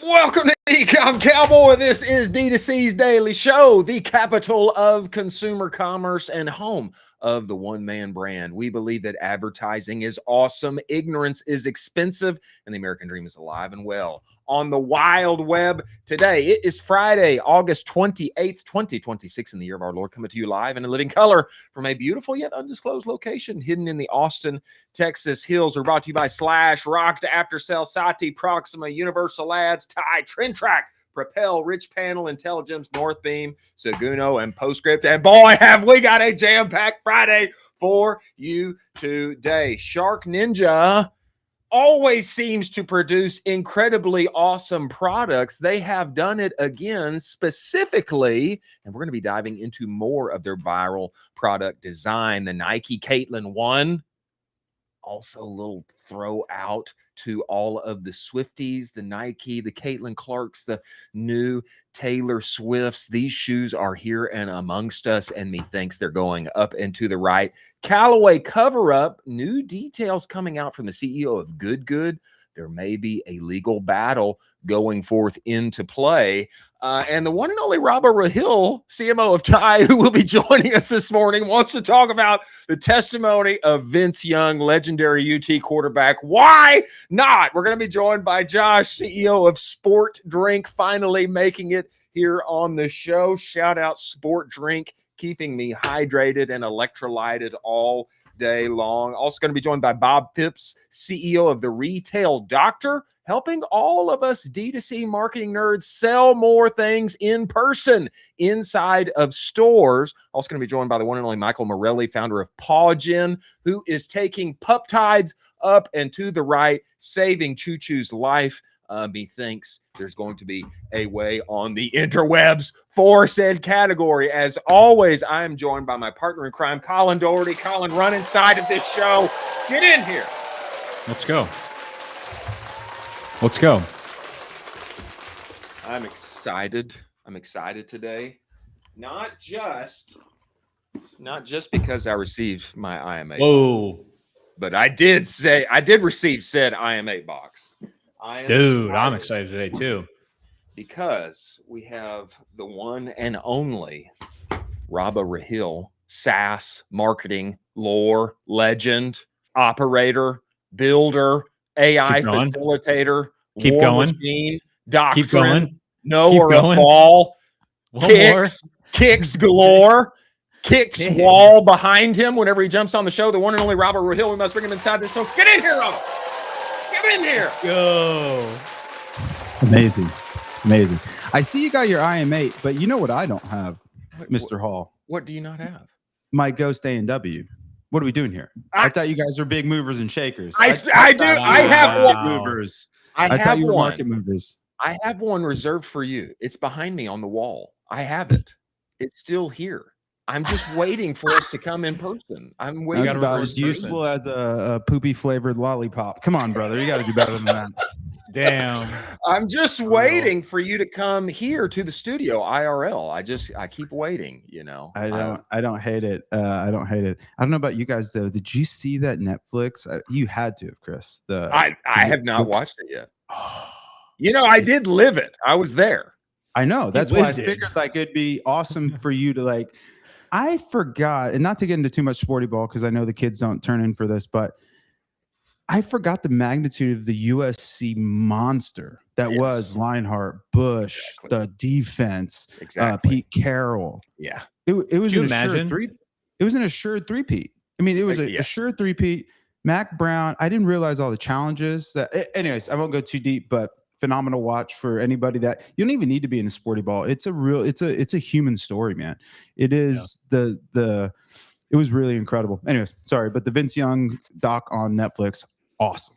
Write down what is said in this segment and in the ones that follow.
Welcome to Ecomm Cowboy. This is D2C's Daily Show, the capital of consumer commerce and home of the one-man brand. We believe that advertising is awesome, ignorance is expensive, and the American dream is alive and well on the wild web today. It is Friday, August 28th, 2026, in the year of our Lord, coming to you live in a living color from a beautiful yet undisclosed location hidden in the Austin, Texas hills. We're brought to you by Slash, Rocked, Aftercell, Sati, Proxima, Universal Ads, Tide, Trend Track, Propel, Rich Panel, Intelligence, Northbeam, Seguno, and Postscript. And boy, have we got a jam-packed Friday for you today. SharkNinja always seems to produce incredibly awesome products. They have done it again specifically, and we're going to be diving into more of their viral product design. The Nike Caitlin 1. Also a little throw out to all of the Swifties, the Nike, the Caitlin Clarks, the new Taylor Swifts. These shoes are here and amongst us, and methinks they're going up and to the right. Callaway cover-up, new details coming out from the CEO of Good. There may be a legal battle going forth into play. And the one and only Rabah Rahil, CMO of Tide, who will be joining us this morning, wants to talk about the testimony of Vince Young, legendary UT quarterback. Why not? We're going to be joined by Josh, CEO of Sport Drink, finally making it here on the show. Shout out Sport Drink, keeping me hydrated and electrolyted all day long. Also going to be joined by Bob Phibbs, CEO of The Retail Doctor, helping all of us D2C marketing nerds sell more things in person inside of stores. Also going to be joined by the one and only Michael Morelli, founder of Paw Gin, who is taking pup tides up and to the right, saving Choo Choo's life. Methinks there's going to be a way on the interwebs for said category. As always, I am joined by my partner in crime, Colin Dougherty. Colin, run inside of this show. Get in here. Let's go. Let's go. I'm excited. I'm excited today. Not just because I received my IM8. Whoa. But I did receive said IM8 box. I'm excited today too. Because we have the one and only Rabah Rahil, SaaS, marketing, lore, legend, operator, builder, AI facilitator, Keep going. Machine, doctrine, Keep going. knower of ball, kicks galore, kicks wall behind him whenever he jumps on the show. The one and only Rabah Rahil. We must bring him inside the show. Get in here, Rabah. Get in here. Let's go. Amazing. I see you got your IM8, but you know what I don't have, Mr. Hall? What do you not have? My Ghost A&W. What are we doing here? I thought you guys were big movers and shakers. I do. I have one. Movers. I thought you were one. market movers. I have one reserved for you. It's behind me on the wall. I have it. It's still here. I'm just waiting for us to come in person. I'm waiting. That's about as useful as a poopy flavored lollipop. Come on, brother. You got to do better than that. Damn. I'm just waiting for you to come here to the studio IRL. I keep waiting, you know. I don't hate it. I don't hate it. I don't know about you guys though. Did you see that Netflix? You had to have, Chris. I have not watched it yet. You know, I did live it. I was there. I know. That's why I figured like it'd be awesome for you to like. I forgot, and not to get into too much sporty ball because I know the kids don't turn in for this, but I forgot the magnitude of the USC monster that was Leinart, Bush, the defense, Pete Carroll. Yeah, it was an assured three. It was an assured three-peat. I mean, it was a assured three-peat. Mac Brown. I didn't realize all the challenges. Anyways, I won't go too deep, but phenomenal watch for anybody that you don't even need to be in a sporty ball. It's a human story, man. It is it was really incredible. Anyways, sorry, but the Vince Young doc on Netflix, awesome.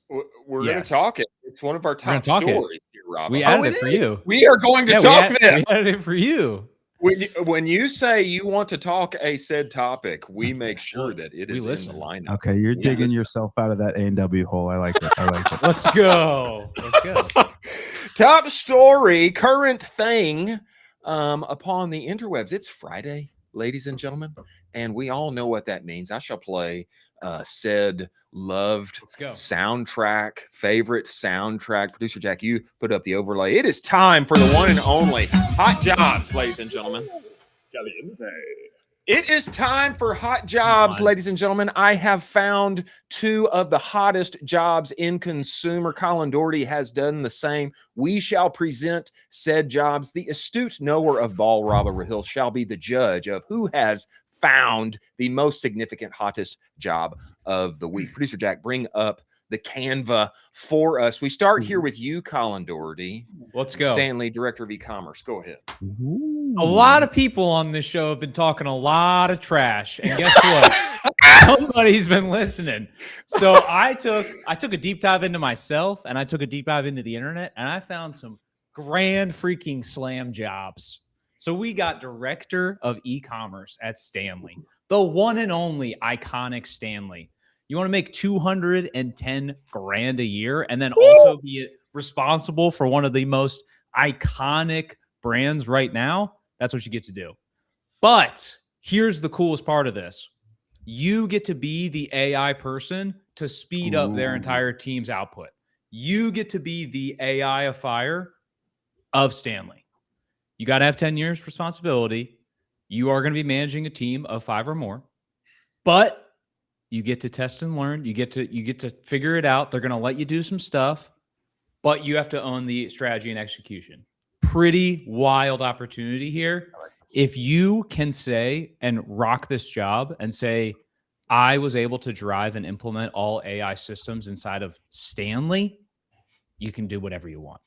We're going to talk it. It's one of our top stories here, Rob. We added it for you. We are going to talk this. We added it for you. When you say you want to talk a said topic, we make sure that it is in the lineup. Okay, you're digging yourself out of that A&W hole. I like it. Let's go. Top story, current thing upon the interwebs. It's Friday. ladies and gentlemen, and we all know what that means. I shall play said loved soundtrack, favorite soundtrack. Producer Jack, you put up the overlay. It is time for the one and only Hot Jobs, ladies and gentlemen. Caliente. It is time for Hot Jobs, ladies and gentlemen. I have found two of the hottest jobs in consumer. Colin Dougherty has done the same. We shall present said jobs. The astute knower of ball, Rabah Rahil, shall be the judge of who has found the most significant, hottest job of the week. Producer Jack, bring up the Canva for us. We start here with you, Colin Dougherty. Let's go. Stanley, Director of E-commerce. Go ahead. A lot of people on this show have been talking a lot of trash, and guess what? Somebody's been listening. So I took a deep dive into myself, and I took a deep dive into the internet, and I found some grand freaking slam jobs. So we got Director of E-commerce at Stanley, the one and only iconic Stanley. You want to make 210 grand a year and then also be responsible for one of the most iconic brands right now? That's what you get to do. But here's the coolest part of this. You get to be the AI person to speed up their entire team's output. You get to be the AI-ifier of Stanley. You got to have 10 years responsibility. You are going to be managing a team of 5 or more. But you get to test and learn. You get to figure it out. They're going to let you do some stuff, but you have to own the strategy and execution. Pretty wild opportunity here. If you can say and rock this job and say, I was able to drive and implement all AI systems inside of Stanley, you can do whatever you want.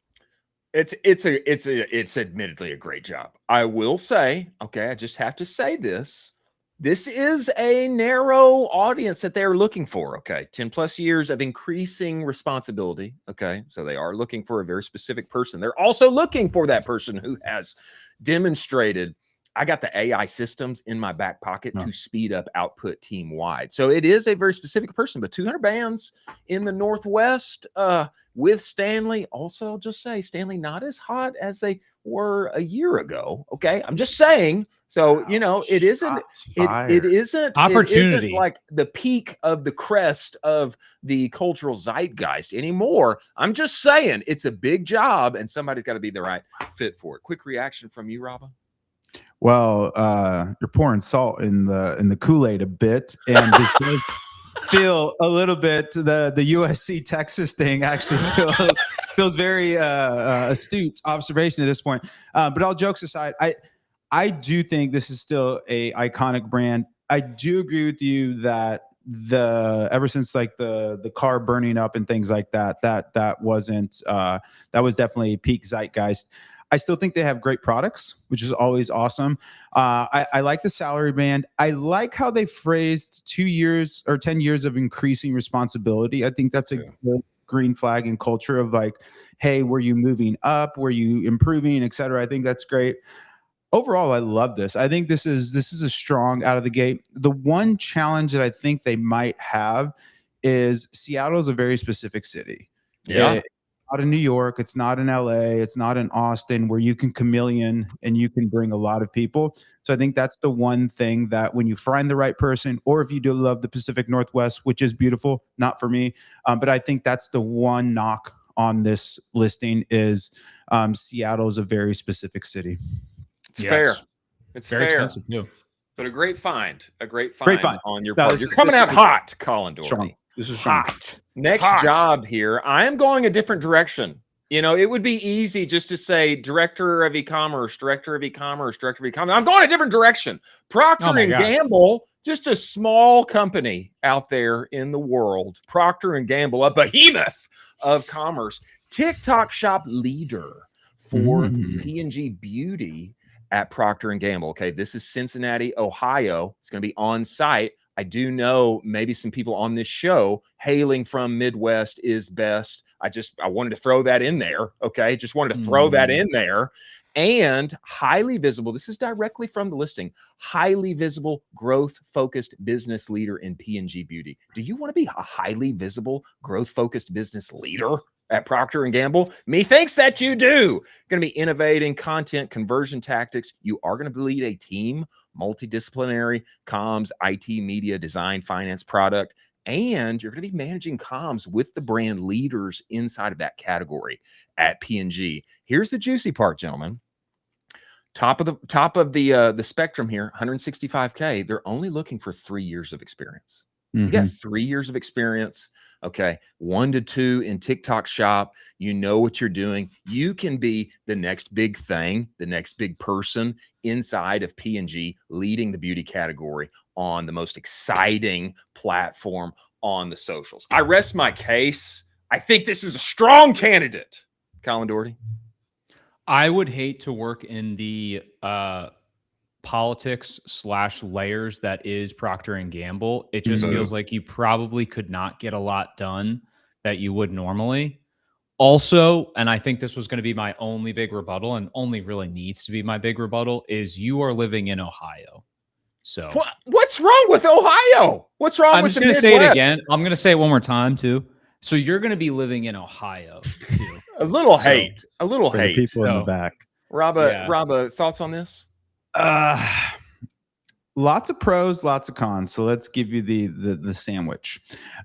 It's admittedly a great job. I will say, okay, I just have to say this. This is a narrow audience that they're looking for, okay? 10 plus years of increasing responsibility, okay? So they are looking for a very specific person. They're also looking for that person who has demonstrated, I got the AI systems in my back pocket to speed up output team-wide. So it is a very specific person, but 200 bands in the Northwest with Stanley. Also, just say, Stanley not as hot as they were a year ago, okay? I'm just saying. So, you know, it isn't opportunity, like the peak of the crest of the cultural zeitgeist anymore. I'm just saying it's a big job and somebody's got to be the right fit for it. Quick reaction from you, Rabah. Well, you're pouring salt in the Kool-Aid a bit, and this does feel a little bit the USC Texas thing actually feels very astute observation at this point. But all jokes aside, I do think this is still a iconic brand. I do agree with you that ever since like the car burning up and things like that was definitely peak zeitgeist. I still think they have great products, which is always awesome. I like the salary band. I like how they phrased 2 years or 10 years of increasing responsibility. I think that's a good green flag in culture of like, hey, were you moving up? Were you improving, et cetera? I think that's great. Overall, I love this. I think this is a strong out of the gate. The one challenge that I think they might have is Seattle is a very specific city. Yeah. Not in New York, it's not in LA, it's not in Austin where you can chameleon and you can bring a lot of people. So I think that's the one thing that when you find the right person, or if you do love the Pacific Northwest, which is beautiful, not for me, but I think that's the one knock on this listing is Seattle is a very specific city. It's fair. It's very fair. expensive too. But a great find on your no, part. You're coming out hot, Colin Dougherty. Strong. This is strong. Hot. Next job here. I am going a different direction. You know, it would be easy just to say director of e-commerce, director of e-commerce, director of e-commerce. I'm going a different direction. Procter and Gamble, just a small company out there in the world. Procter and Gamble, a behemoth of commerce. TikTok shop leader for P&G Beauty at Procter and Gamble. Okay, this is Cincinnati, Ohio. It's going to be on site. I do know maybe some people on this show hailing from Midwest is best. I wanted to throw that in there. Okay. Just wanted to throw that in there. And highly visible. This is directly from the listing. Highly visible, growth-focused business leader in P&G Beauty. Do you want to be a highly visible, growth-focused business leader at Procter & Gamble? Methinks that you do. You're going to be innovating content conversion tactics. You are going to lead a team, multidisciplinary, comms, IT, media, design, finance, product, and you're going to be managing comms with the brand leaders inside of that category at P&G. Here's the juicy part, gentlemen. Top of the spectrum here, 165K. They're only looking for 3 years of experience. You got 3 years of experience. Okay, 1 to 2 in TikTok shop. You know what you're doing. You can be the next big thing, the next big person inside of P&G, leading the beauty category on the most exciting platform on the socials. I rest my case. I think this is a strong candidate. Colin Dougherty. I would hate to work in the politics / layers that is Procter & Gamble. It just feels like you probably could not get a lot done that you would normally. Also, and I think this was going to be my only big rebuttal, and only really needs to be my big rebuttal, is you are living in Ohio. So what's wrong with Ohio? What's wrong with the Midwest? I'm just going to say it again. I'm going to say it one more time too. So you're going to be living in Ohio too. A little hate. People in the back. Rabah, thoughts on this? Lots of pros, lots of cons. So let's give you the sandwich.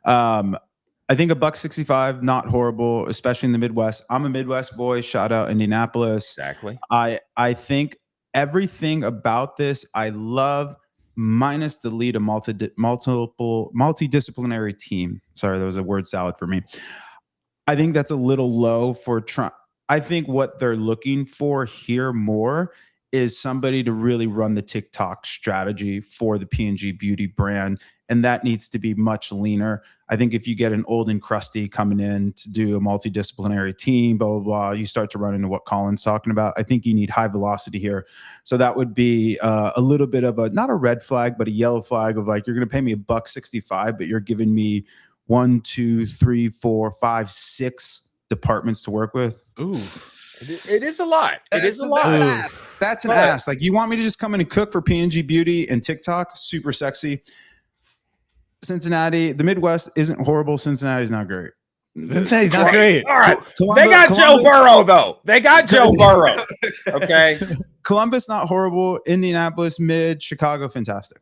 I think $1.65, not horrible, especially in the Midwest. I'm a Midwest boy. Shout out Indianapolis. Exactly. I think everything about this I love, minus the lead of multidisciplinary team. Sorry, that was a word salad for me. I think that's a little low for Trump. I think what they're looking for here more is somebody to really run the TikTok strategy for the P&G beauty brand. And that needs to be much leaner. I think if you get an old and crusty coming in to do a multidisciplinary team, blah, blah, blah, you start to run into what Colin's talking about. I think you need high velocity here. So that would be a little bit of not a red flag, but a yellow flag of like, you're going to pay me $1.65, but you're giving me 1, 2, 3, 4, 5, 6 departments to work with. Ooh. It is a lot. It is a lot. That's an ass. Like, you want me to just come in and cook for P&G Beauty and TikTok? Super sexy. Cincinnati, the Midwest isn't horrible. Cincinnati's not great. Cincinnati's not great. All right. They got Joe Burrow, though. They got Joe Burrow. Okay. Columbus, not horrible. Indianapolis, mid. Chicago, fantastic.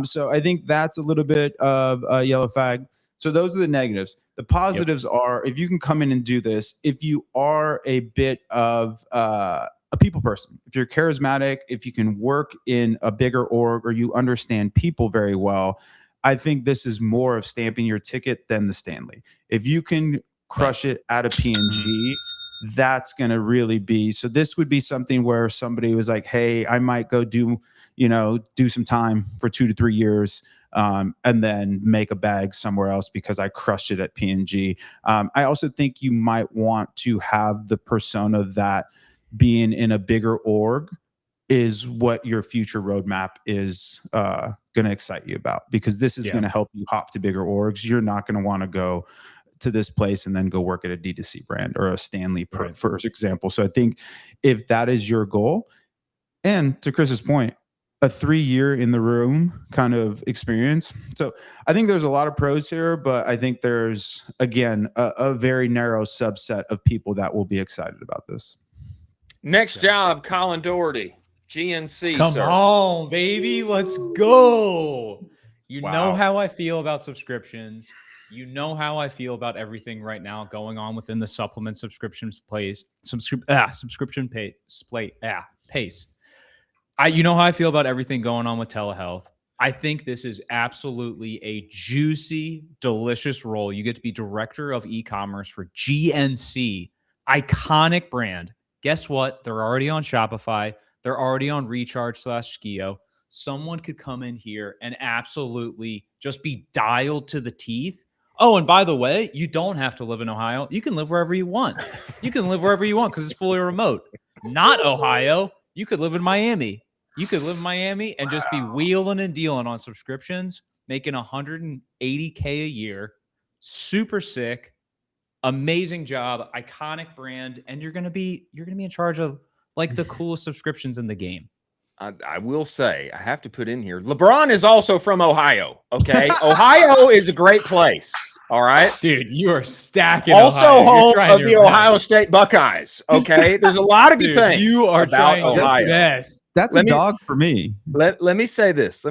So I think that's a little bit of a yellow flag. So those are the negatives. The positives are, if you can come in and do this, if you are a bit of a people person, if you're charismatic, if you can work in a bigger org or you understand people very well, I think this is more of stamping your ticket than the Stanley. If you can crush it out of P&G, that's going to really be, so this would be something where somebody was like, hey, I might go do some time for 2 to 3 years. And then make a bag somewhere else because I crushed it at P&G. I also think you might want to have the persona that being in a bigger org is what your future roadmap is going to excite you about, because this is going to help you hop to bigger orgs. You're not going to want to go to this place and then go work at a D2C brand or a Stanley, for example. So I think if that is your goal, and to Chris's point, a 3-year in the room kind of experience. So I think there's a lot of pros here, but I think there's, again, a very narrow subset of people that will be excited about this. Next job, Colin Dougherty, GNC. Come on, baby. Let's go. You know how I feel about subscriptions. You know how I feel about everything right now going on within the supplement subscriptions pace. You know how I feel about everything going on with telehealth. I think this is absolutely a juicy, delicious role. You get to be director of e-commerce for GNC, iconic brand. Guess what? They're already on Shopify. They're already on Recharge/Skio. Someone could come in here and absolutely just be dialed to the teeth. Oh, and by the way, you don't have to live in Ohio. You can live wherever you want. You can live wherever you want because it's fully remote. Not Ohio. You could live in Miami. You could live in Miami and just be wheeling and dealing on subscriptions, making $180K a year. Super sick, amazing job, iconic brand, and you're gonna be in charge of like the coolest subscriptions in the game. I will say, I have to put in here, LeBron is also from Ohio. Okay, Ohio is a great place. All right. Dude, you are stacking. Also Ohio. home of the Ohio State Buckeyes. Okay. There's a lot of good things. You are about trying Ohio. your best. That's a dog for me. Let me say this.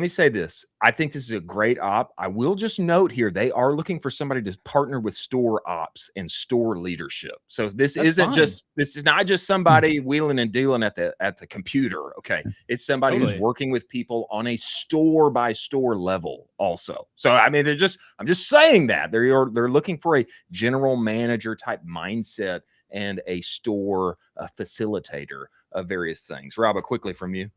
I think this is a great op. I will just note here, they are looking for somebody to partner with store ops and store leadership. So this is not just somebody wheeling and dealing at the computer. Okay. It's somebody who's working with people on a store by store level also. So I mean, I'm just saying that they're looking for a general manager type mindset and a store facilitator of various things. Rabah, quickly from you.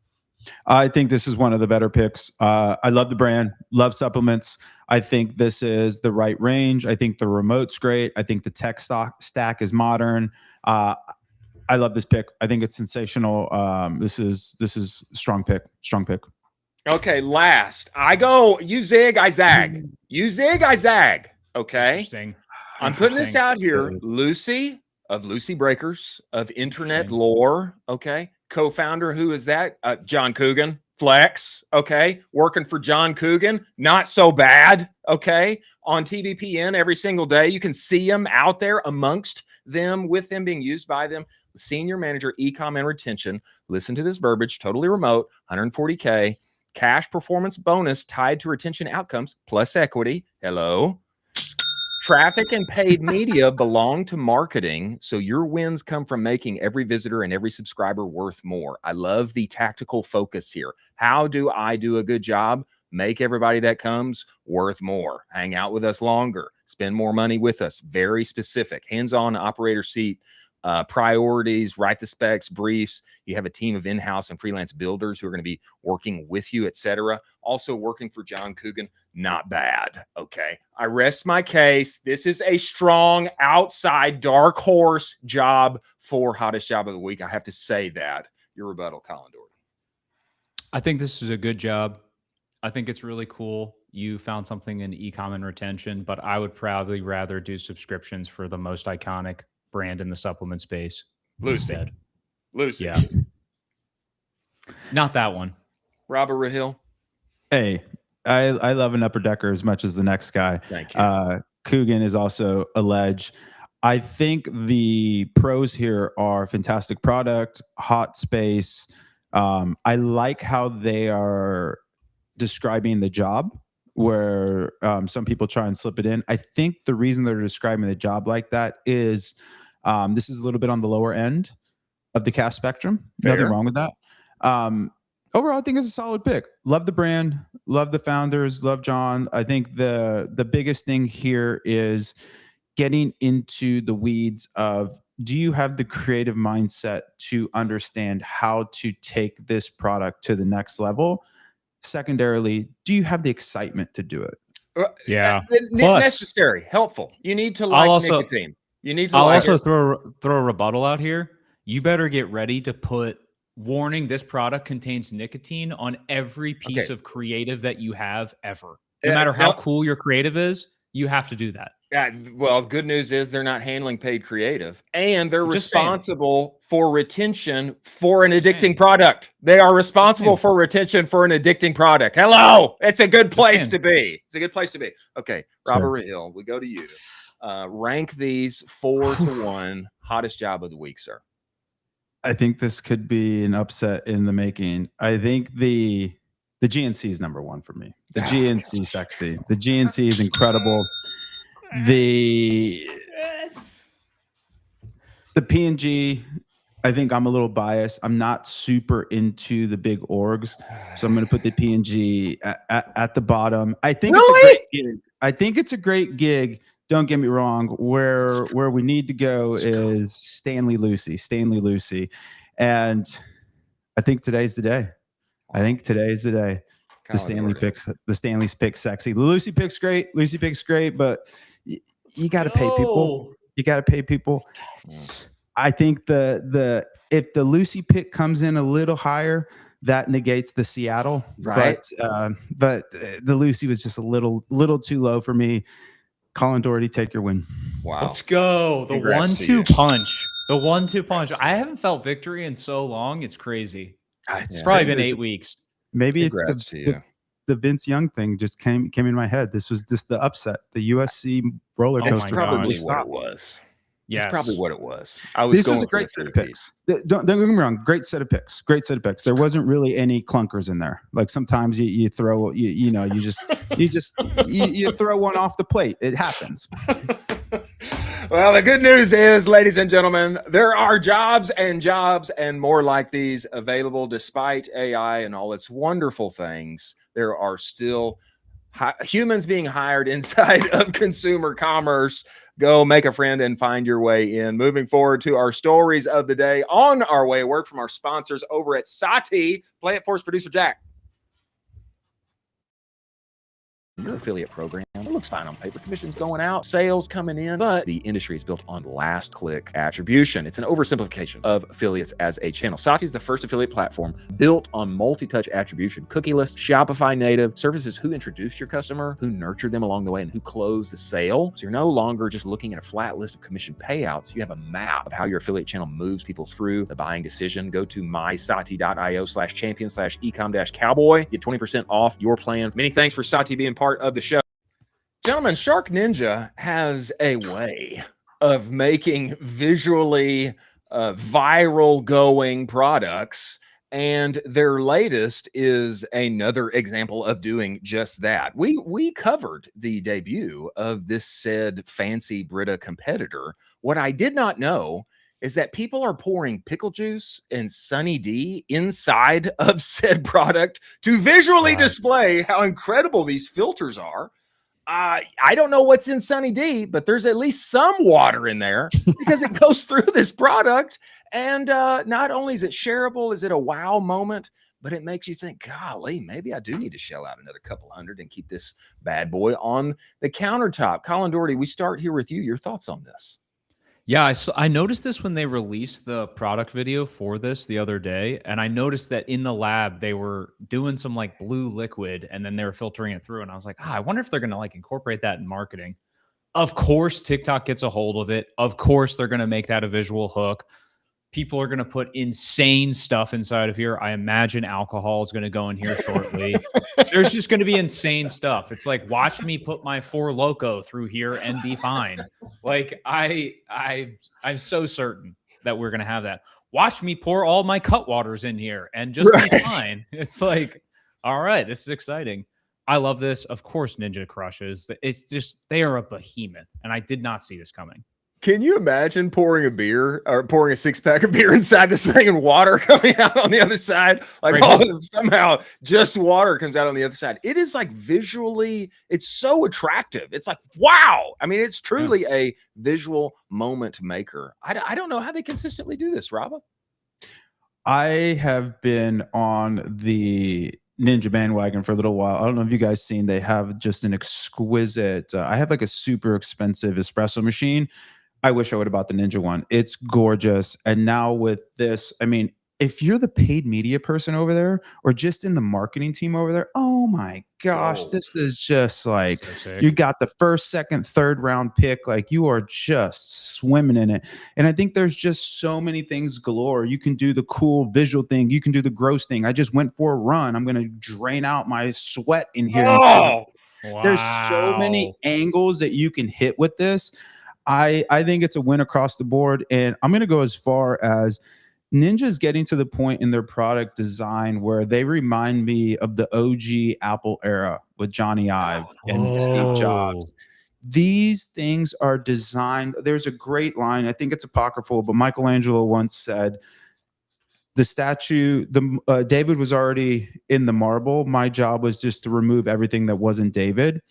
I think this is one of the better picks. I love the brand, love supplements. I think this is the right range. I think the remote's great. I think the tech stack is modern. I love this pick. I think it's sensational. This is strong pick. Okay, last. I go, you zig, I zag. You zig, I zag. Okay. Interesting. I'm putting this out here. Lucy of Lucy Breakers, of Internet Lore. Okay. Co-founder, who is that? John Coogan. Flex. Okay. Working for John Coogan. Not so bad. Okay. On TBPN every single day. You can see him out there amongst them, with them being used by them. Senior manager, Ecomm and retention. Listen to this verbiage. Totally remote. 140K. Cash performance bonus tied to retention outcomes plus equity. Hello. Traffic and paid media belong to marketing, so your wins come from making every visitor and every subscriber worth more. I love the tactical focus here. How do I do a good job? Make everybody that comes worth more. Hang out with us longer. Spend more money with us. Very specific. Hands-on operator seat. Priorities, write the specs, briefs. You have a team of in-house and freelance builders who are going to be working with you, etc. Also working for John Coogan, not bad. Okay, I rest my case. This is a strong outside dark horse job for hottest job of the week. I have to say that. Your rebuttal, Colin Dougherty. I think this is a good job. I think it's really cool. You found something in Ecomm and retention, but I would probably rather do subscriptions for the most iconic brand in the supplement space. Lucy. Yeah. Not that one. Rabah Rahil. Hey, I love an upper decker as much as the next guy. Thank you. Coogan is also a ledge. I think the pros here are fantastic product, hot space. I like how they are describing the job, where some people try and slip it in. I think the reason they're describing the job like that is this is a little bit on the lower end of the cash spectrum. Fair. Nothing wrong with that. Overall, I think it's a solid pick. Love the brand, love the founders, love John. I think the biggest thing here is getting into the weeds of, do you have the creative mindset to understand how to take this product to the next level? Secondarily, do you have the excitement to do it? Yeah. Plus, necessary, helpful. You need to like nicotine. You need to. I'll also throw a rebuttal out here. You better get ready to put warning: this product contains nicotine on every piece of creative that you have ever. No matter how cool your creative is, you have to do that. Well, good news is they're not handling paid creative, and they're responsible for retention for an addicting product. They are responsible for retention for an addicting product. Hello, it's a good place to be. It's a good place to be. Okay, Rabah Rahil, we go to you. Rank these 4 to 1. Hottest job of the week, sir. I think this could be an upset in the making. I think the GNC is number 1 for me. The GNC sexy. The GNC is incredible. The P&G, I think I'm a little biased. I'm not super into the big orgs, so I'm going to put the P&G at the bottom. I think it's a great gig. I think it's a great gig. Don't get me wrong. Where we need to go is Stanley Lucy, and I think today's the day. The Stanley's pick sexy. The Lucy pick's great. But you got to pay people. I think if the Lucy pick comes in a little higher, that negates the Seattle. Right. But the Lucy was just a little too low for me. Colin Dougherty, take your win. Wow. Let's go. The 1-2 punch. The 1-2 punch. I haven't felt victory in so long. It's crazy. It's probably been 8 weeks. Maybe Congrats it's the the Vince Young thing just came in my head. This was just the upset, the USC roller coaster. That's probably what it was. Yes. That's probably what it was. This was a great set of picks. Don't get me wrong. Great set of picks. Great set of picks. There wasn't really any clunkers in there. Like sometimes you throw, you throw one off the plate. It happens. Well, the good news is, ladies and gentlemen, there are jobs and more like these available despite AI and all its wonderful things. There are still humans being hired inside of consumer commerce. Go make a friend and find your way in. Moving forward to our stories of the day. On our way, a word from our sponsors over at Sati. Play it for us, producer Jack. Your affiliate program, it looks fine on paper. Commissions going out, sales coming in, but the industry is built on last click attribution. It's an oversimplification of affiliates as a channel. Sati is the first affiliate platform built on multi-touch attribution, cookieless, Shopify native, services who introduced your customer, who nurtured them along the way, and who closed the sale. So you're no longer just looking at a flat list of commission payouts. You have a map of how your affiliate channel moves people through the buying decision. Go to mysati.io/champion/ecom-cowboy. Get 20% off your plan. Many thanks for Sati being part of the show. Gentlemen, SharkNinja has a way of making visually viral going products, and their latest is another example of doing just that. We covered the debut of this said fancy Brita competitor. What I did not know is that people are pouring pickle juice and Sunny D inside of said product to visually display how incredible these filters are. I don't know what's in Sunny D, but there's at least some water in there because it goes through this product. And not only is it shareable, is it a wow moment, but it makes you think, golly, maybe I do need to shell out another couple hundred and keep this bad boy on the countertop. Colin Dougherty, we start here with you. Your thoughts on this? Yeah, I noticed this when they released the product video for this the other day, and I noticed that in the lab they were doing some like blue liquid, and then they were filtering it through, and I was like, I wonder if they're gonna like incorporate that in marketing. Of course, TikTok gets a hold of it. Of course, they're gonna make that a visual hook. People are going to put insane stuff inside of here. I imagine alcohol is going to go in here shortly. There's just going to be insane stuff. It's like, watch me put my Four Loko through here and be fine. Like I'm so certain that we're going to have that. Watch me pour all my Cutwaters in here and just be fine. It's like, all right, this is exciting. I love this. Of course, Ninja crushes. It's just, they are a behemoth, and I did not see this coming. Can you imagine pouring a beer or pouring a 6-pack of beer inside this thing and water coming out on the other side? Like somehow just water comes out on the other side. It is like visually, it's so attractive. It's like, wow. I mean, it's truly a visual moment maker. I don't know how they consistently do this, Rabah. I have been on the Ninja bandwagon for a little while. I don't know if you guys seen, they have just an exquisite, I have like a super expensive espresso machine. I wish I would have bought the Ninja one. It's gorgeous. And now with this, I mean, if you're the paid media person over there or just in the marketing team over there, oh my gosh, this is just like, you got the first, second, third round pick. Like you are just swimming in it. And I think there's just so many things galore. You can do the cool visual thing. You can do the gross thing. I just went for a run. I'm going to drain out my sweat in here. Wow. There's so many angles that you can hit with this. I think it's a win across the board. And I'm going to go as far as Ninja's getting to the point in their product design where they remind me of the OG Apple era with Johnny Ive and Steve Jobs. These things are designed. There's a great line. I think it's apocryphal, but Michelangelo once said, the statue, David was already in the marble. My job was just to remove everything that wasn't David.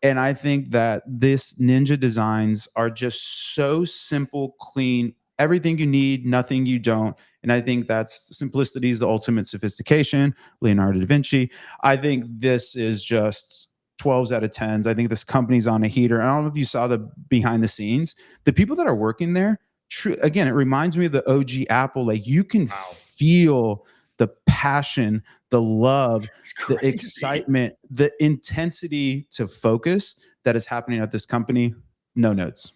And I think that this Ninja designs are just so simple, clean, everything you need, nothing you don't. And I think that's simplicity is the ultimate sophistication. Leonardo da Vinci. I think this is just 12s out of 10s. I think this company's on a heater. I don't know if you saw the behind the scenes. The people that are working there, again, it reminds me of the OG Apple. Like you can feel the passion, the love, the excitement, the intensity to focus that is happening at this company. No notes.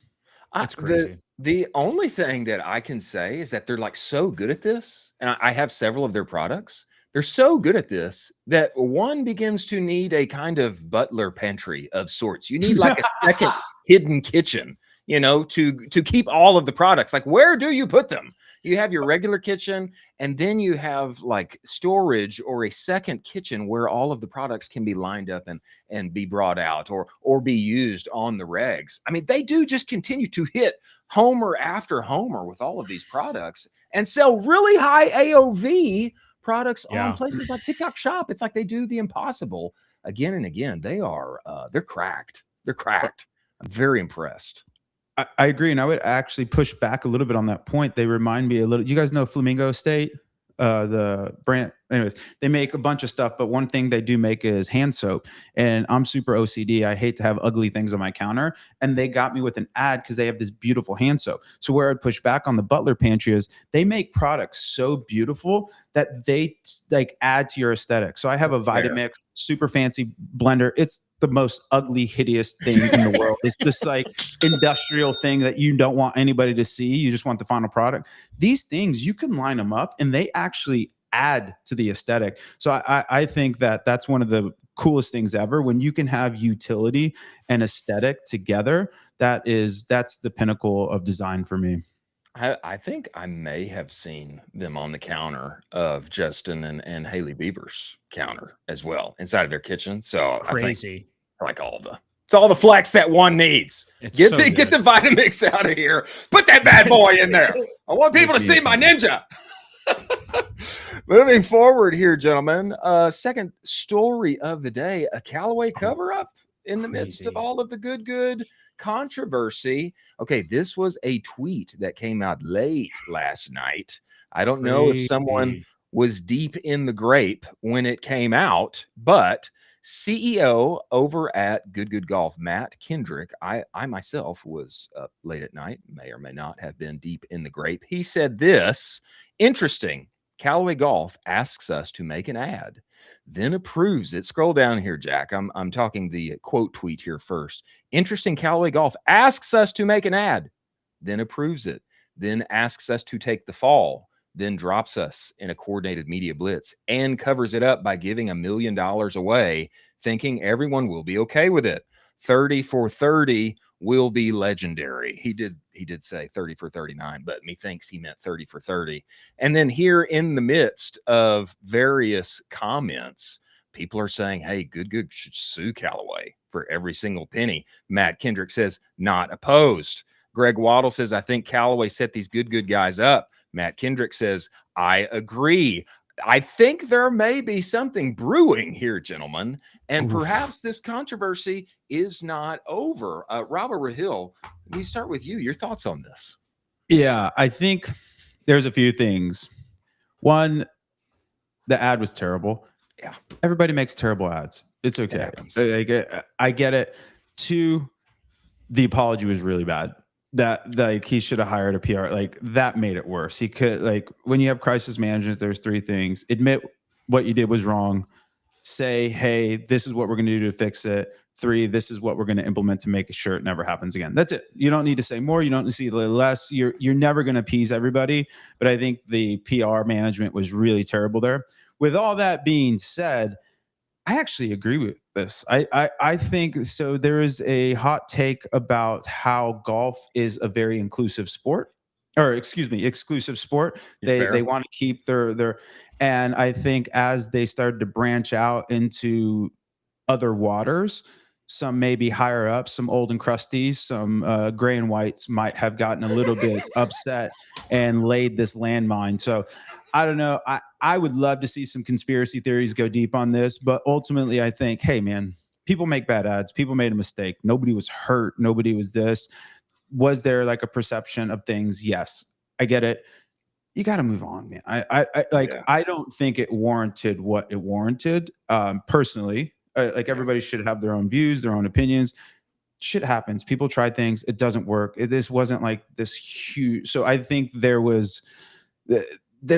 That's crazy. The only thing that I can say is that they're like so good at this, and I have several of their products, They're so good at this that one begins to need a kind of butler pantry of sorts. You need like a second hidden kitchen, you know, to keep all of the products. Like, where do you put them? You have your regular kitchen, and then you have like storage or a second kitchen where all of the products can be lined up and be brought out or be used on the regs. I mean, they do just continue to hit homer after homer with all of these products and sell really high AOV products on places like TikTok Shop. It's like they do the impossible again and again. They are they're cracked. They're cracked. I'm very impressed. I agree, and I would actually push back a little bit on that point. They remind me a little. You guys know Flamingo State, the brand. Anyways, they make a bunch of stuff, but one thing they do make is hand soap. And I'm super OCD. I hate to have ugly things on my counter. And they got me with an ad because they have this beautiful hand soap. So where I'd push back on the Butler Pantry is they make products so beautiful that they like add to your aesthetic. So I have a Vitamix super fancy blender. It's the most ugly, hideous thing in the world. It's this like industrial thing that you don't want anybody to see. You just want the final product. These things, you can line them up and they actually add to the aesthetic. So I think that that's one of the coolest things ever when you can have utility and aesthetic together. That's the pinnacle of design for me. I think I may have seen them on the counter of Justin and Haley Bieber's counter as well inside of their kitchen. So crazy. I think it's all the flex that one needs. Get the Vitamix out of here. Put that bad boy in there. I want people to see my ninja. Moving forward here, gentlemen. Second story of the day, a Callaway cover-up in the midst of all of the good controversy. Okay, this was a tweet that came out late last night. I don't know if someone was deep in the grape when it came out, but CEO over at Good Golf, Matt Kendrick, I myself was up late at night, may or may not have been deep in the grape. He said this, interesting. Callaway Golf asks us to make an ad, then approves it. Scroll down here, Jack. I'm talking the quote tweet here first. Interesting. Callaway Golf asks us to make an ad, then approves it, then asks us to take the fall, then drops us in a coordinated media blitz and covers it up by giving $1 million away, thinking everyone will be okay with it. 30 for 30 will be legendary. He did say 30 for 39, but methinks he meant 30 for 30. And then here in the midst of various comments, people are saying, hey, Good should sue Callaway for every single penny. Matt Kendrick says, not opposed. Greg Waddle says, I think Callaway set these good guys up. Matt Kendrick says, I agree. I think there may be something brewing here, gentlemen, and perhaps this controversy is not over. Rabah Rahil, we start with you. Your thoughts on this? Yeah, I think there's a few things. One, the ad was terrible. Yeah, everybody makes terrible ads. It's okay. I get it. Two, the apology was really bad. That like he should have hired a PR, like that made it worse. He could, like, when you have crisis management, there's three things: admit what you did was wrong, say, hey, this is what we're going to do to fix it. 3, this is what we're going to implement to make sure it never happens again. That's it. You don't need to say more. You don't need to see less. You're never going to appease everybody. But I think the PR management was really terrible there. With all that being said, I actually agree with this. I think so. There is a hot take about how golf is a very inclusive sport, or exclusive sport. They want to keep their, and I think as they started to branch out into other waters, some maybe higher up, some old and crusties, some gray and whites might have gotten a little bit upset and laid this landmine. So I don't know. I would love to see some conspiracy theories go deep on this, but ultimately I think, hey man, people make bad ads. People made a mistake. Nobody was hurt. Nobody was this. Was there like a perception of things? Yes, I get it. You got to move on, man. I don't think it warranted what it warranted. Personally, like everybody should have their own views, their own opinions. Shit happens. People try things. It doesn't work. This wasn't like this huge. So I think there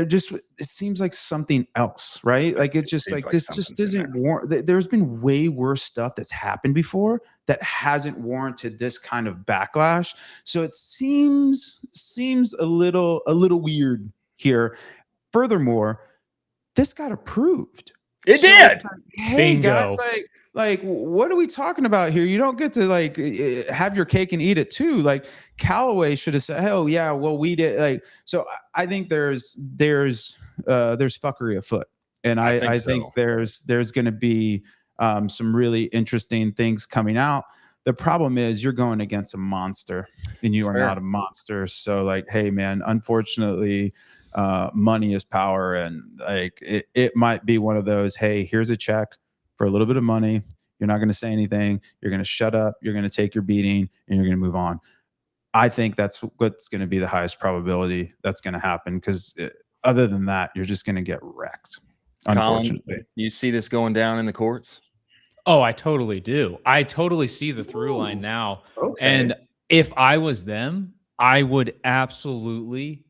just, it seems like something else, right? Like it's just like this just doesn't warrant. There's been way worse stuff that's happened before that hasn't warranted this kind of backlash. So it seems a little weird here. Furthermore, this got approved. It did. Hey Bingo. guys, like what are we talking about here? You don't get to like have your cake and eat it too. Like Callaway should have said, "Oh yeah, well we did." Like, so I think there's fuckery afoot, and I think there's going to be some really interesting things coming out. The problem is you're going against a monster, and you are not a monster. So like, hey man, unfortunately, money is power, and like it might be one of those. Hey, here's a check for a little bit of money. You're not going to say anything. You're going to shut up. You're going to take your beating, and you're going to move on. I think that's what's going to be the highest probability that's going to happen, because other than that, you're just going to get wrecked. Unfortunately, Colin, you see this going down in the courts? Oh, I totally do. I totally see the through line now. Okay. And if I was them, I would absolutely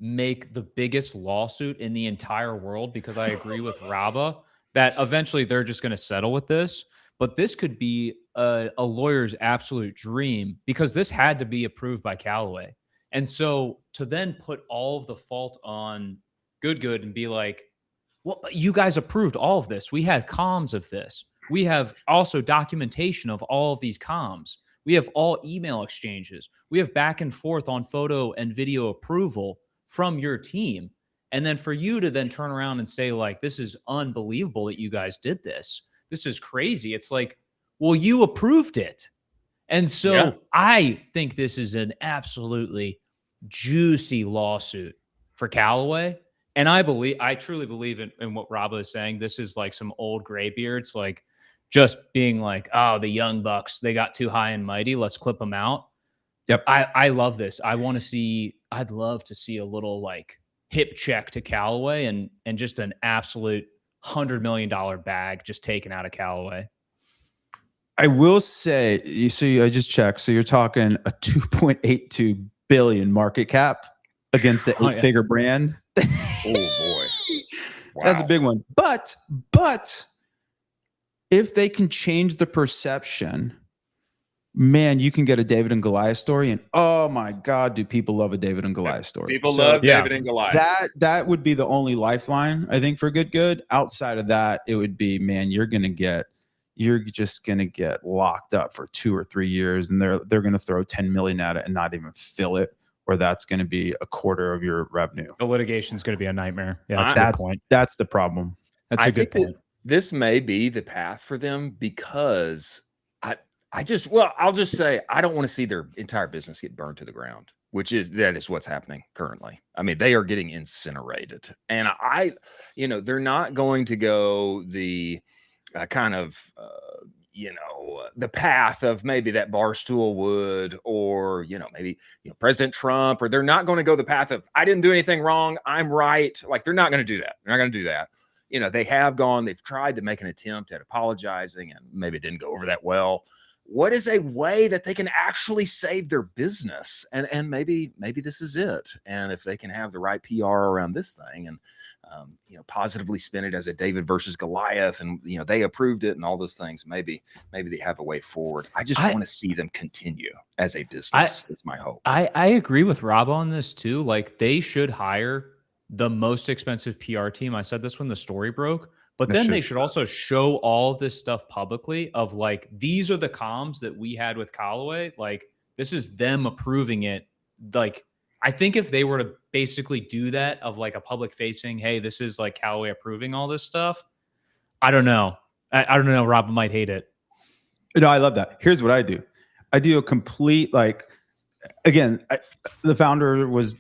make the biggest lawsuit in the entire world, because I agree with Rabah that eventually they're just going to settle with this. But this could be a lawyer's absolute dream, because this had to be approved by Callaway. And so to then put all of the fault on Good and be like, well, you guys approved all of this. We had comms of this. We have also documentation of all of these comms. We have all email exchanges. We have back and forth on photo and video approval from your team. And then for you to then turn around and say, like, this is unbelievable that you guys did this. This is crazy. It's like, well, you approved it. And so I think this is an absolutely juicy lawsuit for Callaway. And I truly believe in what Rabah is saying. This is like some old graybeards, like, just being like, oh, the young bucks, they got too high and mighty. Let's clip them out. Yep. I love this. I'd love to see a little like hip check to Callaway and just an absolute $100 million bag just taken out of Callaway. I will say, I just checked. So you're talking a 2.82 billion market cap against the 8-figure brand. Oh boy. Wow. That's a big one. But if they can change the perception, man, you can get a David and Goliath story. And oh my God, do people love a David and Goliath story? People love David and Goliath. That would be the only lifeline, I think, for good. Outside of that, it would be, man, you're just gonna get locked up for 2 or 3 years, and they're gonna throw 10 million at it and not even fill it, or that's gonna be a quarter of your revenue. The litigation is gonna be a nightmare. Yeah, that's a good point. That's the problem. That's a good point. This may be the path for them, because I'll just say, I don't want to see their entire business get burned to the ground, that is what's happening currently. I mean, they are getting incinerated, and they're not going to go the the path of maybe that Barstool would, or, maybe, President Trump, or they're not going to go the path of, I didn't do anything wrong, I'm right. Like, they're not going to do that. They're not going to do that. They've tried to make an attempt at apologizing, and maybe it didn't go over that well. What is a way that they can actually save their business? And maybe this is it. And if they can have the right PR around this thing, and positively spin it as a David versus Goliath, and they approved it and all those things, maybe they have a way forward. I just want to see them continue as a business. Is my hope. I agree with Rob on this too. Like, they should hire the most expensive PR team. I said this when the story broke, but then they should also show all of this stuff publicly of like, these are the comms that we had with Callaway. Like, this is them approving it. Like, I think if they were to basically do that, of like a public facing, hey, this is like Callaway approving all this stuff, I don't know. I don't know. Rob might hate it. No, I love that. Here's what I do. I do a complete, like, again, the founder was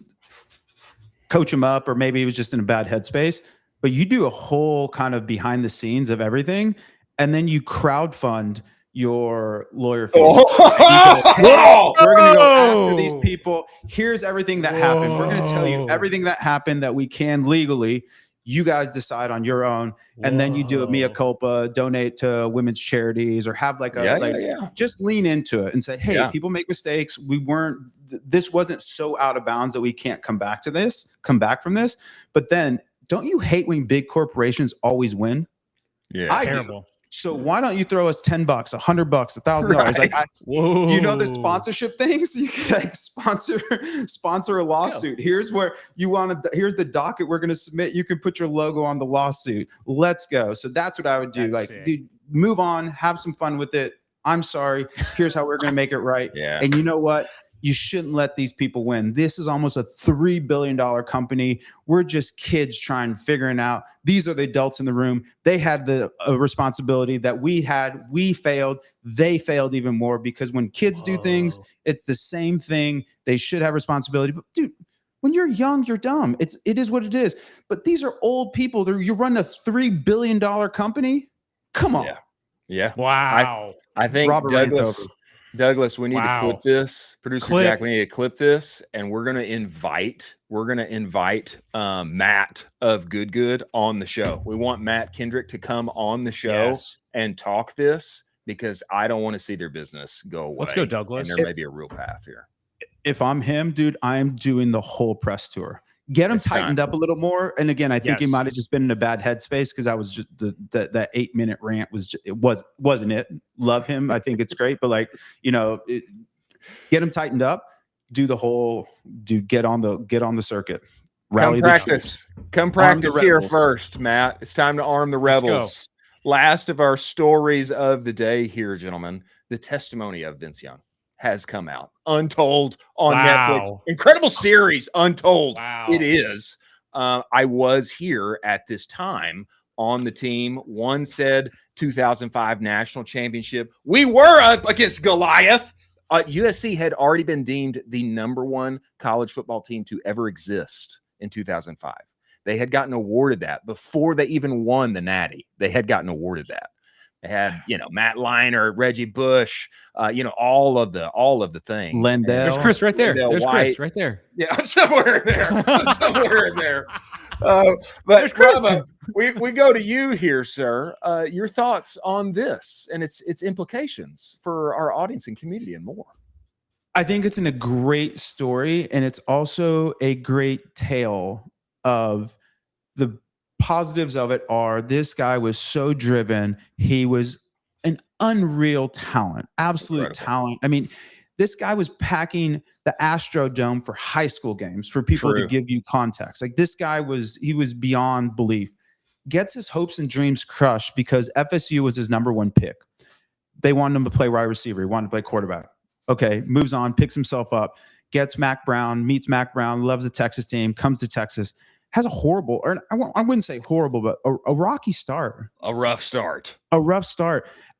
coach him up, or maybe he was just in a bad headspace, but you do a whole kind of behind the scenes of everything, and then you crowdfund your lawyer fees. We're going to go after these people. Here's everything that happened. We're going to tell you everything that happened that we can legally. You guys decide on your own, and then you do a mea culpa, donate to women's charities, or have like just lean into it and say, hey, people make mistakes. This wasn't so out of bounds that we can't come back from this. But then, don't you hate when big corporations always win? Yeah, I terrible. do. So why don't you throw us $10, $100, $1,000? Like, whoa, you know, the sponsorship things, you can like sponsor a lawsuit. Here's where you want to, here's the docket we're going to submit. You can put your logo on the lawsuit. Let's go. So that's what I would do. That's like, dude, move on, have some fun with it. I'm sorry. Here's how we're going to make it right. Yeah. And you know what? You shouldn't let these people win. This is almost a $3 billion company. We're just kids trying, figuring out. These are the adults in the room. They had the responsibility that we had. We failed. They failed even more, because when kids do things, it's the same thing. They should have responsibility. But dude, when you're young, you're dumb. It is what it is. But these are old people. You run a $3 billion company. Come on. Yeah. Wow. I think Douglas, we need to clip this. Producer Jack, we need to clip this, and we're gonna invite Matt of Good on the show. We want Matt Kendrick to come on the show and talk this, because I don't want to see their business go away. Let's go, Douglas. And there may be a real path here. If I'm him, dude, I'm doing the whole press tour. Get him tightened up a little more. And again, I think he might have just been in a bad headspace, because I was just that 8-minute rant wasn't it. Love him. I think it's great. But like, you know, get him tightened up, get on the circuit. Rally Come practice here first, Matt. It's time to arm the rebels. Last of our stories of the day here, gentlemen. The testimony of Vince Young has come out. Untold on Netflix. Incredible series, Untold. It is. I was here at this time on the team. One said 2005 national championship. We were up against Goliath. USC had already been deemed the #1 college football team to ever exist in 2005. They had gotten awarded that before they even won the Natty. They had gotten awarded that. They had, you know, Matt Leinart, Reggie Bush, you know, all of the things. Lendell. There's Chris right there. There's Chris right there. Yeah, I'm somewhere in there. Somewhere in there. But Rabah, we go to you here, sir. Your thoughts on this and its implications for our audience and community and more. I think it's a great story, and it's also a great tale of the positives of it. Are this guy was so driven. He was an unreal talent, absolute talent. I mean, this guy was packing the Astrodome for high school games, for people to give you context. Like, this guy he was beyond belief. Gets his hopes and dreams crushed because FSU was his #1 pick. They wanted him to play wide receiver. He wanted to play quarterback. Okay, moves on, picks himself up, gets Mac Brown, meets Mac Brown, loves the Texas team, comes to Texas. Has a horrible, or I wouldn't say horrible, but a rocky start. A rough start.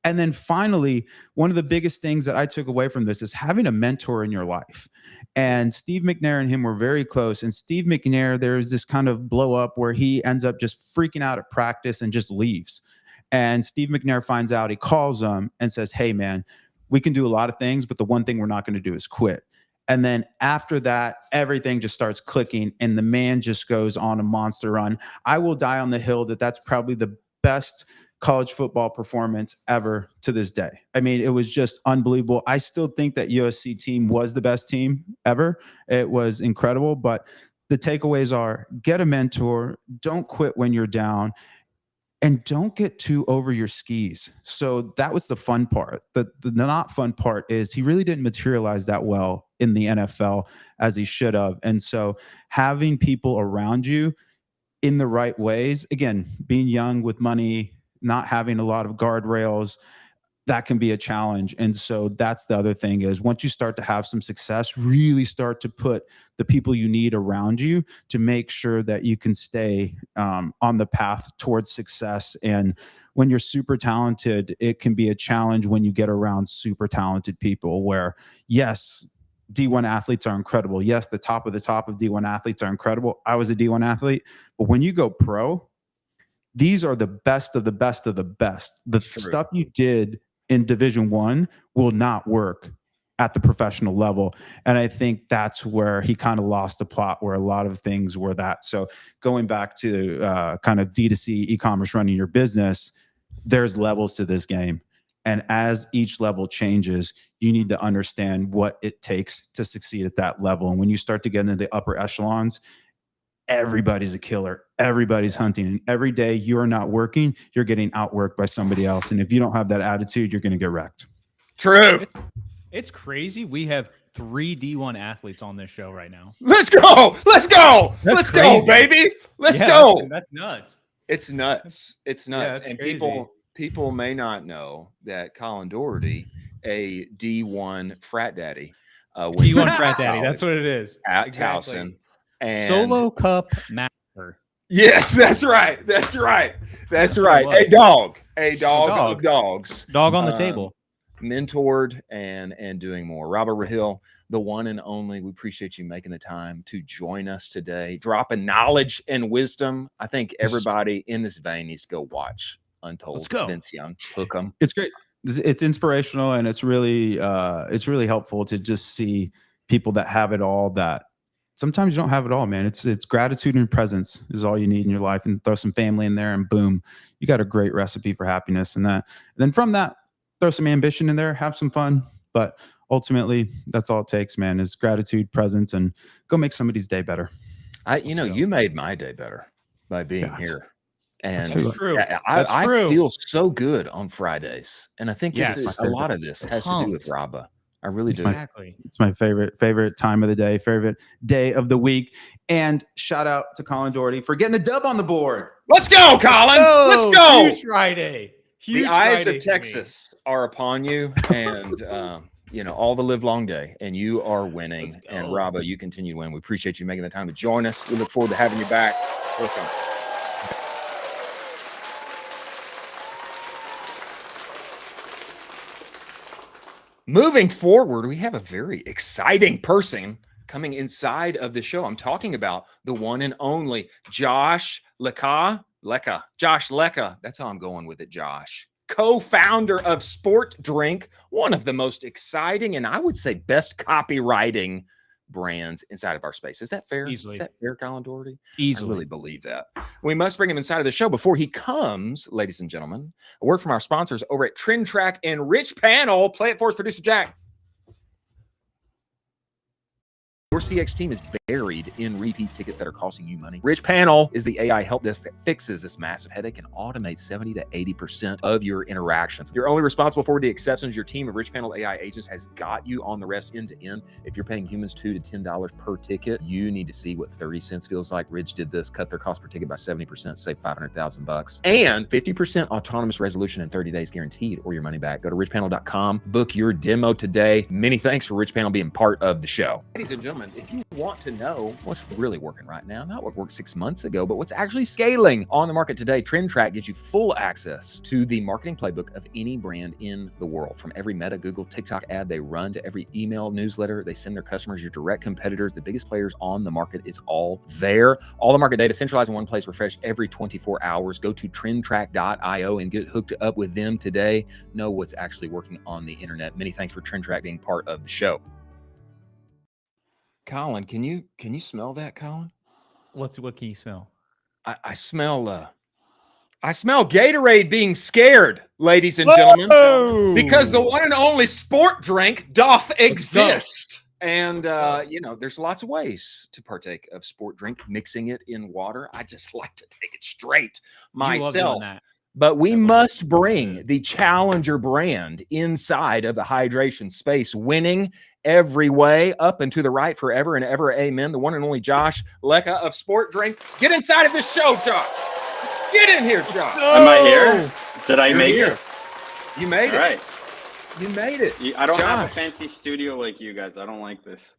And then finally, one of the biggest things that I took away from this is having a mentor in your life. And Steve McNair and him were very close. And Steve McNair, there's this kind of blow up where he ends up just freaking out at practice and just leaves. And Steve McNair finds out, he calls him and says, "Hey, man, we can do a lot of things, but the one thing we're not going to do is quit." And then after that, everything just starts clicking, and the man just goes on a monster run. I will die on the hill that that's probably the best college football performance ever to this day. I mean, it was just unbelievable. I still think that USC team was the best team ever. It was incredible, but the takeaways are: get a mentor, don't quit when you're down, and don't get too over your skis. So that was the fun part. The not fun part is he really didn't materialize that well in the NFL as he should have. And so having people around you in the right ways, again, being young with money, not having a lot of guardrails, that can be a challenge. And so that's the other thing is, once you start to have some success, really start to put the people you need around you to make sure that you can stay on the path towards success. And when you're super talented, it can be a challenge when you get around super talented people where, yes, D1 athletes are incredible. Yes, the top of D1 athletes are incredible. I was a D1 athlete. But when you go pro, these are the best of the best of the best. The stuff you did in Division I will not work at the professional level. And I think that's where he kind of lost the plot, where a lot of things were that. So going back to kind of D2C e-commerce, running your business, there's levels to this game. And as each level changes, you need to understand what it takes to succeed at that level. And when you start to get into the upper echelons, everybody's a killer. Everybody's hunting. And every day you're not working, you're getting outworked by somebody else. And if you don't have that attitude, you're going to get wrecked. True. It's crazy. We have 3 D1 athletes on this show right now. Let's go. Let's go. Let's go, baby. Let's go. That's nuts. It's nuts. It's nuts. Yeah, and crazy. people may not know that Colin Dougherty, a D1 frat daddy, D1 frat daddy. That's what it is. At Towson. And Solo Cup master. yes, that's right. That's right. That's right. A dog of dogs. Dog on the table. Mentored and doing more. Rabah Rahil, the one and only. We appreciate you making the time to join us today, dropping knowledge and wisdom. I think everybody in this vein needs to go watch Untold. Let's go. Vince Young, hook 'em. It's great. It's inspirational, and it's really helpful to just see people that have it all. That sometimes you don't have it all, man. It's gratitude and presence is all you need in your life, and throw some family in there, and boom, you got a great recipe for happiness. And then from that, throw some ambition in there, have some fun. But ultimately, that's all it takes, man, is gratitude, presence, and go make somebody's day better. You made my day better by being here. And that's true. I feel so good on Fridays. And I think a lot of this has to do with Rabah. I really do. Exactly. It's my favorite time of the day, favorite day of the week. And shout out to Colin Dougherty for getting a dub on the board. Let's go, Colin. Let's go. Huge Friday. The eyes of Texas are upon you, and all the live long day, and you are winning. And Rabah, you continue to win. We appreciate you making the time to join us. We look forward to having you back. Welcome. Moving forward, we have a very exciting person coming inside of the show. I'm talking about the one and only Josh Lekach. Josh Lekach. That's how I'm going with it, Josh. Co-founder of Sport Drink, one of the most exciting and I would say best copywriting brands inside of our space. Is that fair? Easily. Is that fair, Colin Dougherty? Easily. I really believe that. We must bring him inside of the show. Before he comes, ladies and gentlemen, a word from our sponsors over at Trend Track and Rich Panel. Play it for us, producer Jack. Your CX team is buried in repeat tickets that are costing you money. Rich Panel is the AI help desk that fixes this massive headache and automates 70 to 80% of your interactions. You're only responsible for the exceptions. Your team of Rich Panel AI agents has got you on the rest end to end. If you're paying humans $2 to $10 per ticket, you need to see what 30 cents feels like. Ridge did this, cut their cost per ticket by 70%, save $500,000, and 50% autonomous resolution in 30 days guaranteed, or your money back. Go to richpanel.com, book your demo today. Many thanks for Rich Panel being part of the show. Ladies and gentlemen, if you want to know what's really working right now, not what worked 6 months ago, but what's actually scaling on the market today, Trend Track gives you full access to the marketing playbook of any brand in the world. From every Meta, Google, TikTok ad they run to every email newsletter they send their customers, your direct competitors, the biggest players on the market, is all there. All the market data centralized in one place, refreshed every 24 hours. Go to trendtrack.io and get hooked up with them today. Know what's actually working on the internet. Many thanks for Trend Track being part of the show. Colin, can you smell that, Colin? What can you smell? I smell Gatorade being scared, ladies and gentlemen, because the one and only Sport Drink doth exist. And there's lots of ways to partake of Sport Drink, mixing it in water. I just like to take it straight myself. But we must bring the challenger brand inside of the hydration space, winning every way, up and to the right, forever and ever, amen. The one and only Josh Lekach of Sport Drink. Get inside of this show, Josh. Get in here, Josh. Am I here? Did I make it? You made it. All right. You made it. I don't have a fancy studio like you guys. I don't like this.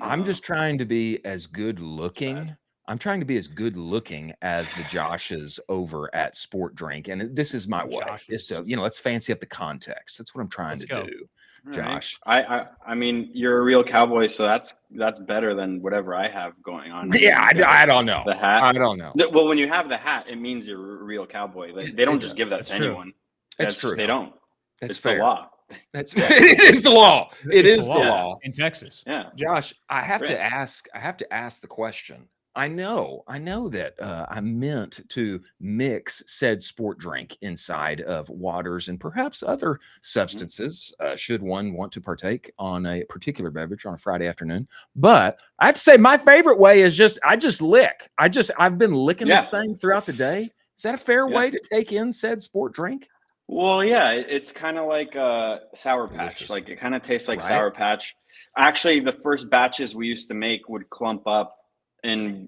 I'm just trying to be as good looking. I'm trying to be as good looking as the Joshes over at Sport Drink. And this is my way. Is to, let's fancy up the context. That's what I'm trying to do. Josh, I mean, you're a real cowboy, so that's better than whatever I have going on. Yeah, I don't know. The hat, I don't know. Well, when you have the hat, it means you're a real cowboy. They don't just give that to anyone. That's true. They don't. That's it's fair. The law. It is the law. It is the law in Texas. Yeah, Josh, I have to ask the question. I know that I meant to mix said sport drink inside of waters and perhaps other substances, should one want to partake on a particular beverage on a Friday afternoon. But I have to say, my favorite way is I just lick. I've been licking this thing throughout the day. Is that a fair way to take in said sport drink? Well, yeah, it's kind of like Sour Patch. Delicious. Like it kind of tastes like Sour Patch. Actually, the first batches we used to make would clump up and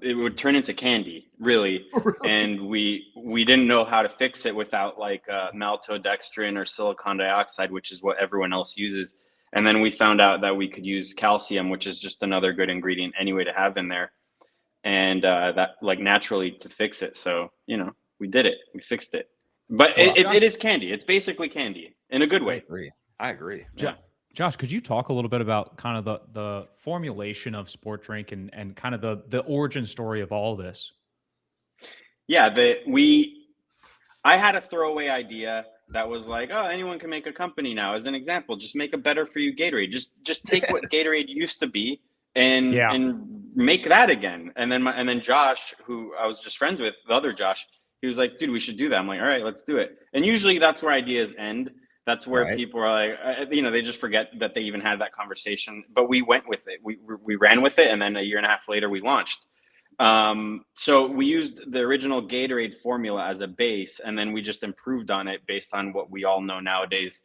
it would turn into candy, really. And we didn't know how to fix it without like maltodextrin or silicon dioxide, which is what everyone else uses. And then we found out that we could use calcium, which is just another good ingredient anyway to have in there, and that like naturally to fix it. So we did it. We fixed it. But it is candy. It's basically candy in a good way. I agree. Yeah. Josh, could you talk a little bit about kind of the formulation of sport drink and kind of the origin story of all this? Yeah, I had a throwaway idea that was like, oh, anyone can make a company now. As an example, just make a better for you Gatorade. Just take what Gatorade used to be and make that again. And then Josh, who I was just friends with, the other Josh, he was like, dude, we should do that. I'm like, all right, let's do it. And usually that's where ideas end. That's where people are like, they just forget that they even had that conversation. But we went with it. We ran with it. And then a year and a half later, we launched. So we used the original Gatorade formula as a base, and then we just improved on it based on what we all know nowadays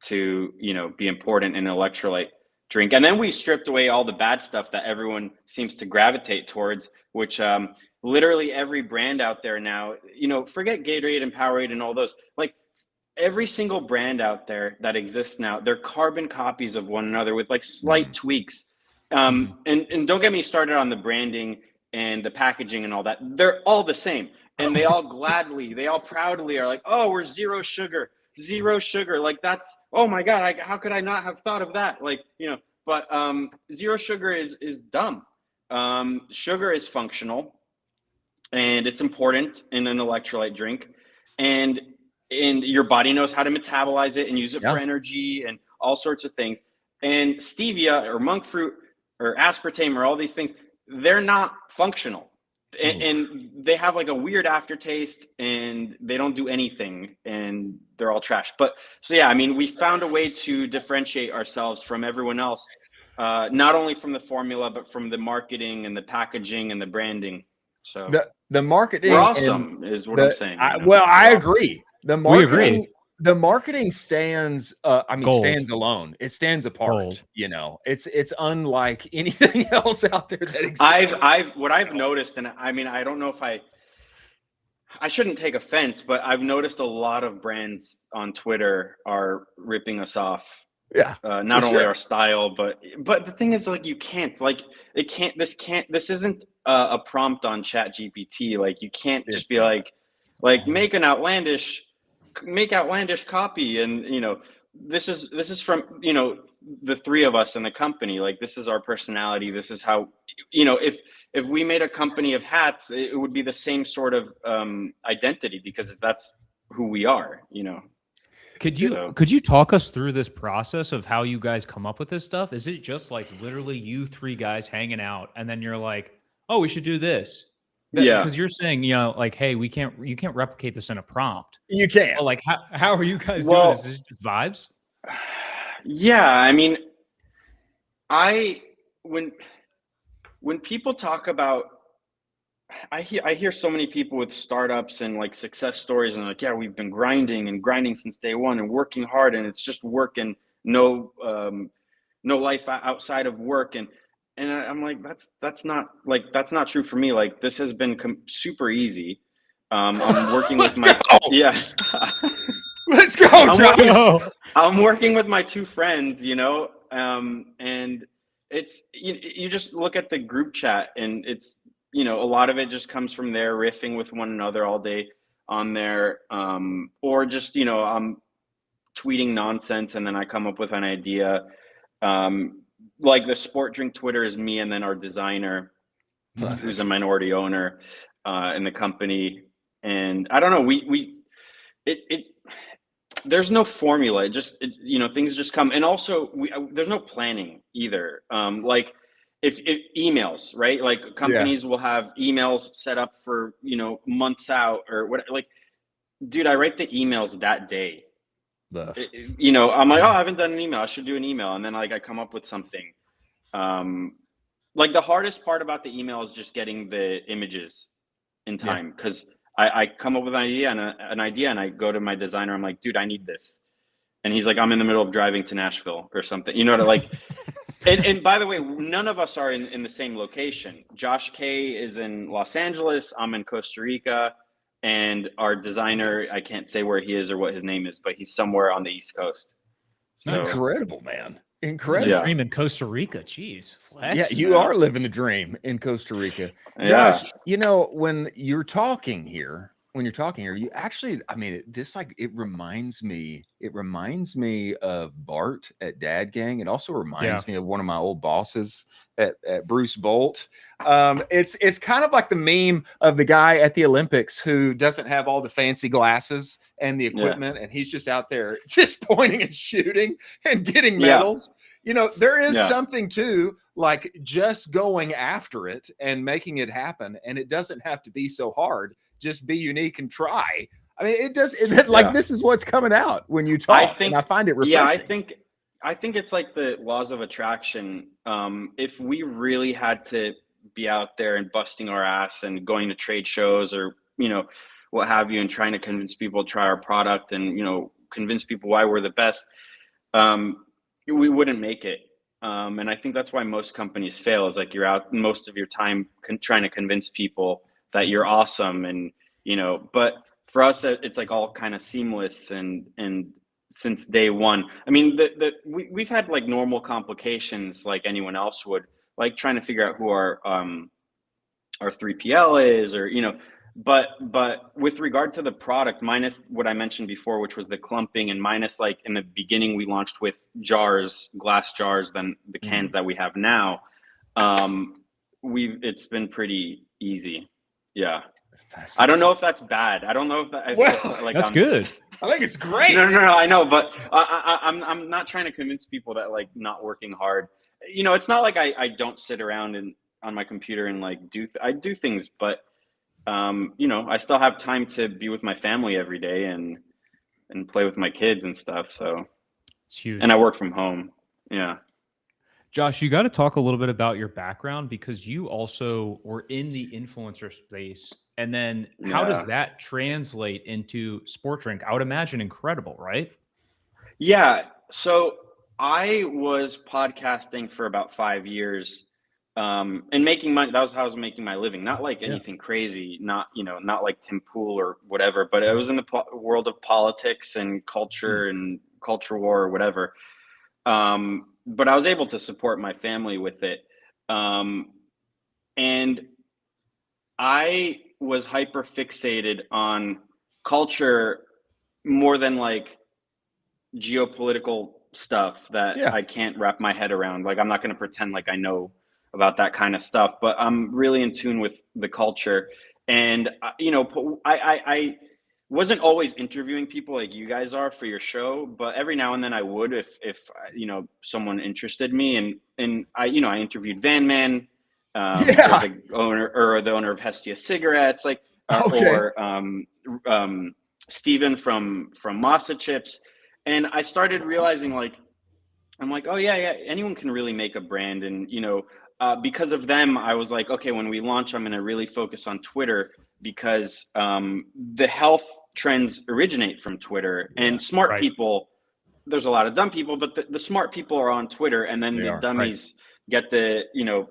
to, be important in an electrolyte drink. And then we stripped away all the bad stuff that everyone seems to gravitate towards, which literally every brand out there now, forget Gatorade and Powerade and all those, like every single brand out there that exists now, they're carbon copies of one another with like slight tweaks. And don't get me started on the branding and the packaging and all that. They're all the same. And they all proudly are like, oh, we're zero sugar. Like that's, oh my God, how could I not have thought of that? Like, but zero sugar is dumb. Sugar is functional and it's important in an electrolyte drink. And your body knows how to metabolize it and use it for energy and all sorts of things. And stevia or monk fruit or aspartame or all these things, they're not functional. And they have like a weird aftertaste and they don't do anything and they're all trash. But so, yeah, I mean, we found a way to differentiate ourselves from everyone else, not only from the formula, but from the marketing and the packaging and the branding. So the marketing, we're awesome is what I'm saying. I agree. The marketing, we agree. The marketing stands, Gold. stands alone. It stands apart. Gold. It's unlike anything else out there that exists. What I've noticed, and I mean, I don't know if I shouldn't take offense, but I've noticed a lot of brands on Twitter are ripping us off. Yeah. Not only our style, but the thing is, like, this isn't a prompt on ChatGPT. Like, you can't just be like make outlandish copy. And, this is from, the three of us in the company. Like, this is our personality. This is how, if we made a company of hats, it would be the same sort of identity because that's who we are, Could you talk us through this process of how you guys come up with this stuff? Is it just like literally you three guys hanging out and then you're like, oh, we should do this? Because you're saying, like, hey, you can't replicate this in a prompt. You can't. But like, how are you guys doing this? Is it just vibes? Yeah, I mean, when people talk about, I hear so many people with startups and like success stories and like, yeah, we've been grinding since day one and working hard and it's just work and no life outside of work. And I'm like, that's not true for me. Like, this has been super easy. I'm working with Let's go, Josh. I'm working with my two friends, and it's, you just look at the group chat and it's, a lot of it just comes from there riffing with one another all day on there. Or just, I'm tweeting nonsense and then I come up with an idea. Like the sport drink Twitter is me and then our designer, who's a minority owner in the company. And I don't know, there's no formula. Things just come. And also there's no planning either. Like if emails, right? Like companies will have emails set up for, you know, months out or what, like, dude, I write the emails that day. You know, I'm like, oh, I haven't done an email. I should do an email. And then like, I come up with something. Like the hardest part about the email is just getting the images in time. Cause I come up with an idea and I go to my designer. I'm like, dude, I need this. And he's like, I'm in the middle of driving to Nashville or something, you know, to like, and by the way, none of us are in the same location. Josh K is in Los Angeles. I'm in Costa Rica. And our designer, I can't say where he is or what his name is, but he's somewhere on the East Coast. So, incredible, man. Incredible. Dream in Costa Rica. Jeez. Flex. Yeah, you are living the dream in Costa Rica. Josh, you know, when you're talking here, you actually, I mean, this like, it reminds me of Bart at Dad Gang. It also reminds me of one of my old bosses at Bruce Bolt. It's kind of like the meme of the guy at the Olympics who doesn't have all the fancy glasses and the equipment, and he's just out there just pointing and shooting and getting medals. You know, there is something to like just going after it and making it happen, and it doesn't have to be so hard. Just be unique and try. I mean, it does. Like this is what's coming out when you talk. And I find it refreshing. Yeah, I think it's like the laws of attraction. If we really had to be out there and busting our ass and going to trade shows or, you know, what have you, and trying to convince people to try our product and, you know, convince people why we're the best, we wouldn't make it. And I think that's why most companies fail, is like you're out most of your time trying to convince people that you're awesome. And, you know, but for us, it's like all kind of seamless. And since day one, I mean, we've had like normal complications like anyone else would, like trying to figure out who our 3PL is, or, you know, but with regard to the product, minus what I mentioned before, which was the clumping, and minus like in the beginning, we launched with glass jars, then the cans that we have now, it's been pretty easy. Yeah. I don't know if that's bad. I don't know if that, like, that's good. I think it's great. No, I know, but I'm not trying to convince people that like not working hard. You know, it's not like I don't sit around and on my computer and like I do things, but you know, I still have time to be with my family every day and play with my kids and stuff. So it's huge. And I work from home. Yeah. Josh, you got to talk a little bit about your background, because you also were in the influencer space. And then how does that translate into sport drink? I would imagine incredible, right? Yeah. So I was podcasting for about 5 years and making money. That was how I was making my living. Not like anything crazy, not like Tim Pool or whatever, but I was in the world of politics and culture and culture war or whatever. But I was able to support my family with it. And I was hyper fixated on culture more than like geopolitical stuff that I can't wrap my head around. Like, I'm not going to pretend like I know about that kind of stuff, but I'm really in tune with the culture. And, you know, I wasn't always interviewing people like you guys are for your show, but every now and then I would, if you know, someone interested me. And I interviewed Van Man, the owner of Hestia Cigarettes, like, or Steven from Masa Chips. And I started realizing, like, I'm like, oh yeah, anyone can really make a brand. And, you know, because of them, I was like, okay, when we launch, I'm going to really focus on Twitter, because the health trends originate from Twitter, and smart people, there's a lot of dumb people, but the smart people are on Twitter, and then the dummies get the, you know,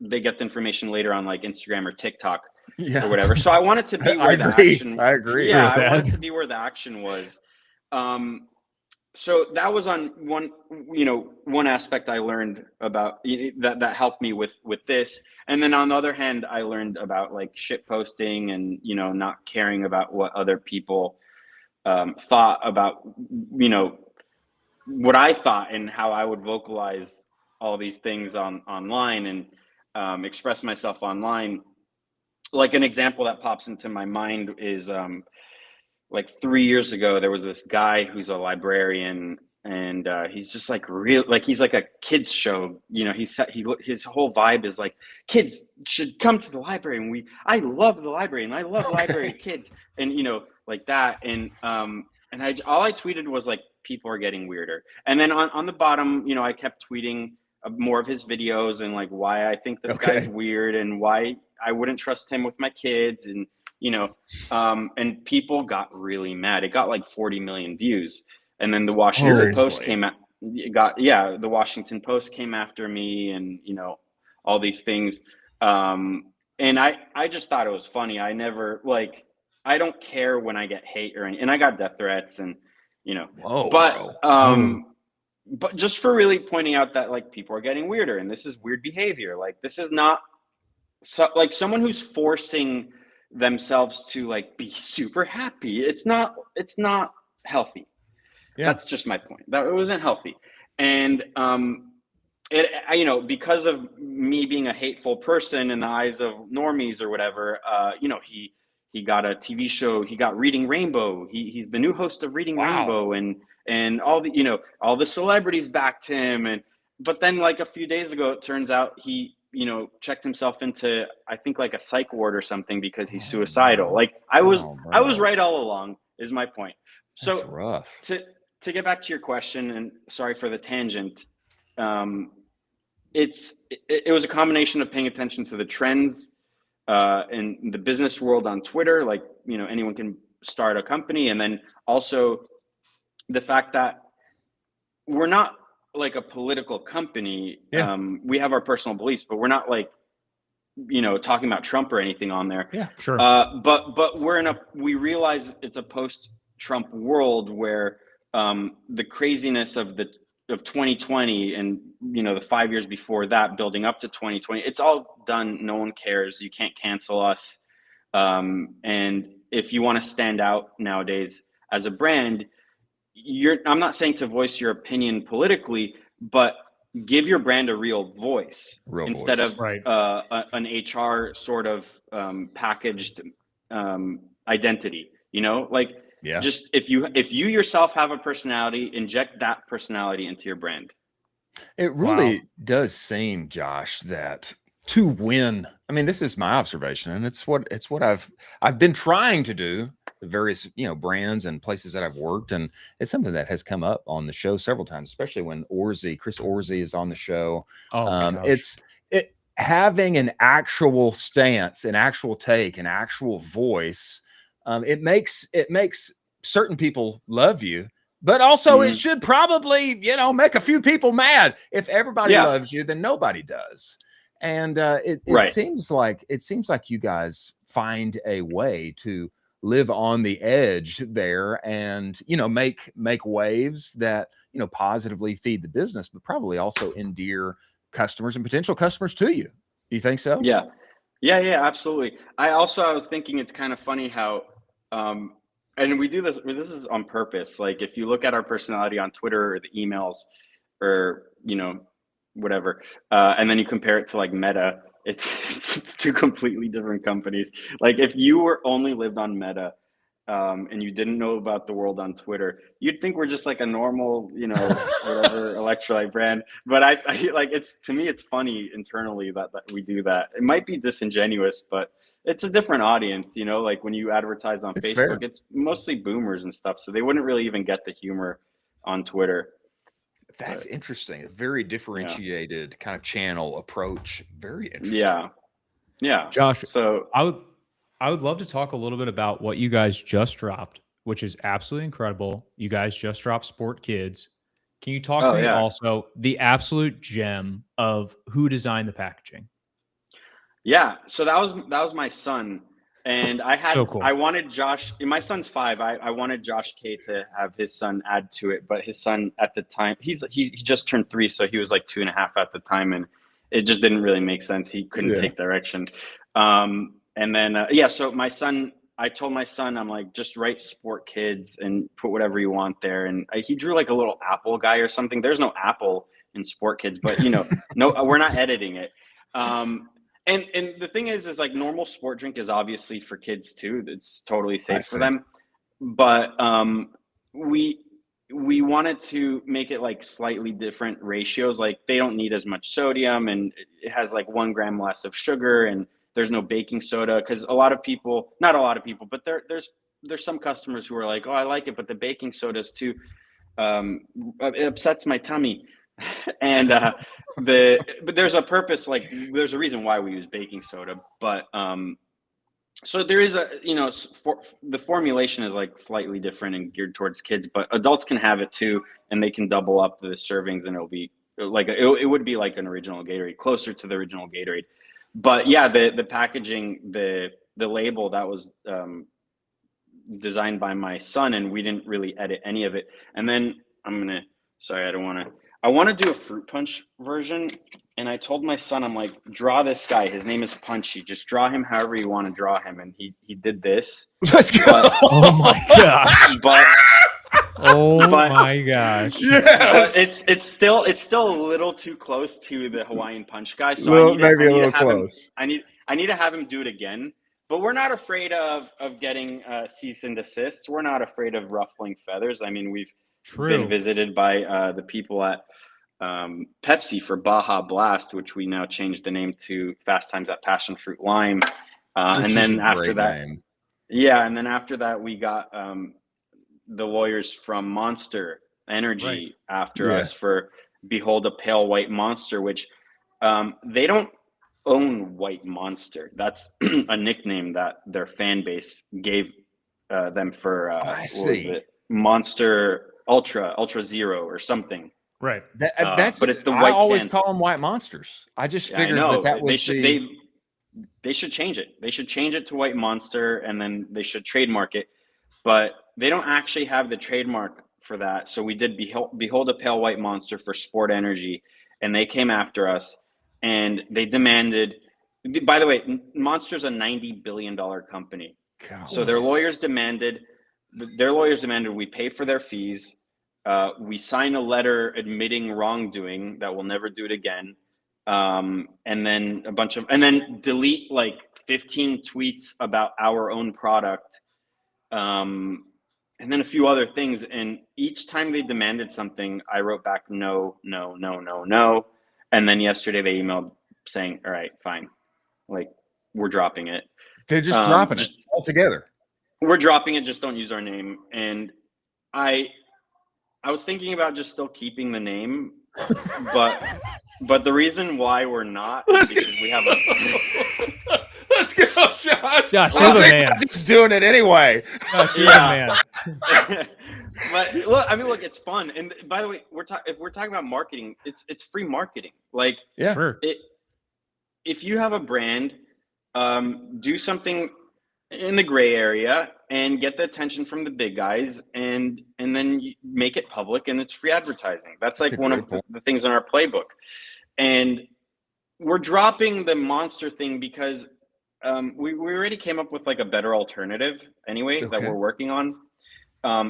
they get the information later on like Instagram or TikTok or whatever. So I wanted to be where the action. I agree. Yeah, I wanted to be where the action was. So that was on one aspect I learned about that helped me with this. And then on the other hand, I learned about like shit posting and, you know, not caring about what other people thought about, you know, what I thought and how I would vocalize all these things online and express myself online. Like an example that pops into my mind is like 3 years ago, there was this guy who's a librarian and he's just like real, like he's like a kids show. You know, his whole vibe is like kids should come to the library, and I love the library, and I love library kids, and you know, like that. And all I tweeted was like, people are getting weirder. And then on the bottom, you know, I kept tweeting more of his videos and like why I think this guy's weird and why I wouldn't trust him with my kids, and you know, and people got really mad. It got like 40 million views. And then the Washington Post came out. The Washington Post came after me, and you know, all these things. And I just thought it was funny. I never I don't care when I get hate or anything, and I got death threats, and you know. But just for really pointing out that like people are getting weirder, and this is weird behavior. Like this is not like someone who's forcing themselves to like be super happy. It's not healthy. Yeah. That's just my point. That it wasn't healthy. And you know, because of me being a hateful person in the eyes of normies or whatever, you know, he got a TV show. He got Reading Rainbow. He's the new host of Reading Rainbow, and all the, you know, all the celebrities backed him. But then like a few days ago, it turns out he, you know, checked himself into, I think like a psych ward or something because he's suicidal. Like I was right all along is my point. So that's rough. To get back to your question, and sorry for the tangent, it was a combination of paying attention to the trends in the business world on Twitter, like, you know, anyone can start a company, and then also the fact that we're not like a political company. Yeah. We have our personal beliefs, but we're not like, you know, talking about Trump or anything on there. Yeah, sure. But we realize it's a post-Trump world where the craziness of 2020 and, you know, the 5 years before that building up to 2020, it's all done. No one cares. You can't cancel us. And if you want to stand out nowadays as a brand, I'm not saying to voice your opinion politically, but give your brand a real voice instead of an HR sort of packaged identity, you know, like, yeah. Just if you yourself have a personality, inject that personality into your brand. It really does seem, Josh, that to win, I mean, this is my observation, and it's what I've been trying to do with various, you know, brands and places that I've worked, and it's something that has come up on the show several times, especially when Chris Orsi is on the show. It's having an actual stance, an actual take, an actual voice. It makes certain people love you, but also it should probably, you know, make a few people mad. If everybody loves you, then nobody does. And it seems like you guys find a way to live on the edge there, and you know, make waves that, you know, positively feed the business, but probably also endear customers and potential customers to you. Do you think so? Yeah, absolutely. I was thinking it's kind of funny how, and we do this is on purpose. Like if you look at our personality on Twitter or the emails or, you know, whatever, and then you compare it to like Meta, it's two completely different companies. Like if you were only lived on Meta, and you didn't know about the world on Twitter, you'd think we're just like a normal, you know, whatever electrolyte brand. But I like, to me, it's funny internally that we do that. It might be disingenuous, but it's a different audience, you know, like when you advertise on Facebook, fair. It's mostly boomers and stuff. So they wouldn't really even get the humor on Twitter. That's interesting. A very differentiated kind of channel approach. Very interesting. Yeah. Josh, so I would love to talk a little bit about what you guys just dropped, which is absolutely incredible. You guys just dropped Sport Kids. Can you talk to me also the absolute gem of who designed the packaging? Yeah, so that was my son, and I had so cool. I wanted Josh. My son's 5. I wanted Josh K to have his son add to it, but his son at the time he just turned 3, so he was like 2.5 at the time, and it just didn't really make sense. He couldn't take direction. And then, so my son, I told my son, I'm like, just write Sport Kids and put whatever you want there. And he drew like a little apple guy or something. There's no apple in Sport Kids, but you know, no, we're not editing it. And the thing is like normal sport drink is obviously for kids too. It's totally safe for them. But we wanted to make it like slightly different ratios. Like they don't need as much sodium, and it has like 1 gram less of sugar, and there's no baking soda. Because a lot of people, not a lot of people, but there's some customers who are like, oh, I like it, but the baking soda is too, it upsets my tummy. And but there's a purpose, like there's a reason why we use baking soda. But so there is a, the formulation is like slightly different and geared towards kids, but adults can have it too, and they can double up the servings, and it'll be like it would be like an original Gatorade, closer to the original Gatorade. But yeah, the packaging, the label, that was designed by my son, and we didn't really edit any of it. And then I want to do a fruit punch version. And I told my son, I'm like, draw this guy. His name is Punchy. Just draw him however you want to draw him. And he did this. Let's go. Oh my gosh. My gosh. Yes. It's still a little too close to the Hawaiian Punch guy. So Well, maybe a little close. I need to have him do it again. But we're not afraid of getting cease and desist. We're not afraid of ruffling feathers. I mean, we've been visited by the people at Pepsi for Baja Blast, which we now changed the name to Fast Times at Passion Fruit Lime. And then after that, and then after that, we got the lawyers from Monster Energy after us for Behold a Pale White Monster, which they don't own White Monster. That's a nickname that their fan base gave them for what was it? Monster Ultra Zero or something. Right. That's but it's the white. I always call them white monsters. I just figured that was they should change it. They should change it to White Monster, and then they should trademark it. But they don't actually have the trademark for that. So we did Behold a Pale White Monster for Sport Energy, and they came after us, and they demanded. By the way, Monster's a $90 billion company. God. So their lawyers demanded we pay for their fees. We sign a letter admitting wrongdoing that we'll never do it again. And then delete like 15 tweets about our own product. And then a few other things. And each time they demanded something, I wrote back, no. And then yesterday they emailed saying, all right, fine. Like, we're dropping it. They're just dropping it altogether. We're dropping it. Just don't use our name. And I was thinking about just still keeping the name, but the reason why we're not is because we have a. Let's go, Josh. Josh, you're the man. Just doing it anyway. Josh, you're the man. But look, it's fun. And by the way, if we're talking about marketing, it's free marketing. Like, sure. If you have a brand, do something in the gray area and get the attention from the big guys, and then you make it public, and it's free advertising. That's like one of the things in our playbook. And we're dropping the Monster thing because we already came up with like a better alternative anyway that we're working on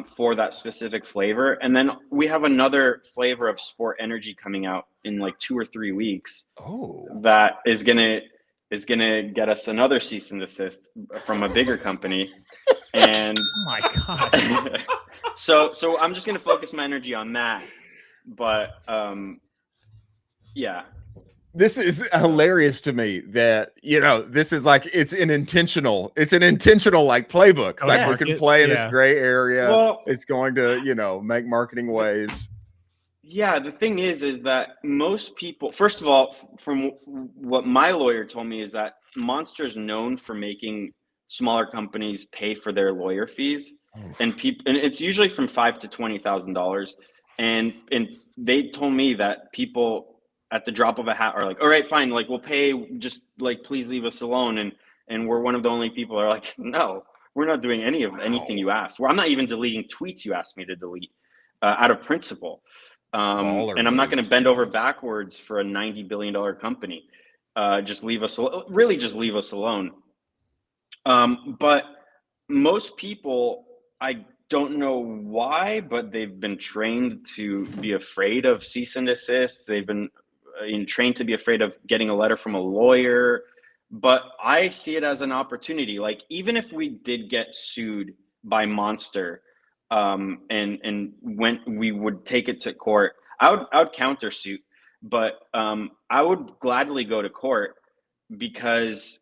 for that specific flavor. And then we have another flavor of Sport Energy coming out in like 2 or 3 weeks. Oh, that is gonna get us another cease and desist from a bigger company. And oh my god. so I'm just gonna focus my energy on that. But yeah. This is hilarious to me that, this is like, it's an intentional like playbook. It's like we can play in this gray area. Well, it's going to, make marketing waves. Yeah. The thing is that most people, first of all, from what my lawyer told me, is that Monster is known for making smaller companies pay for their lawyer fees. And it's usually from $5,000 to $20,000. And they told me that people at the drop of a hat are like, all right, fine. Like, we'll pay, just like, please leave us alone. And we're one of the only people that are like, no, we're not doing anything you asked. I'm not even deleting tweets you asked me to delete out of principle. And I'm not going to bend over backwards for a $90 billion company. Just leave us alone. But most people, I don't know why, but they've been trained to be afraid of cease and desist. They've been trained to be afraid of getting a letter from a lawyer. But I see it as an opportunity. Like, even if we did get sued by Monster, and when we would take it to court, I would countersuit, but I would gladly go to court because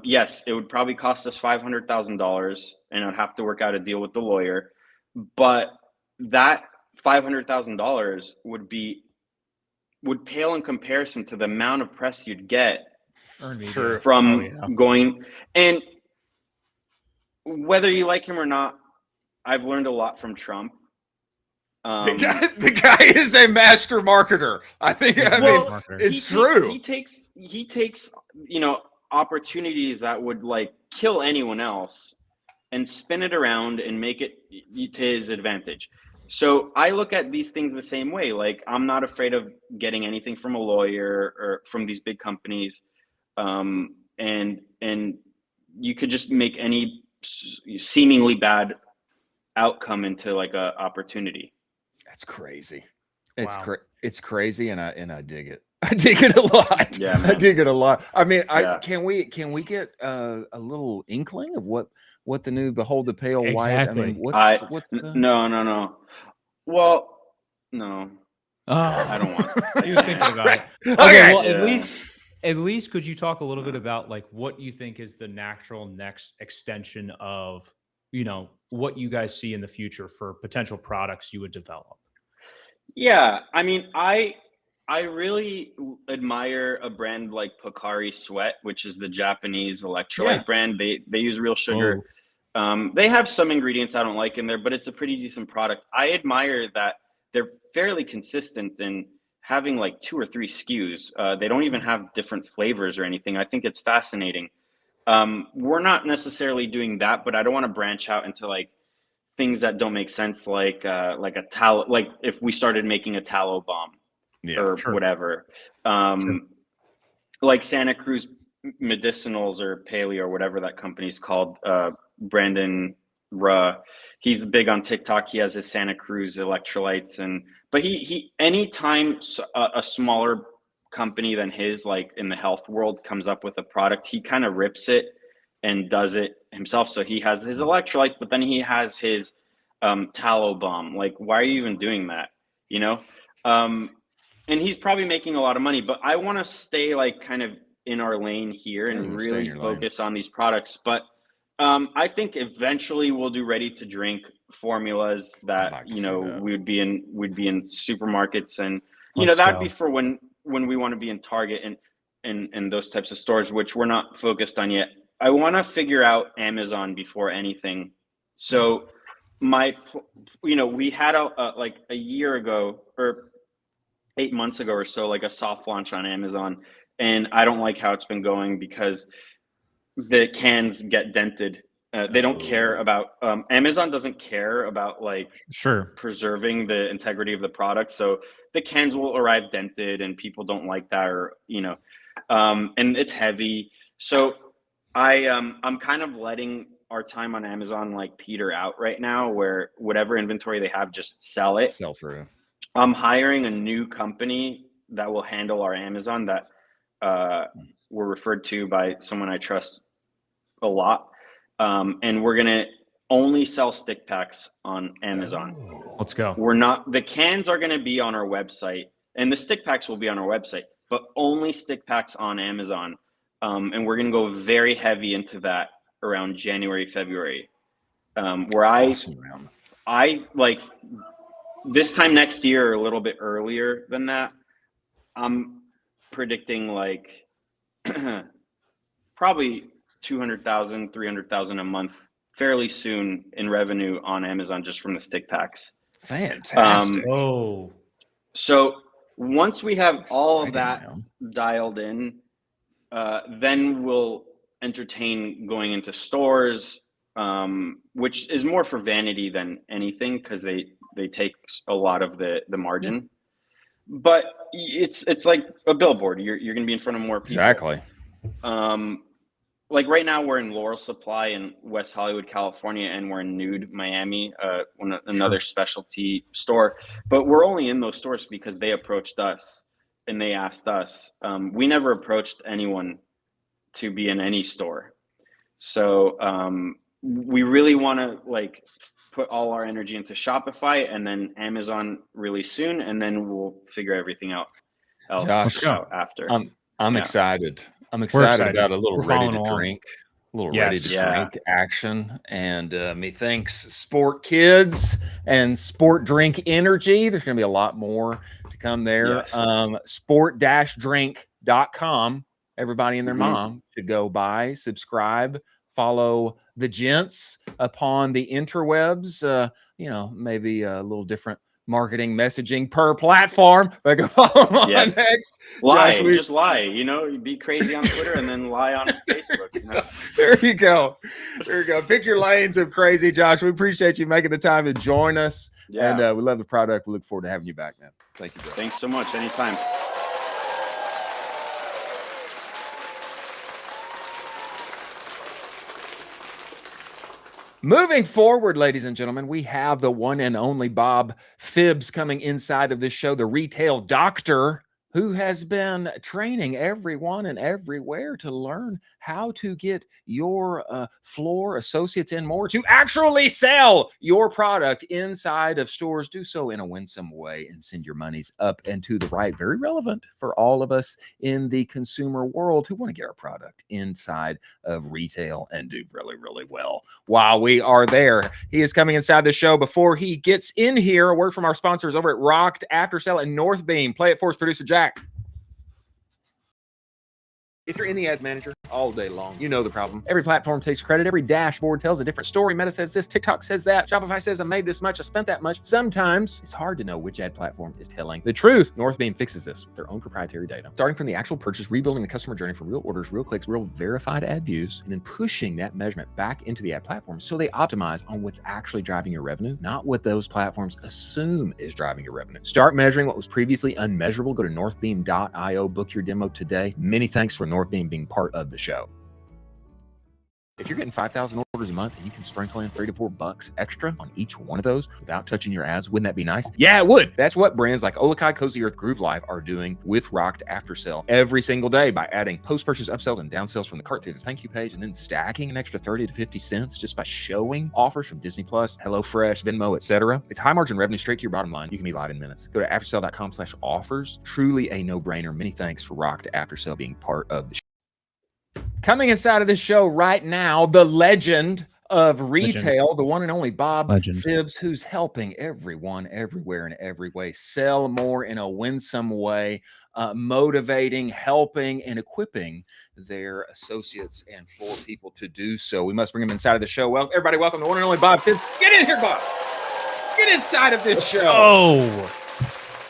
yes, it would probably cost us $500,000, and I'd have to work out a deal with the lawyer, but that $500,000 would pale in comparison to the amount of press you'd get from going. And whether you like him or not, I've learned a lot from Trump. The guy is a master marketer. I think. It's true. He takes opportunities that would like kill anyone else and spin it around and make it to his advantage. So I look at these things the same way. Like, I'm not afraid of getting anything from a lawyer or from these big companies, and you could just make any seemingly bad outcome into like a opportunity. That's crazy. It's crazy, and I dig it. I dig it a lot. Yeah, man. I dig it a lot. I mean, can we get a little inkling of what the new Behold the Pale White? Exactly. I mean, what's the... No. Well, no. I don't want. He was thinking about it. Okay, well, at least could you talk a little bit about like what you think is the natural next extension of, what you guys see in the future for potential products you would develop? Yeah, I mean, I really admire a brand like Pocari Sweat, which is the Japanese electrolyte brand. They use real sugar. They have some ingredients I don't like in there, but it's a pretty decent product. I admire that they're fairly consistent in having like 2 or 3 SKUs. They don't even have different flavors or anything. I think it's fascinating. We're not necessarily doing that, but I don't want to branch out into like things that don't make sense, like a tallow, like if we started making a tallow bomb whatever, like Santa Cruz Medicinals or Paleo or whatever that company's called. Brandon Ruh, he's big on TikTok. He has his Santa Cruz electrolytes, but he anytime a smaller company than his, like in the health world, comes up with a product, he kind of rips it and does it himself. So he has his electrolyte, but then he has his tallow bomb. Like, why are you even doing that? And he's probably making a lot of money, but I want to stay like kind of in our lane here and really focus on these products. But I think eventually we'll do ready to drink formulas that we'd be in supermarkets, and that'd be for when we want to be in Target and those types of stores, which we're not focused on yet. I want to figure out Amazon before anything. So we had like a year ago or 8 months ago or so, like a soft launch on Amazon, and I don't like how it's been going because the cans get dented. They don't care about Amazon doesn't care about like preserving the integrity of the product. So the cans will arrive dented, and people don't like that, or and it's heavy. So I'm kind of letting our time on Amazon like peter out right now, where whatever inventory they have, just sell through. I'm hiring a new company that will handle our Amazon that were referred to by someone I trust a lot. And we're going to only sell stick packs on Amazon. Let's go. The cans are going to be on our website, and the stick packs will be on our website, but only stick packs on Amazon. And we're going to go very heavy into that around January, February, where I like this time next year, or a little bit earlier than that. I'm predicting like probably 200,000, 300,000 a month fairly soon in revenue on Amazon just from the stick packs. Fantastic. So once we have all of that dialed in, then we'll entertain going into stores, which is more for vanity than anything, because they take a lot of the margin. But it's like a billboard. You're going to be in front of more people. Exactly. Like right now we're in Laurel Supply in West Hollywood, California, and we're in Nude, Miami, another specialty store. But we're only in those stores because they approached us and they asked us. We never approached anyone to be in any store. So we really want to like put all our energy into Shopify and then Amazon really soon, and then we'll figure everything else out after. I'm excited. I'm excited about a little ready to drink. A little ready to drink action. And methinks Sport Kids and Sport Drink Energy. There's going to be a lot more to come there. Yes. Sport-drink.com. Everybody and their mom should go buy, subscribe, follow the gents upon the interwebs. You know, maybe a little different marketing messaging per platform. But go on next. Lie, just lie. You know, be crazy on Twitter and then lie on Facebook. You know? There you go. There you go. Pick your lanes of crazy, Josh. We appreciate you making the time to join us. Yeah. And we love the product. We look forward to having you back, man. Thank you, bro. Thanks so much. Anytime. Moving forward, ladies and gentlemen, we have the one and only Bob Phibbs coming inside of this show, the retail doctor who has been training everyone and everywhere to learn how to get your floor associates and more to actually sell your product inside of stores. Do so in a winsome way and send your monies up and to the right. Very relevant for all of us in the consumer world who want to get our product inside of retail and do really, really well while we are there. He is coming inside the show. Before he gets in here, a word from our sponsors over at Rocked After Sale and North Beam. Play it for us, producer Jack. If you're in the ads manager all day long, you know the problem. Every platform takes credit. Every dashboard tells a different story. Meta says this, TikTok says that. Shopify says I made this much, I spent that much. Sometimes it's hard to know which ad platform is telling the truth. Northbeam fixes this with their own proprietary data. Starting from the actual purchase, rebuilding the customer journey for real orders, real clicks, real verified ad views, and then pushing that measurement back into the ad platform so they optimize on what's actually driving your revenue, not what those platforms assume is driving your revenue. Start measuring what was previously unmeasurable. Go to northbeam.io, book your demo today. Many thanks for Northbeam being part of the show. If you're getting 5,000 orders a month and you can sprinkle in $3 to $4 extra on each one of those without touching your ads, wouldn't that be nice? Yeah, it would. That's what brands like Lekach, Cozy Earth, Groove Life are doing with Rocked After Sale every single day by adding post-purchase upsells and downsells from the cart through the thank you page and then stacking an extra 30 to 50 cents just by showing offers from Disney Plus, HelloFresh, Venmo, etc. It's high margin revenue straight to your bottom line. You can be live in minutes. Go to aftersale.com/offers. Truly a no-brainer. Many thanks for Rocked After Sale being part of the show. Coming inside of this show right now, the legend of retail, the one and only Bob Phibbs, who's helping everyone, everywhere, in every way sell more in a winsome way, motivating, helping, and equipping their associates and floor people to do so. We must bring him inside of the show. Well, everybody, welcome to the one and only Bob Phibbs. Get in here, Bob. Get inside of this show. Oh.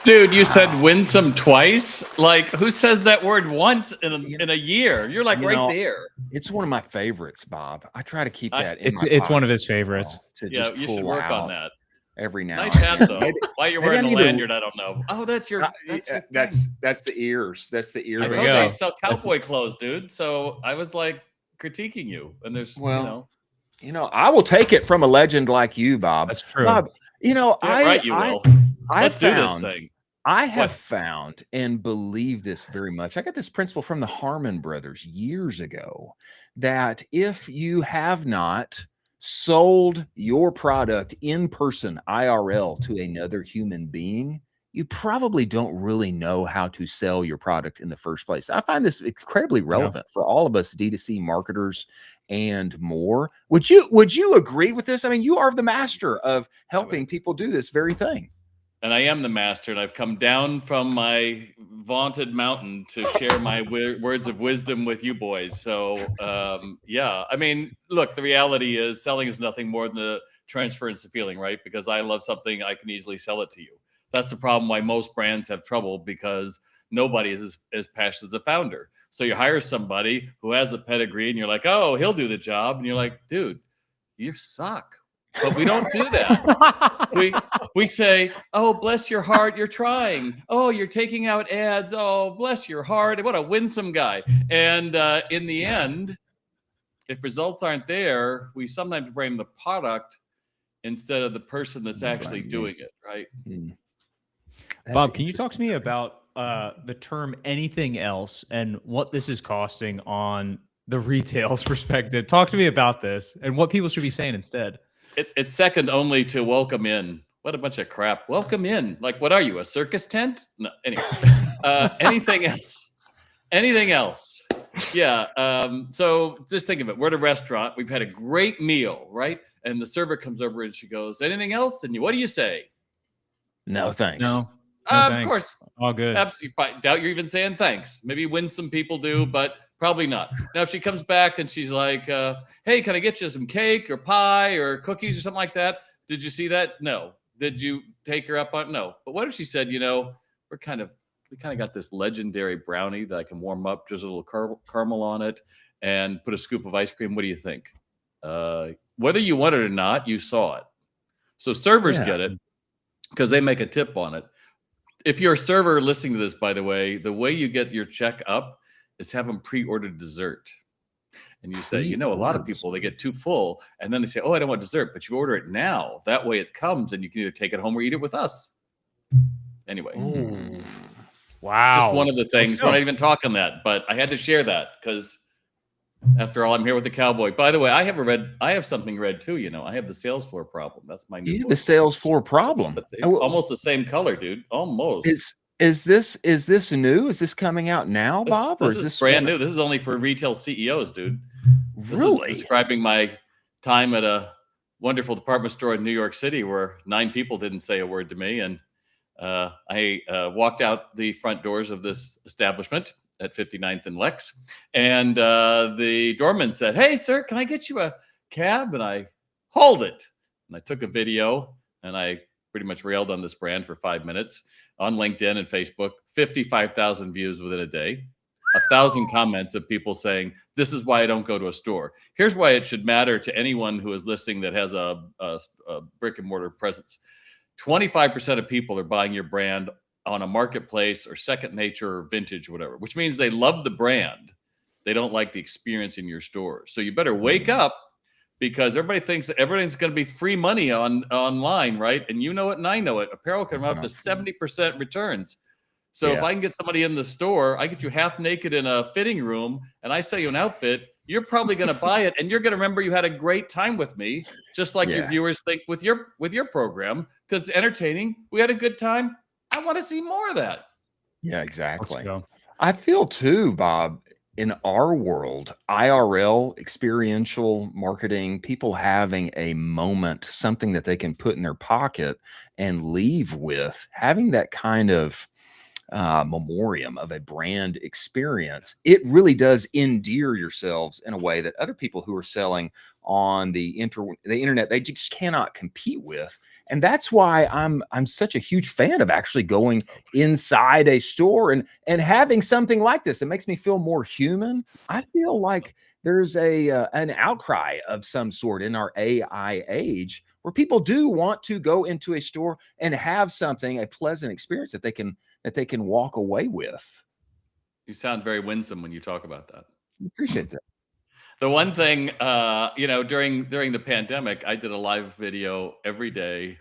Dude, you said winsome twice? Like, who says that word once in a year? You're like there. It's one of my favorites, Bob. I try to keep that in It's one of his favoriits. Yeah, you should work on that. Every now nice hat, though. Why you're wearing the lanyard, I don't know. Oh, that's your... That's the ears. That's the ears. I told you sell cowboy clothes, dude. So I was, like, critiquing you. And there's, you know, I will take it from a legend like you, Bob. That's true. Bob, you know, you will. Let's do this thing. I have found and believe this very much. I got this principle from the Harmon brothers years ago that if you have not sold your product in person, IRL, to another human being, you probably don't really know how to sell your product in the first place. I find this incredibly relevant for all of us D2C marketers and more. Would you agree with this? I mean, you are the master of helping people do this very thing. And I am the master, and I've come down from my vaunted mountain to share my words of wisdom with you boys. So, yeah, I mean, look, the reality is selling is nothing more than the transference of feeling, right? Because I love something, I can easily sell it to you. That's the problem why most brands have trouble, because nobody is as passionate as a founder. So you hire somebody who has a pedigree, and you're like, oh, he'll do the job. And you're like, dude, you suck. But we don't do that. we say, oh, bless your heart, you're trying. Oh, you're taking out ads. Oh, bless your heart. What a winsome guy. And in the end, if results aren't there, we sometimes blame the product instead of the person that's actually doing it, right? Bob, can you talk to me about the term anything else and what this is costing on the retail's perspective? Talk to me about this and what people should be saying instead. It's second only to welcome in. What a bunch of crap. Welcome in. Like, what are you, a circus tent? No, anyway. Anything else? Anything else? Yeah. So just think of it. We're at a restaurant. We've had a great meal, right? And the server comes over and she goes, anything else? And what do you say? No, thanks. No, Of thanks. course. All good. Absolutely. I doubt you're even saying thanks. Maybe when some people do, but probably not. Now, if she comes back and she's like, hey, can I get you some cake or pie or cookies or something like that? Did you see that? No. Did you take her up on? No. But what if she said, we kind of got this legendary brownie that I can warm up, just a little caramel on it, and put a scoop of ice cream. What do you think? Whether you want it or not, you saw it. So servers get it because they make a tip on it. If you're a server listening to this, by the way you get your check up is have them pre-order dessert. And you say, a lot of people, they get too full and then they say, oh, I don't want dessert, but you order it now. That way it comes and you can either take it home or eat it with us. Anyway. Ooh. Wow. Just one of the things. We're not even talking that, but I had to share that because after all, I'm here with the cowboy. By the way, I have something red too. I have the sales floor problem. That's my new book. The sales floor problem. Almost the same color, dude. Almost. Is this new? Is this coming out now, Bob? This is brand new. This is only for retail CEOs, dude. Really? This is describing my time at a wonderful department store in New York City where 9 people didn't say a word to me. And I walked out the front doors of this establishment at 59th and Lex. And the doorman said, hey, sir, can I get you a cab? And I hold it. And I took a video and I pretty much railed on this brand for 5 minutes on LinkedIn and Facebook, 55,000 views within a day, 1,000 comments of people saying, this is why I don't go to a store. Here's why it should matter to anyone who is listening that has a brick and mortar presence. 25% of people are buying your brand on a marketplace or second nature or vintage or whatever, which means they love the brand. They don't like the experience in your store. So you better wake up because everybody thinks everything's going to be free money online, right? And you know it and I know it. Apparel can run up to 70% returns. So if I can get somebody in the store, I get you half naked in a fitting room and I sell you an outfit, you're probably going to buy it and you're going to remember you had a great time with me, just like your viewers think with your program, because it's entertaining. We had a good time. I want to see more of that. Yeah, exactly. I feel too, Bob, in our world, IRL, experiential marketing, people having a moment, something that they can put in their pocket and leave with, having that kind of memoriam of a brand experience, it really does endear yourselves in a way that other people who are selling on the internet, they just cannot compete with. And that's why I'm such a huge fan of actually going inside a store and having something like this. It makes me feel more human. I feel like there's an outcry of some sort in our AI age where people do want to go into a store and have something, a pleasant experience that they can walk away with. You sound very winsome when you talk about that. I appreciate that. The one thing, during the pandemic, I did a live video every day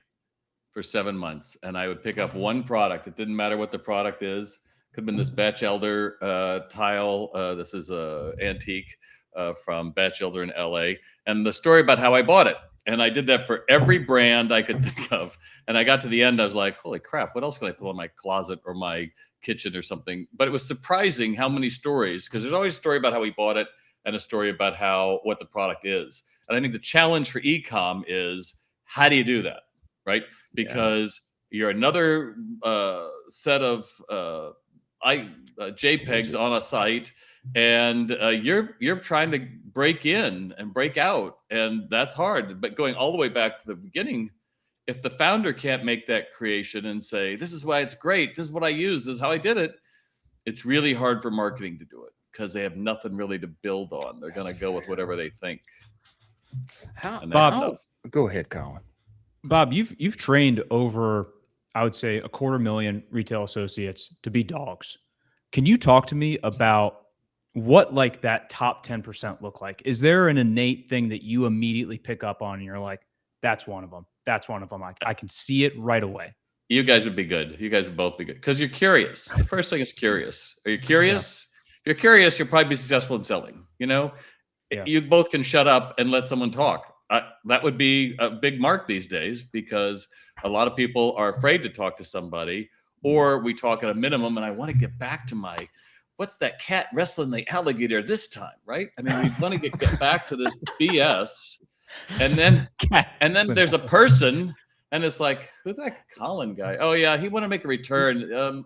for 7 months, and I would pick up one product. It didn't matter what the product is. Could have been this Batchelder tile. This is a antique from Batchelder in LA, and the story about how I bought it. And I did that for every brand I could think of. And I got to the end, I was like, holy crap, what else can I put on my closet or my kitchen or something? But it was surprising how many stories, because there's always a story about how he bought it and a story about what the product is. And I think the challenge for e-com is, how do you do that, right? Because you're another set of JPEGs on a site, and you're trying to break in and break out, and that's hard. But going all the way back to the beginning, if the founder can't make that creation and say, this is why it's great, this is what I use, this is how I did it, it's really hard for marketing to do it because they have nothing really to build on. They're going to go with whatever they think. Bob, go ahead, Colin. Bob, you've trained over, I would say, 250,000 retail associates to be dogs. Can you talk to me about what like that top 10% look like? Is there an innate thing that you immediately pick up on and you're like, that's one of them. That's one of them. I can see it right away. You guys would be good. You guys would both be good because you're curious. The first thing is curious. Are you curious? Yeah. If you're curious, you'll probably be successful in selling. You both can shut up and let someone talk. that would be a big mark these days, because a lot of people are afraid to talk to somebody, or we talk at a minimum. And I want to get back to my, what's that cat wrestling the alligator this time, right? I mean, we want to get back to this BS. And then there's a person, and it's like, who's that Colin guy? Oh yeah, he want to make a return.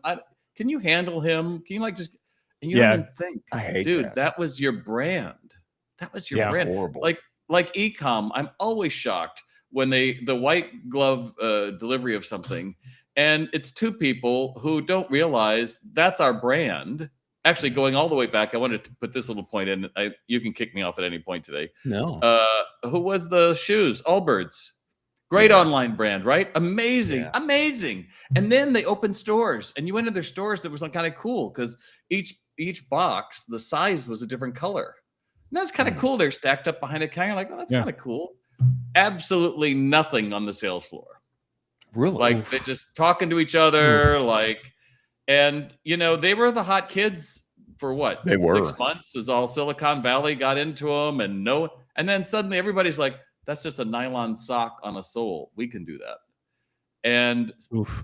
Can you handle him? Can you like just? And you don't even think, I hate dude, that was your brand. That was your brand. Horrible. Like Ecomm, I'm always shocked when the white glove delivery of something, and it's two people who don't realize that's our brand. Actually, going all the way back, I wanted to put this little point in. You can kick me off at any point today. No. Who was the shoes? Allbirds. Great online brand, right? Amazing, amazing. And then they opened stores, and you went to their stores that was like kind of cool, because each box, the size was a different color. And that's kind of cool. They're stacked up behind a counter, like, oh, that's kind of cool. Absolutely nothing on the sales floor. Really? Like they're just talking to each other, like, and they were the hot kids for what? They were. 6 months. It was all Silicon Valley got into them, and then suddenly everybody's like, that's just a nylon sock on a sole. We can do that. And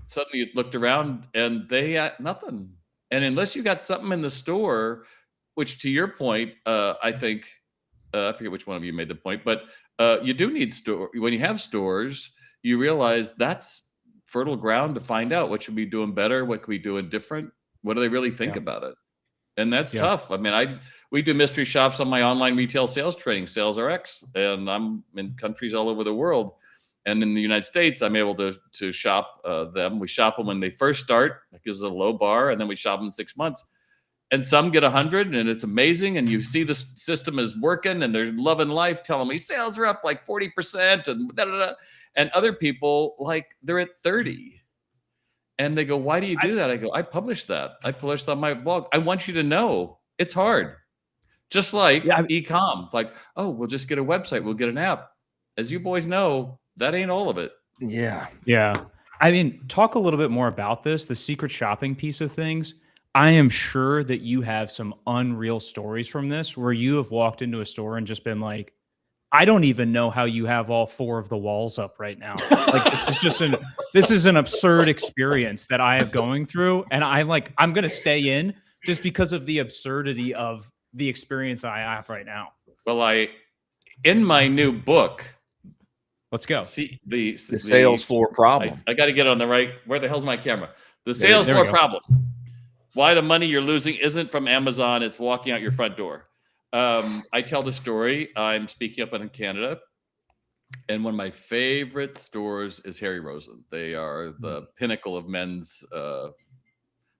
suddenly you looked around and they had nothing. And unless you got something in the store, which to your point, I think, I forget which one of you made the point, but you do need store. When you have stores, you realize that's fertile ground to find out what should we be doing better, what could we do different, what do they really think about it. And that's tough. I mean, we do mystery shops on my online retail sales training, Sales RX, and I'm in countries all over the world. And in the United States, I'm able to shop them. We shop them when they first start. That gives us a low bar, and then we shop them in 6 months. And some get 100, and it's amazing. And you see the system is working, and they're loving life, telling me sales are up like 40%, and da-da-da. And other people, like, they're at 30. And they go, why do you do that? I go, I published that. I published on my blog. I want you to know it's hard. Just like Ecomm. Like, oh, we'll just get a website. We'll get an app. As you boys know, that ain't all of it. Yeah. Yeah. I mean, talk a little bit more about this, the secret shopping piece of things. I am sure that you have some unreal stories from this where you have walked into a store and just been like, I don't even know how you have all 4 of the walls up right now. Like, this is an absurd experience that I have going through. And I'm going to stay in just because of the absurdity of the experience I have right now. Well, in my new book, let's go. See the sales floor problem. I got to get on the right. Where the hell's my camera? The sales floor problem. Why the money you're losing isn't from Amazon. It's walking out your front door. I tell the story. I'm speaking up in Canada, and one of my favorite stores is Harry Rosen. They are the pinnacle of men's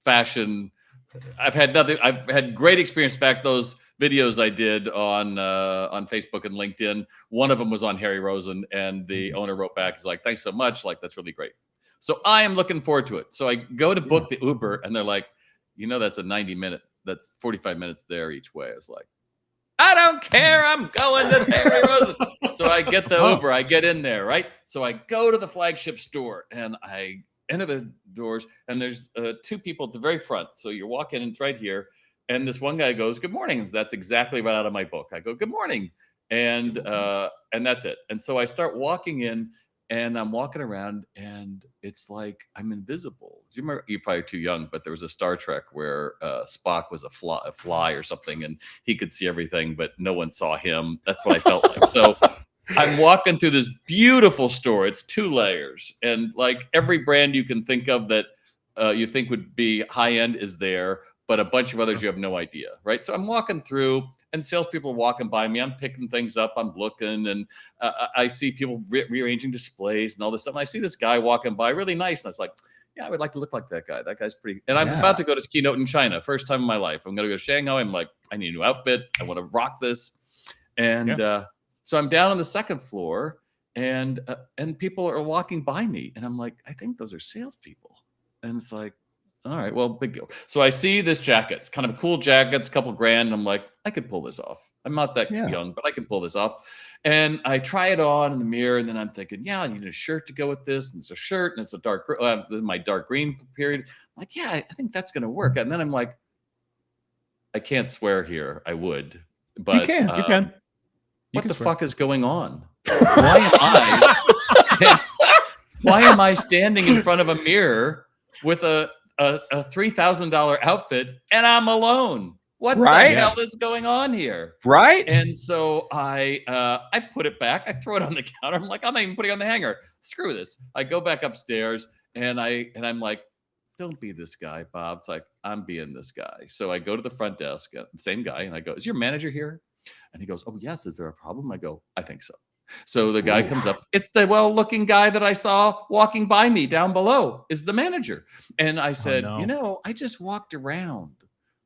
fashion. I've had great experience. In fact, those videos I did on Facebook and LinkedIn, one of them was on Harry Rosen, and the owner wrote back, he's like, thanks so much. Like, that's really great. So I am looking forward to it. So I go to book the Uber, and they're like, that's a 90-minute, that's 45 minutes there each way. I was like, I don't care. I'm going to Harry Rosen. So I get the Uber. I get in there, right? So I go to the flagship store, and I enter the doors, and there's 2 people at the very front. So you're walking, and it's right here. And this one guy goes, good morning. That's exactly right out of my book. I go, good morning. And that's it. And so I start walking in, and I'm walking around, and it's like I'm invisible. Do you remember? You're probably too young, but there was a Star Trek where Spock was a fly or something, and he could see everything, but no one saw him. That's what I felt like. So I'm walking through this beautiful store. It's 2 layers, and like every brand you can think of that you think would be high end is there, but a bunch of others you have no idea, right? So I'm walking through, and salespeople are walking by me. I'm picking things up. I'm looking, and I see people rearranging displays and all this stuff. And I see this guy walking by, really nice. And I was like, yeah, I would like to look like that guy. That guy's pretty. And I'm about to go to keynote in China, first time in my life. I'm going to go to Shanghai. I'm like, I need a new outfit. I want to rock this. And so I'm down on the 2nd floor, and people are walking by me. And I'm like, I think those are salespeople. And it's like, all right, well, big deal. So I see this jacket. It's kind of a cool jacket. It's a couple grand. And I'm like, I could pull this off. I'm not that young, but I can pull this off. And I try it on in the mirror. And then I'm thinking, I need a shirt to go with this. And it's a shirt, and it's a dark, my dark green period. I'm like, I think that's going to work. And then I'm like, I can't swear here. I would, but you can. What the fuck is going on? why am I standing in front of a mirror with a $3,000 outfit and I'm alone? What the hell is going on here? Right. And so I put it back. I throw it on the counter. I'm like, I'm not even putting it on the hanger. Screw this. I go back upstairs and I'm like, don't be this guy, Bob. It's like, I'm being this guy. So I go to the front desk, same guy, and I go, is your manager here? And he goes, oh, yes. Is there a problem? I go, I think so. So the guy comes up. It's the well-looking guy that I saw walking by me down below is the manager. And I said, you know, I just walked around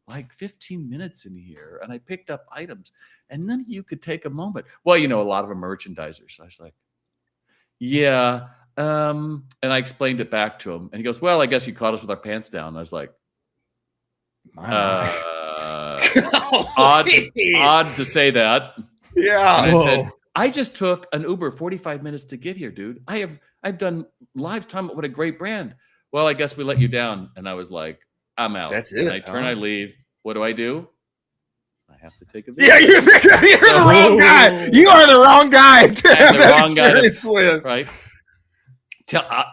like 15 minutes in here and I picked up items and none of you could take a moment. Well, you know, a lot of them are merchandisers. So I was like, yeah. And I explained it back to him and he goes, well, I guess you caught us with our pants down. I was like, odd to say that. Yeah. And I said, I just took an Uber 45 minutes to get here, dude. I've done lifetime. What a great brand. Well, I guess we let you down. And I was like, I'm out. That's it. And I turn, I leave. What do? I have to take a video. Yeah, you're the wrong guy. You are the wrong guy to have that experience with. Right.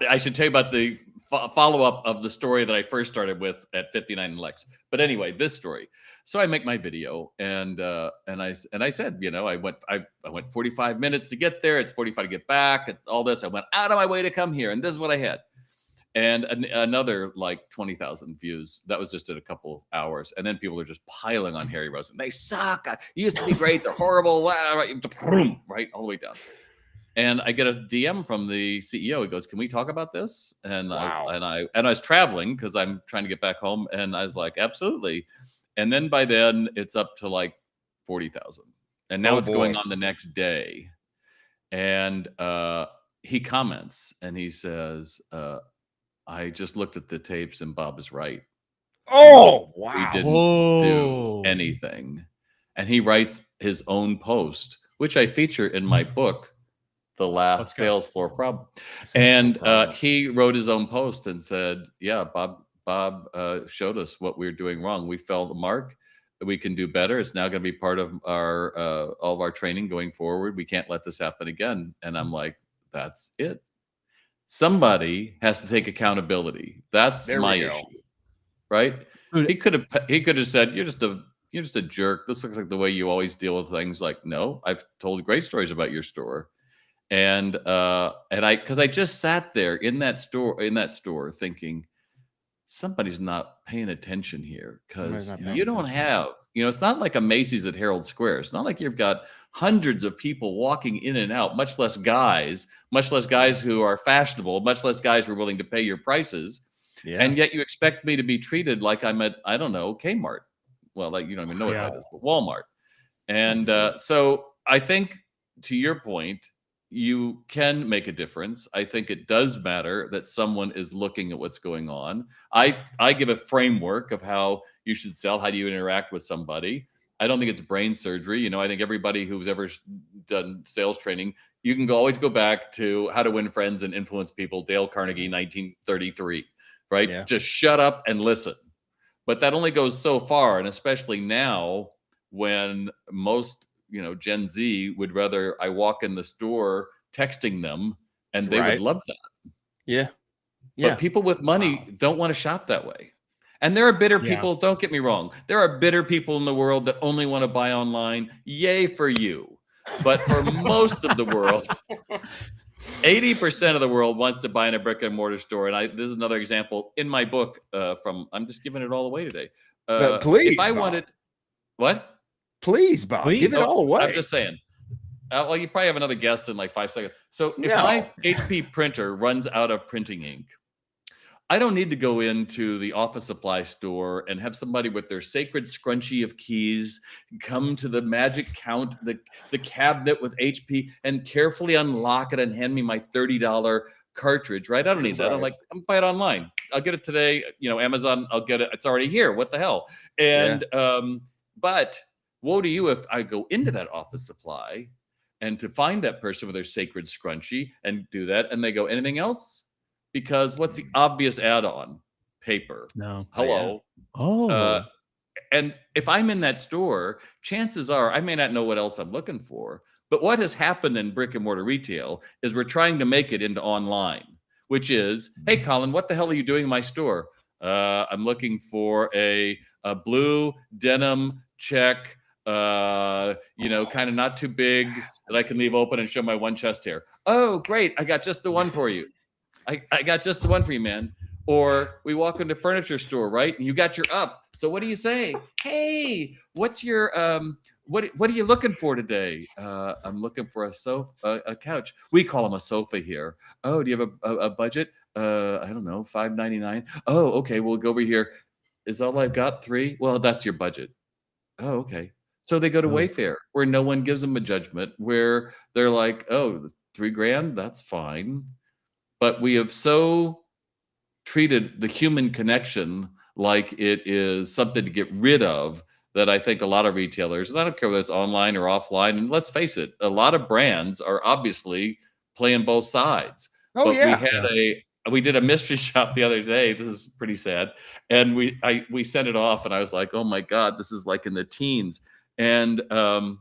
I should tell you about the follow-up of the story that I first started with at 59 and Lex. But anyway, this story. So I make my video and I said, you know, I went 45 minutes to get there. It's 45 to get back. It's all this. I went out of my way to come here. And this is what I had. And another like 20,000 views. That was just in a couple of hours. And then people are just piling on Harry Rosen. They suck. You used to be great. They're horrible. Right all the way down. And I get a DM from the CEO. He goes, "Can we talk about this?" And I was traveling because I'm trying to get back home. And I was like, "Absolutely." And then by then it's up to like 40,000. And now it's going on the next day. And he comments and he says, I just looked at the tapes and Bob is right. Oh, wow. We didn't do anything. And he writes his own post, which I feature in my book, The Last Sales Floor Problem. And he wrote his own post and said, yeah, Bob showed us what we were doing wrong. We fell the mark. We can do better. It's now going to be part of our all of our training going forward. We can't let this happen again. And I'm like, that's it. Somebody has to take accountability. That's my issue, right? He could have said, "You're just a jerk. This looks like the way you always deal with things." Like, no, I've told great stories about your store, and because I just sat there in that store thinking, somebody's not paying attention here because you don't have, it's not like a Macy's at Herald Square. It's not like you've got hundreds of people walking in and out, much less guys who are fashionable, much less guys who are willing to pay your prices. Yeah. And yet you expect me to be treated like I'm at, I don't know, Kmart. Well, like, you don't even know what that is, but Walmart. And so I think, to your point, you can make a difference. I think it does matter that someone is looking at what's going on. I give a framework of how you should sell. How do you interact with somebody? I don't think it's brain surgery. I think everybody who's ever done sales training, you can always go back to How to Win Friends and Influence People, Dale Carnegie, 1933, right? Yeah. Just shut up and listen. But that only goes so far. And especially now when most Gen Z would rather I walk in the store texting them and they would love that. Yeah. But people with money don't want to shop that way. And there are bitter people, don't get me wrong. There are bitter people in the world that only want to buy online. Yay for you. But for most of the world, 80% of the world wants to buy in a brick and mortar store. And this is another example in my book I'm just giving it all away today. But please, if I wanted, what? Please, Bob, give it all away. I'm just saying. Well, you probably have another guest in like 5 seconds. So if my HP printer runs out of printing ink, I don't need to go into the office supply store and have somebody with their sacred scrunchie of keys come to the magic count, the cabinet with HP, and carefully unlock it and hand me my $30 cartridge, right? I don't need that. I'm buy it online. I'll get it today. Amazon, I'll get it. It's already here. What the hell? And, but woe to you if I go into that office supply and to find that person with their sacred scrunchie and do that. And they go, anything else? Because what's the obvious add-on? Paper. No. Hello. And if I'm in that store, chances are I may not know what else I'm looking for, But what has happened in brick and mortar retail is we're trying to make it into online, which is, hey, Colin, what the hell are you doing in my store? I'm looking for a blue denim check, kind of not too big that I can leave open and show my one chest hair. Oh, great. I got just the one for you. I got just the one for you, man. Or we walk into a furniture store, right? And you got your up. So what do you say? Hey, what's your what are you looking for today? I'm looking for a sofa, a couch. We call them a sofa here. Oh, do you have a budget? I don't know, $5.99. Oh, okay, we'll go over here. Is all I've got 3? Well, that's your budget. Oh, okay. So they go to Wayfair, where no one gives them a judgment, where they're like, oh, $3,000, that's fine. But we have so treated the human connection like it is something to get rid of that I think a lot of retailers, and I don't care whether it's online or offline, and let's face it, a lot of brands are obviously playing both sides. Oh, but yeah. we did a mystery shop the other day. This is pretty sad. And we sent it off and I was like, oh my God, this is like in the teens. And the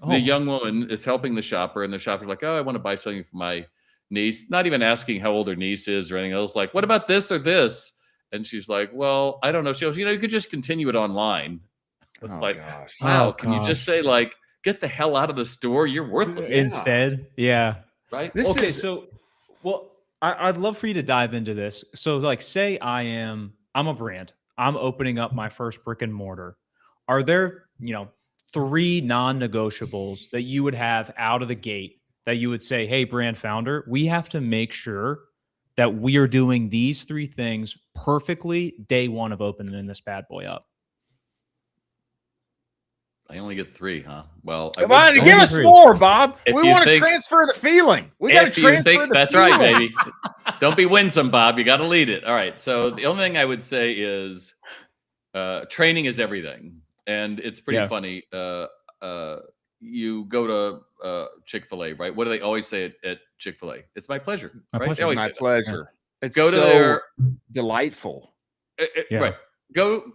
young woman is helping the shopper, and the shopper's like, oh, I want to buy something for my niece, not even asking how old her niece is or anything else. Like, what about this or this? And she's like, well, I don't know. She goes, you could just continue it online. It's gosh. Wow, can you just say, like, get the hell out of the store? You're worthless. Instead. Yeah. Right? I'd love for you to dive into this. So, like, say I'm a brand. I'm opening up my first brick and mortar. Are there, 3 non-negotiables that you would have out of the gate that you would say, hey, brand founder, we have to make sure that we are doing these 3 things perfectly day one of opening this bad boy up? I only get 3, huh? Well, come on, give us more, Bob. We want to transfer the feeling. We got to transfer the feeling. That's right, baby. Don't be winsome, Bob. You got to lead it. All right. So the only thing I would say is training is everything. And it's pretty funny. You go to Chick-fil-A, right? What do they always say at Chick-fil-A? It's my pleasure. Right? My pleasure. It's go to their delightful. Right. Go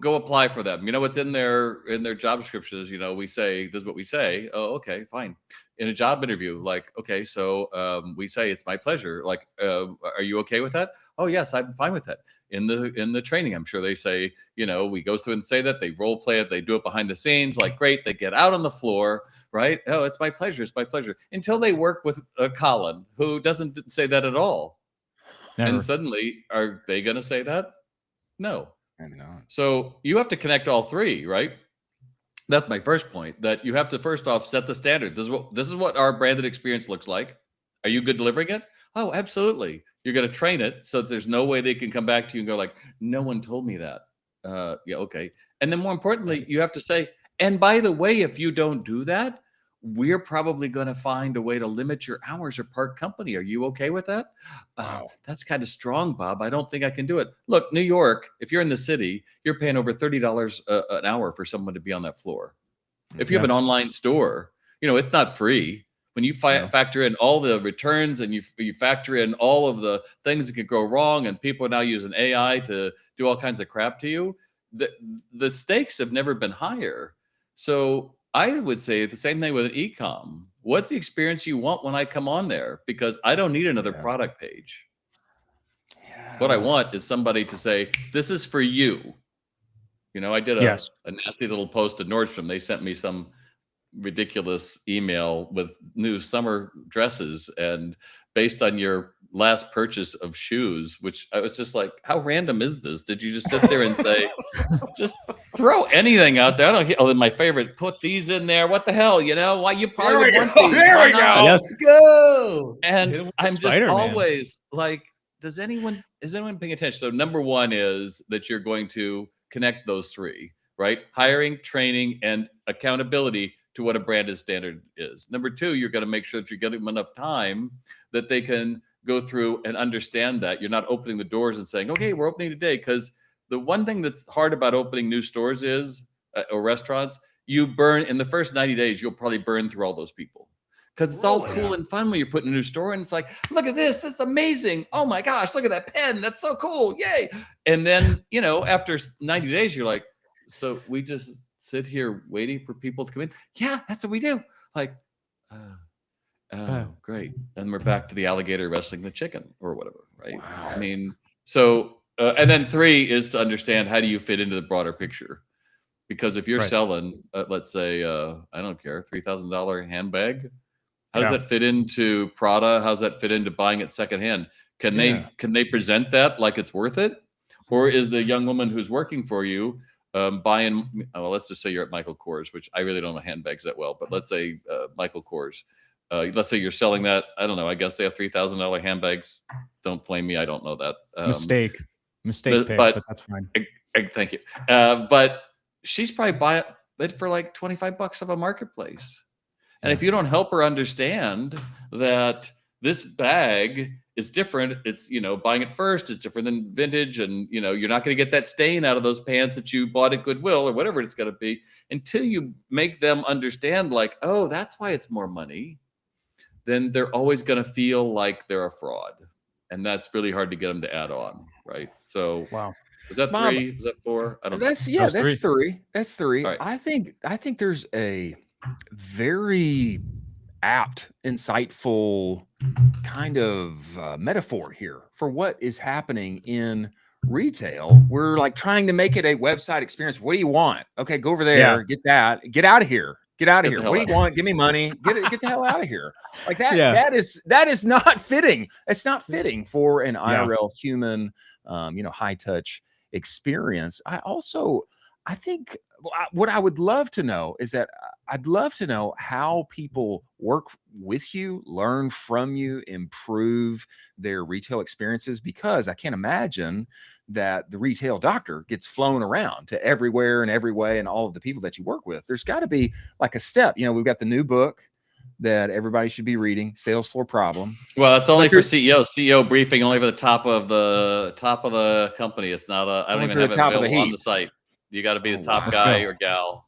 apply for them. What's in their job descriptions, we say, this is what we say. Oh, okay, fine. In a job interview, like, okay, so we say it's my pleasure. Like, are you okay with that? Oh, yes, I'm fine with that. In the training, I'm sure they say, we go through and say that, they role play it, they do it behind the scenes, like, great, they get out on the floor, right? Oh, it's my pleasure, until they work with Colin, who doesn't say that at all. Never. And suddenly, are they going to say that? No. Maybe not. So you have to connect all 3, right? That's my first point, that you have to first off set the standard. This is what our branded experience looks like. Are you good delivering it? Oh, absolutely. You're going to train it so that there's no way they can come back to you and go like, no one told me that. Yeah, okay. And then more importantly, you have to say, and by the way, if you don't do that, we're probably going to find a way to limit your hours or part company. Are you okay with that? That's kind of strong, Bob. I don't think I can do it. Look, New York, if you're in the city, you're paying over $30 an hour for someone to be on that floor. If you have an online store, it's not free. When you factor in all the returns and you factor in all of the things that could go wrong, and people are now using AI to do all kinds of crap to you, the stakes have never been higher. So I would say the same thing with an e-com. What's the experience you want when I come on there? Because I don't need another product page. What I want is somebody to say, this is for you. I did a nasty little post at Nordstrom. They sent me some ridiculous email with new summer dresses, and based on your last purchase of shoes, which I was just like, how random is this? Did you just sit there and say, just throw anything out there? I don't. Oh, my favorite, put these in there. What the hell? Why you probably would want these? There we go. Let's go. And I'm just always like, is anyone paying attention? So number 1 is that you're going to connect those 3, right? Hiring, training, and accountability to what a branded standard is. Number 2, you're going to make sure that you give them enough time that they can go through and understand that you're not opening the doors and saying, okay, we're opening today. Because the one thing that's hard about opening new stores is, or restaurants, you burn in the first 90 days, you'll probably burn through all those people. Because it's all cool and fun when you're putting a new store in. It's like, look at this. This is amazing. Oh my gosh, look at that pen. That's so cool. Yay. And then, after 90 days, you're like, so we just sit here waiting for people to come in? Yeah, that's what we do. Like, Oh, great. And we're back to the alligator wrestling the chicken or whatever, right? Wow. I mean, so, and then 3 is to understand how do you fit into the broader picture? Because if you're selling, let's say, I don't care, $3,000 handbag, how does that fit into Prada? How does that fit into buying it secondhand? Can they present that like it's worth it? Or is the young woman who's working for you buying, well, let's just say you're at Michael Kors, which I really don't know handbags that well, but let's say Michael Kors. Let's say you're selling that. I don't know. I guess they have $3,000 handbags. Don't flame me. I don't know that. Mistake pick, but that's fine. Thank you. But she's probably buying it for like $25 of a marketplace. And if you don't help her understand that this bag is different, it's, buying it first, it's different than vintage. And, you're not going to get that stain out of those pants that you bought at Goodwill or whatever it's going to be until you make them understand like, oh, that's why it's more money. Then they're always going to feel like they're a fraud. And that's really hard to get them to add on. Right. So, wow. Was that 3? Was that 4? I don't know. That's 3. That's 3. Right. I think there's a very apt, insightful kind of metaphor here for what is happening in retail. We're like trying to make it a website experience. What do you want? Okay, go over there, get that, get out of here. Get out of here. What do you want? Give me money. Get the hell out of here. Like that. That is not fitting. It's not fitting for an IRL human, high touch experience. I think what I would love to know is that I'd love to know how people work with you, learn from you, improve their retail experiences, because I can't imagine that the retail doctor gets flown around to everywhere and every way, and all of the people that you work with. There's got to be like a step. We've got the new book that everybody should be reading, Sales Floor Problem. Well, that's only for CEOs. CEO briefing only for the top of the company. It's not I don't even have it available on the site. You got to be the top guy or gal.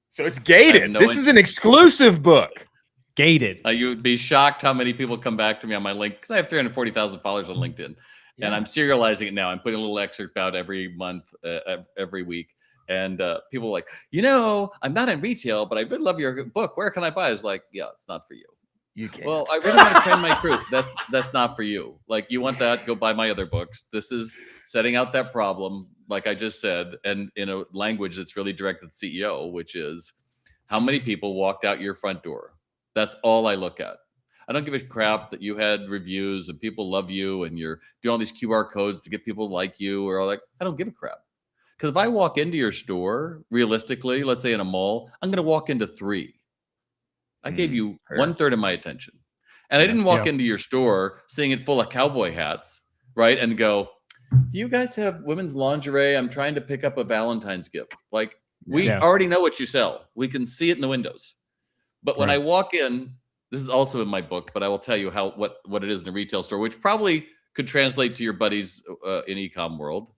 So it's gated. This is an exclusive book. Gated. You'd be shocked how many people come back to me on my link, because I have 340,000 followers on LinkedIn, and I'm serializing it now. I'm putting a little excerpt out every month, every week. And people are like, I'm not in retail, but I really love your book. Where can I buy? It's like, it's not for you. You can't. Well, I really want to train my crew. That's not for you. Like, you want that? Go buy my other books. This is setting out that problem, like I just said, and in a language that's really directed at the CEO, which is how many people walked out your front door. That's all I look at. I don't give a crap that you had reviews and people love you and you're doing all these QR codes to get people to like you, or like, I don't give a crap. Because if I walk into your store, realistically, let's say in a mall, I'm going to walk into 3. I gave you 1/3 of my attention. And I didn't walk into your store seeing it full of cowboy hats, right? And go, do you guys have women's lingerie? I'm trying to pick up a Valentine's gift. Like, we already know what you sell. We can see it in the windows. But when I walk in, this is also in my book, but I will tell you what it is in a retail store, which probably could translate to your buddies in e-com world.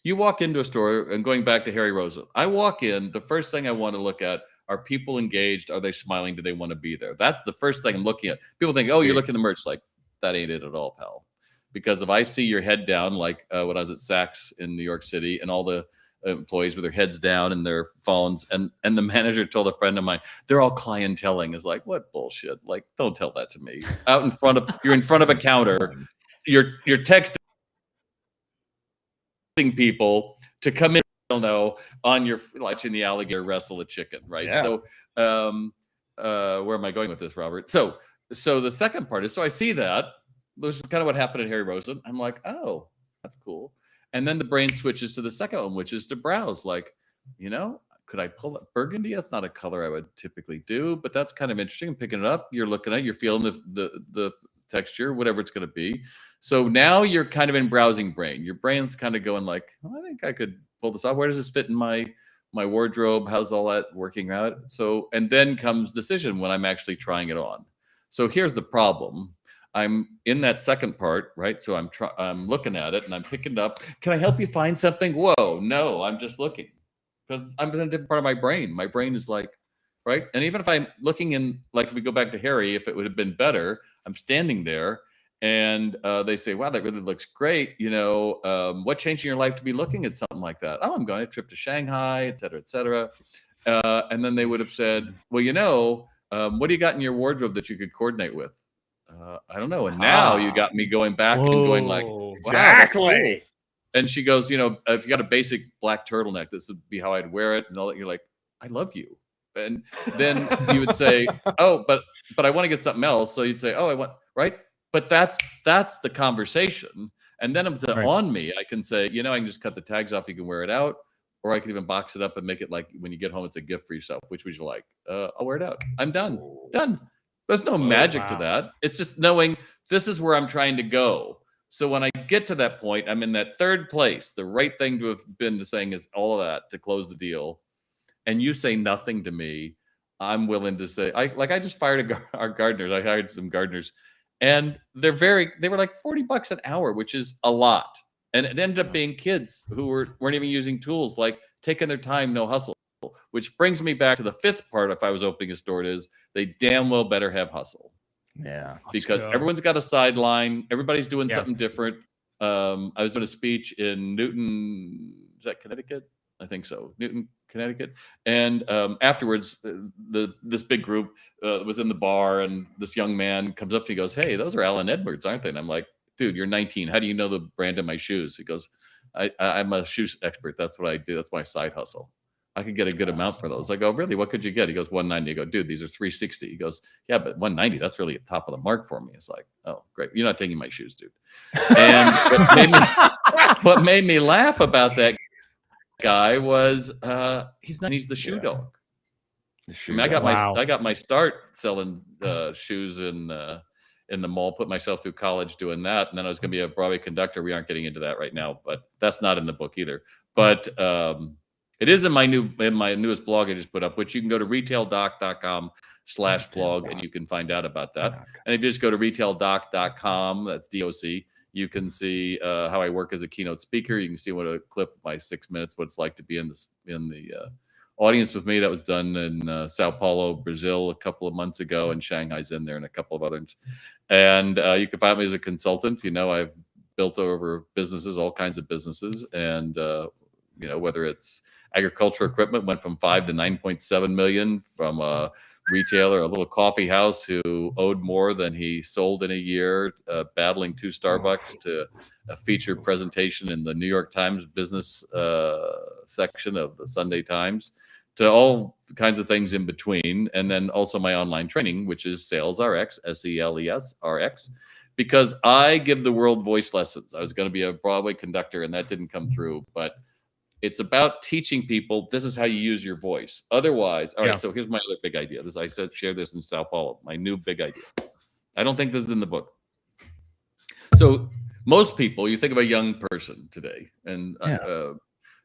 You walk into a store, and going back to Harry Rosen, I walk in, the first thing I want to look at, are people engaged? Are they smiling? Do they want to be there? That's the first thing I'm looking at. People think, oh, you're looking at the merch. Like, that ain't it at all, pal. Because if I see your head down, like when I was at Saks in New York City, and all the employees with their heads down and their phones, and the manager told a friend of mine, they're all clienteling. Is like, what bullshit? Like, don't tell that to me. Out in front of, you're in front of a counter, you're texting people to come in, on your watching the alligator wrestle a chicken, right? So where am I going with this, Robert? So the second part is, so I see that. This is kind of what happened at Harry Rosen. I'm like, oh, that's cool. And then the brain switches to the second one, which is to browse. Like, could I pull that burgundy? That's not a color I would typically do, but that's kind of interesting. I'm picking it up. You're looking at it. You're feeling the texture, whatever it's going to be. So now you're kind of in browsing brain. Your brain's kind of going like, oh, I think I could pull this off. Where does this fit in my wardrobe? How's all that working out? So, and then comes decision when I'm actually trying it on. So here's the problem. I'm in that second part, right? So I'm looking at it and I'm picking it up. Can I help you find something? Whoa, no, I'm just looking, because I'm in a different part of my brain. My brain is like, right? And even if I'm looking in, like if we go back to Harry, if it would have been better, I'm standing there and they say, wow, that really looks great. What changed in your life to be looking at something like that? Oh, I'm going on a trip to Shanghai, et cetera, et cetera. And then they would have said, well, What do you got in your wardrobe that you could coordinate with? I don't know. And now you got me going back and going like, wow, exactly. Cool. And she goes, you know, if you got a basic black turtleneck, this would be how I'd wear it. And all that. You're like, I love you. And then you would say, oh, but I want to get something else. So you'd say, oh, I want, right. But that's the conversation. And then it's on me. I can say, you know, I can just cut the tags off. You can wear it out. Or I could even box it up and make it like when you get home, it's a gift for yourself. Which would you like? I'll wear it out. I'm done. Done. There's no magic to that. It's just knowing this is where I'm trying to go. So when I get to that point, I'm in that third place. The right thing to have been to saying is all of that to close the deal. And you say nothing to me. I'm willing to say, I just fired our gardeners. I hired some gardeners. And they were like $40 an hour, which is a lot. And it ended up being kids who weren't even using tools, like taking their time, no hustle. Which brings me back to the fifth part. If I was opening a store, it is they damn well better have hustle. Yeah, because everyone's got a sideline. Everybody's doing something different. I was doing a speech in Newton, is that Connecticut? I think so, Newton, Connecticut. And afterwards, this big group was in the bar, and this young man comes up to me and goes, "Hey, those are Allen Edwards, aren't they?" And I'm like, "Dude, you're 19. How do you know the brand of my shoes?" He goes, I'm a shoes expert. That's what I do. That's my side hustle. I could get a good amount for those. I go, "Really? What could you get?" He goes, "190. I go, "Dude, these are 360. He goes, "Yeah, but 190, that's really at the top of the mark for me." It's like, "Oh, great. You're not taking my shoes, dude." And what made me laugh about that guy was he's the shoe dog. I mean, I got my start selling shoes in the mall, put myself through college doing that. And then I was going to be a Broadway conductor. We aren't getting into that right now, but that's not in the book either. But it is in my newest blog I just put up, which you can go to retaildoc.com/blog and you can find out about that. And if you just go to retaildoc.com, that's DOC, you can see how I work as a keynote speaker. You can see what a clip of my 6 minutes, what it's like to be in the audience with me. That was done in Sao Paulo, Brazil, a couple of months ago, and Shanghai's in there, and a couple of others. And you can find me as a consultant. You know, I've built over businesses, all kinds of businesses, and you know, whether it's agricultural equipment, went from 5 to 9.7 million, from a retailer, a little coffee house who owed more than he sold in a year, battling 2 Starbucks, to a featured presentation in the New York Times business section of the Sunday Times, to all kinds of things in between. And then also my online training, which is Sales RX, SELES RX, because I give the world voice lessons. I was going to be a Broadway conductor, and that didn't come through, but it's about teaching people this is how you use your voice. Otherwise, all right, so here's my other big idea. I said, share this in Sao Paulo, my new big idea. I don't think this is in the book. So most people, you think of a young person today, and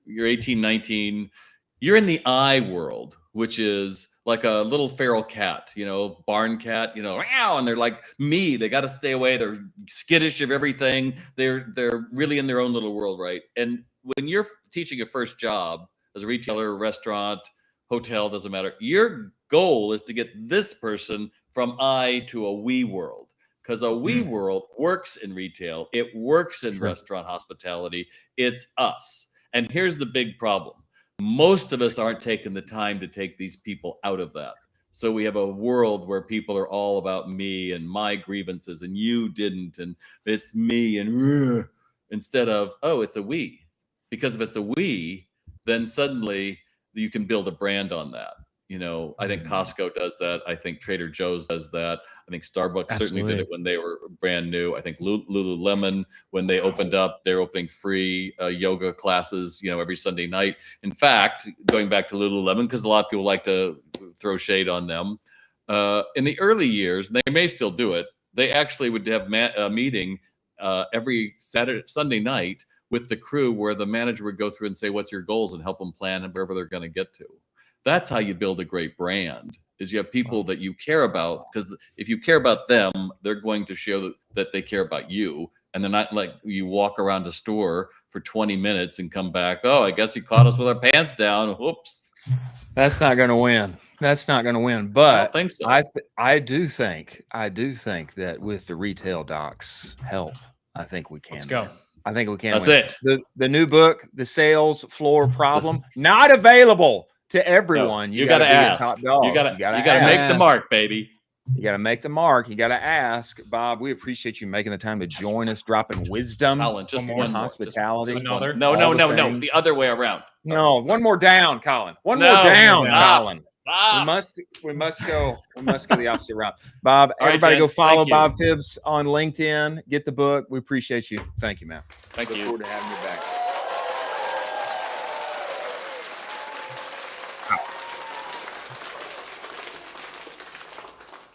you're 18, 19, you're in the I world, which is like a little feral cat, you know, barn cat, you know, and they're like me. They got to stay away. They're skittish of everything. They're really in their own little world, right? And when you're teaching a first job as a retailer, restaurant, hotel, doesn't matter, your goal is to get this person from I to a we world, because a we world works in retail. It works in restaurant hospitality. It's us. And here's the big problem. Most of us aren't taking the time to take these people out of that. So we have a world where people are all about me and my grievances, and you didn't, and it's me, and instead of, oh, it's a we. Because if it's a we, then suddenly you can build a brand on that. You know, I think Costco does that. I think Trader Joe's does that. I think Starbucks certainly did it when they were brand new. I think Lululemon, when they opened up, they're opening free yoga classes, you know, every Sunday night. In fact, going back to Lululemon, because a lot of people like to throw shade on them, in the early years, and they may still do it, they actually would have a meeting every Sunday night with the crew, where the manager would go through and say, what's your goals, and help them plan wherever they're going to get to. That's how you build a great brand, is you have people that you care about, because if you care about them, they're going to show that they care about you. And they're not like you walk around a store for 20 minutes and come back, oh, I guess you caught us with our pants down. Whoops. That's not going to win. That's not going to win. But I don't think so. I do think that with the retail docs help, I think we can. Let's go. I think we can. That's it. The new book, The Sales Floor Problem, not available to everyone. You got to ask. Top dog. You got to make the mark, baby. You got to make the mark. You got to ask. Bob, we appreciate you making the time to join us, dropping wisdom, Colin, just one more. hospitality. Just one. No. The other way around. No, one more down, Colin. One more down, Colin. We must go the opposite route. Bob, everybody go follow Bob Phibbs on LinkedIn. Get the book. We appreciate you. Thank you, man. Thank you. Look forward to having you back.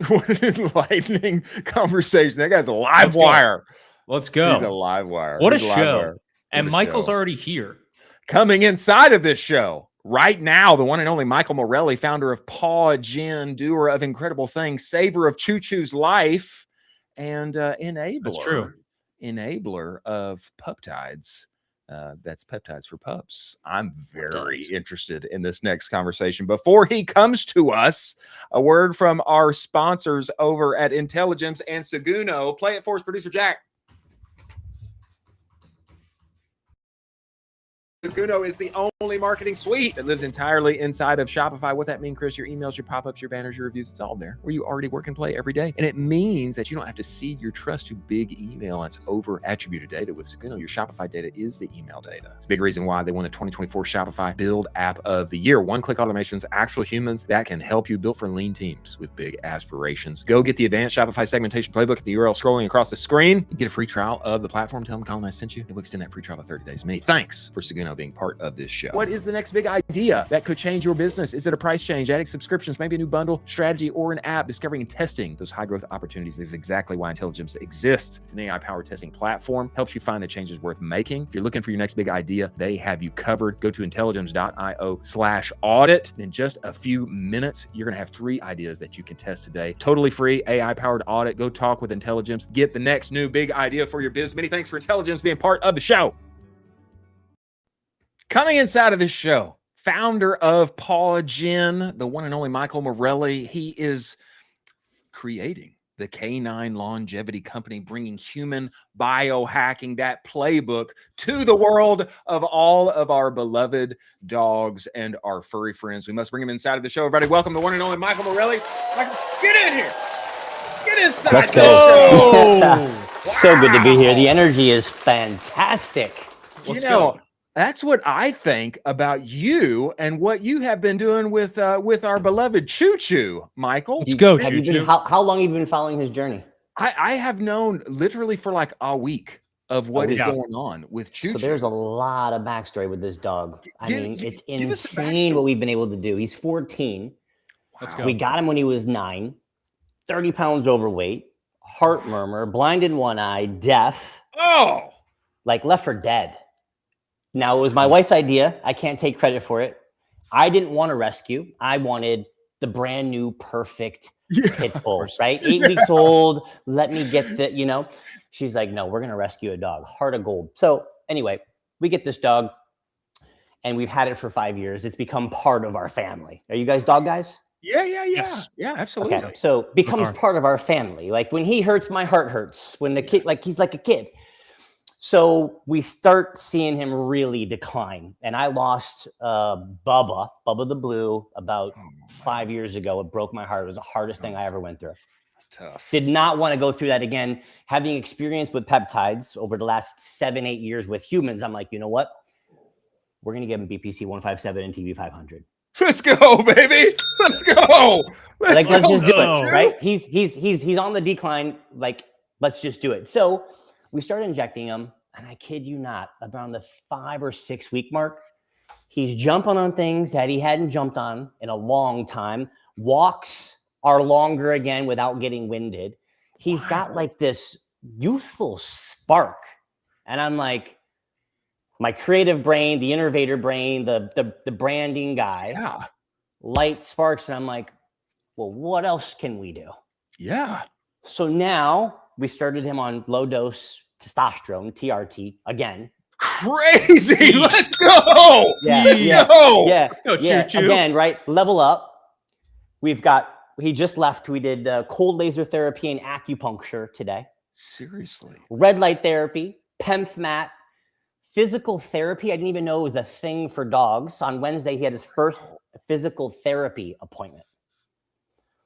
What an enlightening conversation. That guy's a live wire. Let's go. He's a live wire. What a show. And Michael's already here. Coming inside of this show right now, the one and only Michael Morelli, founder of Paw Gin, doer of incredible things, saver of Choo Choo's life, and enabler. That's true. Enabler of peptides. That's peptides for pups. I'm very interested in this next conversation. Before he comes to us, a word from our sponsors over at Intelligence and Seguno. Play it for us, producer Jack. Seguno is the only marketing suite that lives entirely inside of Shopify. What's that mean, Chris? Your emails, your pop-ups, your banners, your reviews, it's all there where you already work and play every day. And it means that you don't have to seed your trust to big email. That's over-attributed data with Seguno. Your Shopify data is the email data. It's a big reason why they won the 2024 Shopify Build App of the Year. One-click automations, actual humans that can help you build for lean teams with big aspirations. Go get the advanced Shopify segmentation playbook at the URL scrolling across the screen. You get a free trial of the platform. Tell them Colin I sent you. It will extend that free trial to 30 days. Many thanks for Seguno being part of this show. What is the next big idea that could change your business? Is it a price change, adding subscriptions, maybe a new bundle, strategy, or an app? Discovering and testing those high growth opportunities is exactly why Intelligence exists. It's an AI powered testing platform, helps you find the changes worth making. If you're looking for your next big idea, they have you covered. Go to intelligence.io/audit. In just a few minutes, you're going to have 3 ideas that you can test today. Totally free, AI powered audit. Go talk with Intelligence. Get the next new big idea for your business. Many thanks for Intelligence being part of the show. Coming inside of this show, founder of Paw Gin, the one and only Michael Morelli. He is creating the Canine Longevity Company, bringing human biohacking, that playbook, to the world of all of our beloved dogs and our furry friends. We must bring him inside of the show. Everybody, welcome the one and only Michael Morelli. Michael, get in here. Get inside. Let's go. So good to be here. The energy is fantastic. Let's go. That's what I think about you and what you have been doing with our beloved Choo Choo, Michael. Let's go, Choo Choo. How long have you been following his journey? I have known literally for like a week of what is going on with Choo Choo. So there's a lot of backstory with this dog. I mean, it's insane what we've been able to do. He's 14. Let's go. We got him when he was 9, 30 pounds overweight, heart murmur, blind in one eye, deaf. Oh, like left for dead. Now, it was my wife's idea. I can't take credit for it. I didn't want to rescue. I wanted the brand new, perfect pit bull, right? 8 weeks old. Let me get the, She's like, no, we're going to rescue a dog. Heart of gold. So anyway, we get this dog and we've had it for 5 years. It's become part of our family. Are you guys dog guys? Yeah. Yes. Yeah, absolutely. Okay, so becomes part of our family. Like when he hurts, my heart hurts. When the kid, like he's like a kid. So we start seeing him really decline. And I lost Bubba the Blue, about 5 years ago. It broke my heart. It was the hardest thing I ever went through. That's tough. Did not want to go through that again. Having experience with peptides over the last 7-8 years with humans, I'm like, you know what? We're going to give him BPC 157 and TV 500. Let's go, baby. Let's go. Let's just do it, right? He's on the decline. Like, let's just do it. So we started injecting him, and I kid you not, around the 5 or 6 week mark, he's jumping on things that he hadn't jumped on in a long time. Walks are longer again without getting winded. He's got like this youthful spark. And I'm like, my creative brain, the innovator brain, the branding guy, light sparks. And I'm like, well, what else can we do? Yeah. So now we started him on low dose testosterone, TRT, again. Crazy. Let's go. Yeah. Go, Choo Choo. Again, right? Level up. He just left. We did cold laser therapy and acupuncture today. Seriously. Red light therapy, PEMF physical therapy. I didn't even know it was a thing for dogs. On Wednesday, he had his first physical therapy appointment.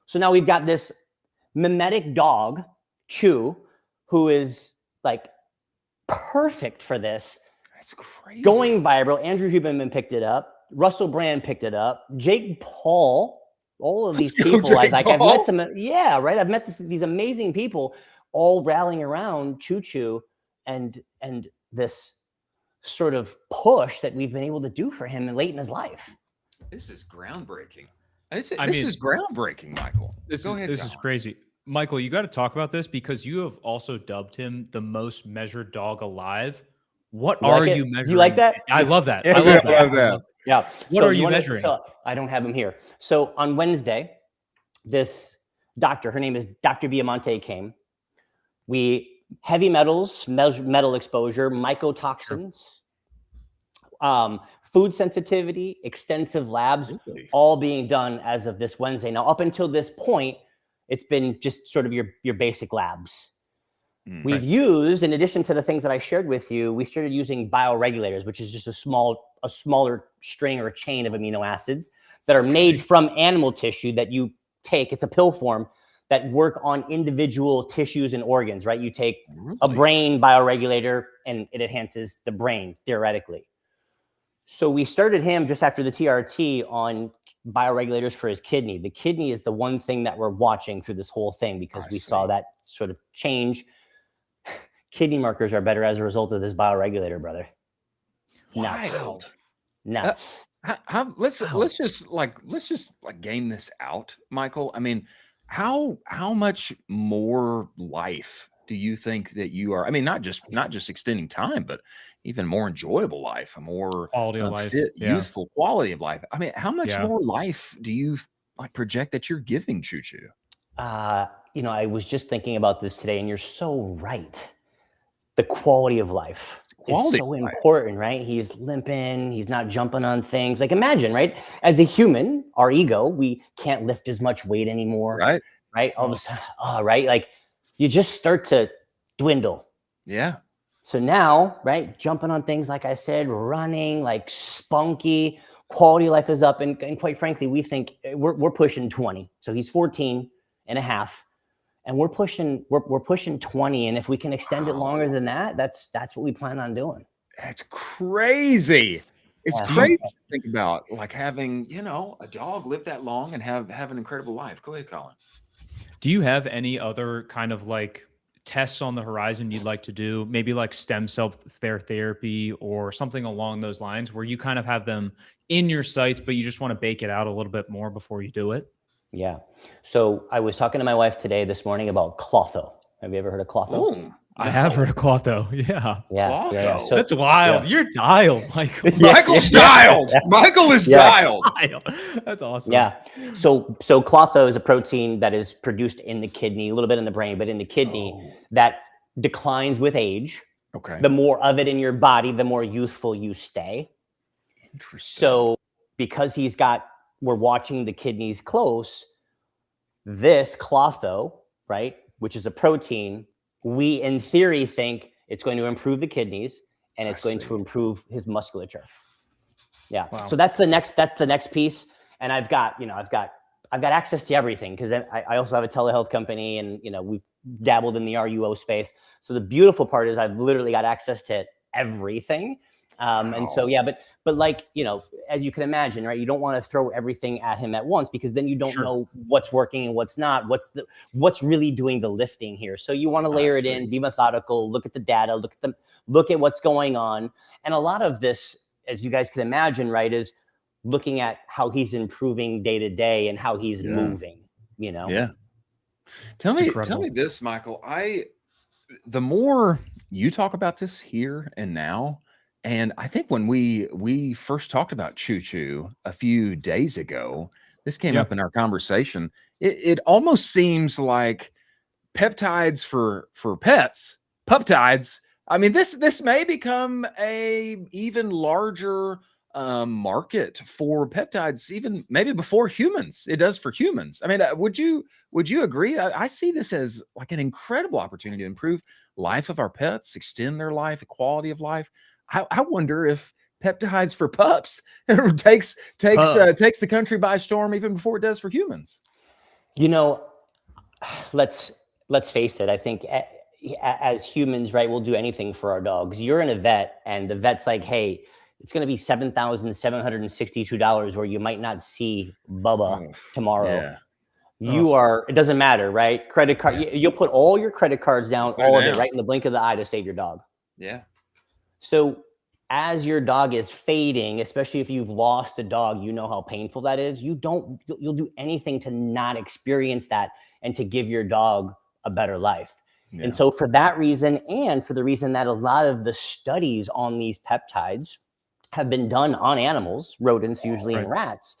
So now we've got this mimetic dog, Chew, who is like perfect for this. That's crazy. Going viral. Andrew Huberman picked it up. Russell Brand picked it up. Jake Paul. All of these people. I've met some. Yeah, right. I've met these amazing people all rallying around Choo Choo and this sort of push that we've been able to do for him late in his life. This is groundbreaking. This is groundbreaking, Michael. This is crazy. Michael, you got to talk about this because you have also dubbed him the most measured dog alive. What are you measuring? You like that? I love that. Yeah, I love that. Yeah. What are you measuring? I don't have him here. So on Wednesday, this doctor, her name is Dr. Biamonte, came. We heavy metals, metal exposure, mycotoxins, food sensitivity, extensive labs, all being done as of this Wednesday. Now, up until this point, it's been just sort of your basic labs. We've used, in addition to the things that I shared with you, we started using bioregulators, which is just a smaller string or a chain of amino acids that are made from animal tissue that you take. It's a pill form that work on individual tissues and organs, right? You take a brain bioregulator and it enhances the brain, theoretically. So we started him just after the TRT on bioregulators for his kidney. The kidney is the one thing that we're watching through this whole thing because we saw that sort of change. Kidney markers are better as a result of this bioregulator, brother. Wild. Nuts. Let's just game this out, Michael. I mean, how much more life do you think that you are? I mean, not just extending time, but even more enjoyable life, a more quality of life, youthful quality of life. I mean, how much more life do you project that you're giving Choo Choo? I was just thinking about this today, and you're so right. The quality of life is so important, right? He's limping, he's not jumping on things. Like imagine, right? As a human, our ego, we can't lift as much weight anymore. Right. All of a sudden, right? Like you just start to dwindle. Yeah. So now, right, jumping on things, like I said, running, like spunky, quality of life is up. And quite frankly, we think we're pushing 20. So he's 14 and a half. And we're pushing 20, and if we can extend it longer than that, that's what we plan on doing. That's crazy. It's crazy to think about, like having a dog live that long and have an incredible life. Go ahead, Colin. Do you have any other kind of like tests on the horizon you'd like to do? Maybe like stem cell therapy or something along those lines, where you kind of have them in your sights, but you just want to bake it out a little bit more before you do it? Yeah. So I was talking to my wife this morning about Clotho. Have you ever heard of Clotho? I have heard of Clotho. Yeah. Yeah. So, that's wild. You're dialed, Michael. Michael's dialed. Michael is dialed. That's awesome. Yeah. So Clotho is a protein that is produced in the kidney, a little bit in the brain, but in the kidney that declines with age. Okay. The more of it in your body, the more youthful you stay. Interesting. So because we're watching the kidneys close, this Clotho, right, which is a protein, we in theory think it's going to improve the kidneys and it's going to improve his musculature. Yeah. Wow. So that's the next piece. And I've got access to everything because I also have a telehealth company and we've dabbled in the RUO space. So the beautiful part is I've literally got access to everything. And so, but like, as you can imagine, right, you don't want to throw everything at him at once because then you don't know what's working and what's not, what's really doing the lifting here. So you want to layer it in, be methodical, look at the data, look at what's going on. And a lot of this, as you guys can imagine, right, is looking at how he's improving day to day and how he's moving, Yeah. Tell me this, Michael, the more you talk about this here and now, and I think when we first talked about Choo Choo a few days ago, this came up in our conversation. It almost seems like peptides for pets, peptides. I mean, this may become a even larger market for peptides, even maybe before humans. It does for humans. I mean, would you agree? I see this as like an incredible opportunity to improve life of our pets, extend their life, quality of life. I wonder if peptides for pups. It takes the country by storm even before it does for humans. You know, let's face it. I think as humans, right, we'll do anything for our dogs. You're in a vet, and the vet's like, "Hey, it's going to be $7,762, or you might not see Bubba tomorrow." Yeah. You are. It doesn't matter, right? Credit card. You'll put all your credit cards down, all of it, right in the blink of the eye to save your dog. Yeah. So as your dog is fading, especially if you've lost a dog, you know how painful that is. You'll do anything to not experience that and to give your dog a better life. Yeah. And so for that reason, and for the reason that a lot of the studies on these peptides have been done on animals, rodents, usually, and rats,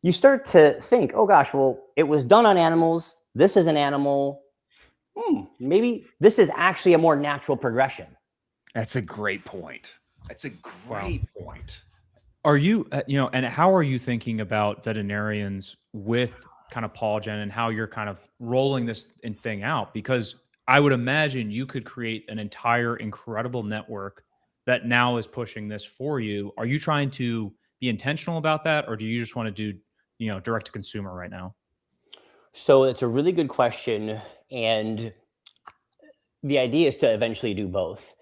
you start to think, oh gosh, well, it was done on animals. This is an animal. Maybe this is actually a more natural progression. That's a great point. That's a great point. Are you, and how are you thinking about veterinarians with kind of Paw Gen and how you're kind of rolling this thing out? Because I would imagine you could create an entire incredible network that now is pushing this for you. Are you trying to be intentional about that, or do you just want to do, direct to consumer right now? So it's a really good question. And the idea is to eventually do both.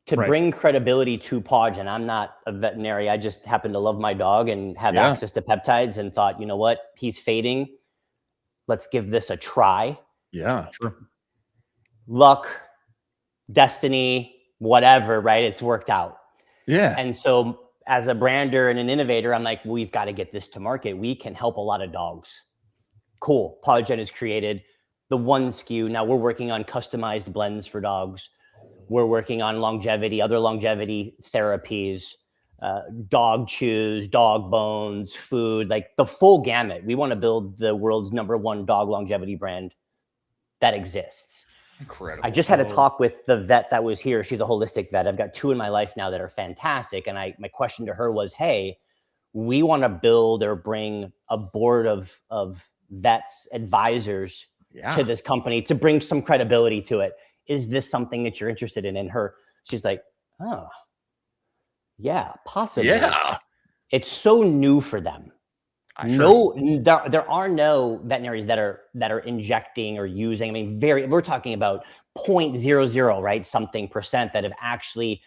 To bring credibility to Paw Gen. I'm not a veterinary. I just happen to love my dog and have access to peptides and thought, you know what? He's fading. Let's give this a try. Yeah, sure. Luck, destiny, whatever, right? It's worked out. Yeah. And so as a brander and an innovator, I'm like, we've got to get this to market. We can help a lot of dogs. Cool. Paw Gen has created the one SKU. Now we're working on customized blends for dogs. We're working on other longevity therapies, dog chews, dog bones, food, like the full gamut. We want to build the world's #1 dog longevity brand that exists. Incredible. I just had a talk with the vet that was here. She's a holistic vet. I've got 2 in my life now that are fantastic. And my question to her was, hey, we want to build or bring a board of vets, advisors to this company to bring some credibility to it. Is this something that you're interested in? And she's like, oh, yeah, possibly. Yeah. It's so new for them. There are no veterinaries that are injecting or using. I mean, we're talking about 0.00, right? Something percent that have actually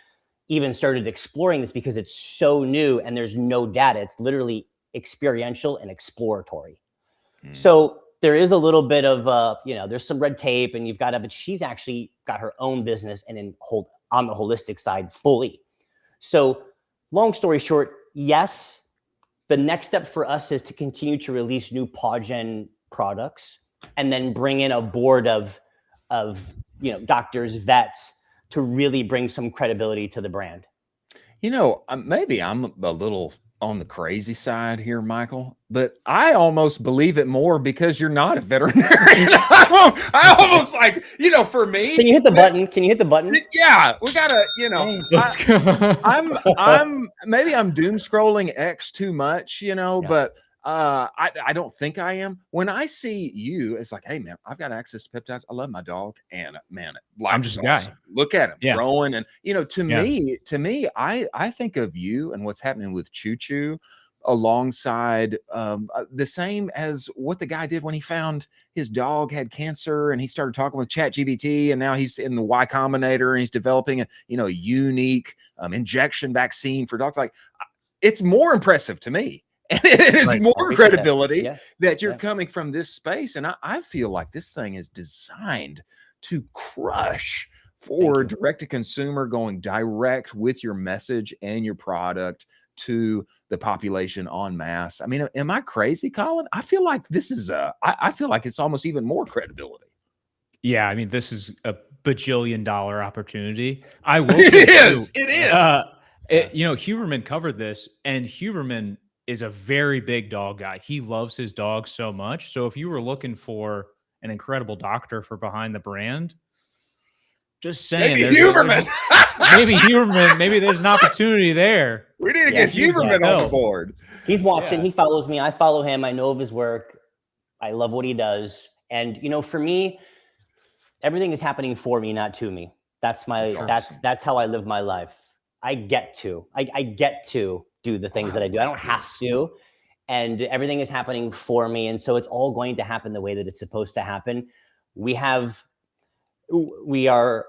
even started exploring this because it's so new and there's no data. It's literally experiential and exploratory. So there is a little bit of, there's some red tape and but she's actually got her own business and on the holistic side fully. So long story short, yes, the next step for us is to continue to release new Paw Gen products and then bring in a board of doctors, vets to really bring some credibility to the brand. Maybe I'm a little on the crazy side here, Michael, but I almost believe it more because you're not a veterinarian. I almost like, for me. Can you hit the button? Yeah, we gotta, Let's go. I'm doom scrolling X too much, but I don't think I am. When I see you, it's like, hey man, I've got access to peptides. I love my dog, and man, I'm just a guy. Look at him growing, and to me, I think of you and what's happening with Choo Choo alongside the same as what the guy did when he found his dog had cancer, and he started talking with ChatGPT, and now he's in the Y Combinator, and he's developing a unique injection vaccine for dogs. Like, it's more impressive to me. And it is more credibility that you're coming from this space. And I feel like this thing is designed to crush for direct to consumer, going direct with your message and your product to the population en masse. I mean, am I crazy, Colin? I feel like this is I feel like it's almost even more credibility. Yeah, I mean, this is a bajillion-dollar opportunity. I will say it is. Huberman covered this, and Huberman is a very big dog guy. He loves his dog so much. So if you were looking for an incredible doctor for behind the brand, just saying, maybe Huberman. Maybe there's an opportunity there. We need to get Huberman on the board. He's watching. He follows me. I follow him. I know of his work. I love what he does. And for me, everything is happening for me, not to me. That's how I live my life. I get to do the things that I do. I don't have to. And everything is happening for me. And so it's all going to happen the way that it's supposed to happen. We are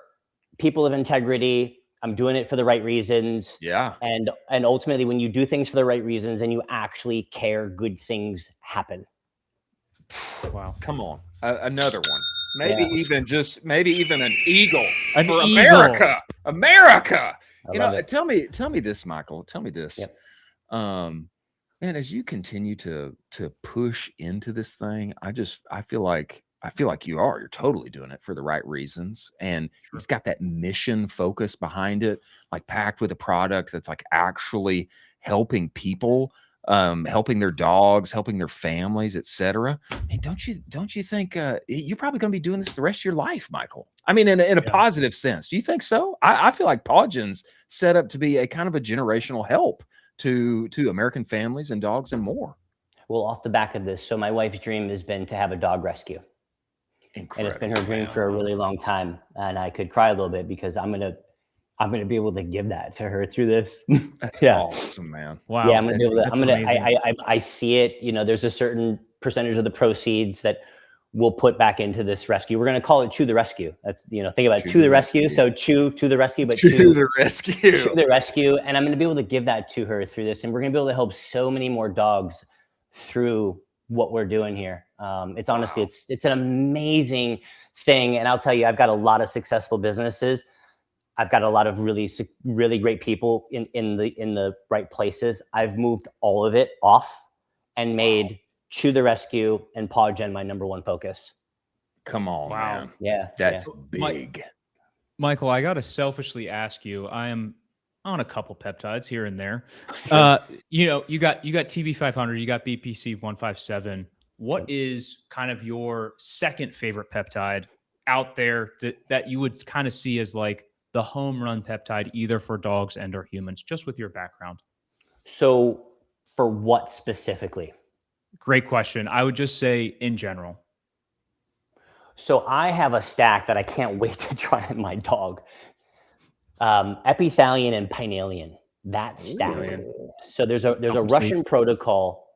people of integrity. I'm doing it for the right reasons. Yeah. And ultimately, when you do things for the right reasons and you actually care, good things happen. Wow. Come on. Another one. Maybe Yeah. even an eagle. An for eagle. America. It. Tell me this, Michael. Tell me this. Yep. Man, as you continue to push into this thing, I feel like you're totally doing it for the right reasons. And it's got that mission focus behind it, like packed with a product that's like actually helping people, helping their dogs, helping their families, etc. And don't you think you're probably going to be doing this the rest of your life, Michael? I mean, in a positive sense. Do you think so? I feel like Podgen's set up to be a kind of a generational help to American families and dogs and more. Well, off the back of this, so my wife's dream has been to have a dog rescue. Incredible, and it's been her dream for a really long time. And I could cry a little bit because I'm gonna be able to give that to her through this. That's awesome, man. Wow. Yeah, I'm gonna be able to. I see it. There's a certain percentage of the proceeds that we'll put back into this rescue. We're gonna call it Chew the Rescue. That's think about it, to the rescue. So chew to the rescue, but Chew the rescue. Chew the rescue. And I'm gonna be able to give that to her through this, and we're gonna be able to help so many more dogs through what we're doing here. It's honestly, it's an amazing thing. And I'll tell you, I've got a lot of successful businesses. I've got a lot of really, really great people in the right places. I've moved all of it off and made Chew the Rescue and Podgen my number one focus. Come on, man. Yeah. That's big. Michael, I got to selfishly ask you, I am on a couple peptides here and there. You got TB500, you got BPC 157. What is kind of your second favorite peptide out there that you would kind of see as like the home run peptide, either for dogs and or humans, just with your background? So for what specifically? Great question. I would just say in general. So I have a stack that I can't wait to try on my dog. Epithallium and Pinalion, that stack. Ooh. So there's a Russian protocol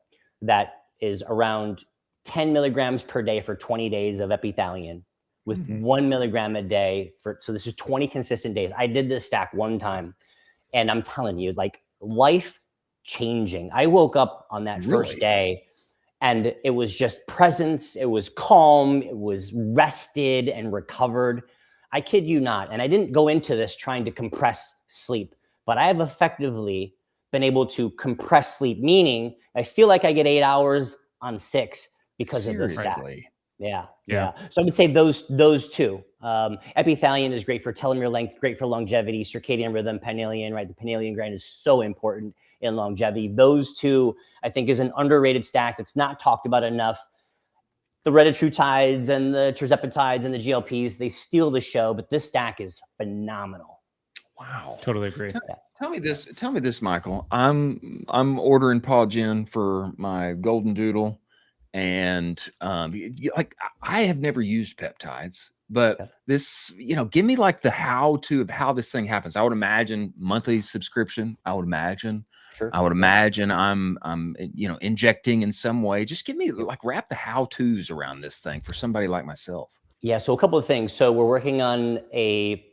that is around 10 milligrams per day for 20 days of Epithallium with 1 milligram a day so this is 20 consistent days. I did this stack one time and I'm telling you, like, life changing. I woke up on that first day and it was just presence. It was calm. It was rested and recovered. I kid you not. And I didn't go into this trying to compress sleep, but I have effectively been able to compress sleep, meaning I feel like I get 8 hours on 6 because of this stack. Yeah. So I would say those two. Epithallium is great for telomere length, great for longevity, circadian rhythm, Pinalion, right? The Pinalion gland is so important in longevity. Those two, I think, is an underrated stack that's not talked about enough. The retatrutides and the tirzepatides and the GLPs, they steal the show, but this stack is phenomenal. Wow. Totally agree. Tell me this, Michael. I'm ordering Podgen for my golden doodle. And like, I have never used peptides, but this, give me like the how-to of how this thing happens. I would imagine monthly subscription. I would imagine. Sure. I would imagine I'm injecting in some way. Just give me wrap the how-tos around this thing for somebody like myself. Yeah. So a couple of things. So we're working on a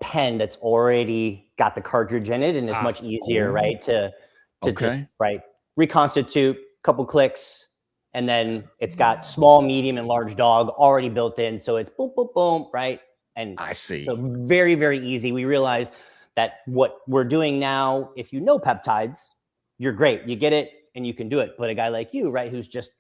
pen that's already got the cartridge in it, and it's much easier, right? To just reconstitute, couple clicks. And then it's got small, medium, and large dog already built in. So it's boom, boom, boom, right? And I see. So very, very easy. We realize that what we're doing now, if you know peptides, you're great. You get it and you can do it. But a guy like you, right, who's just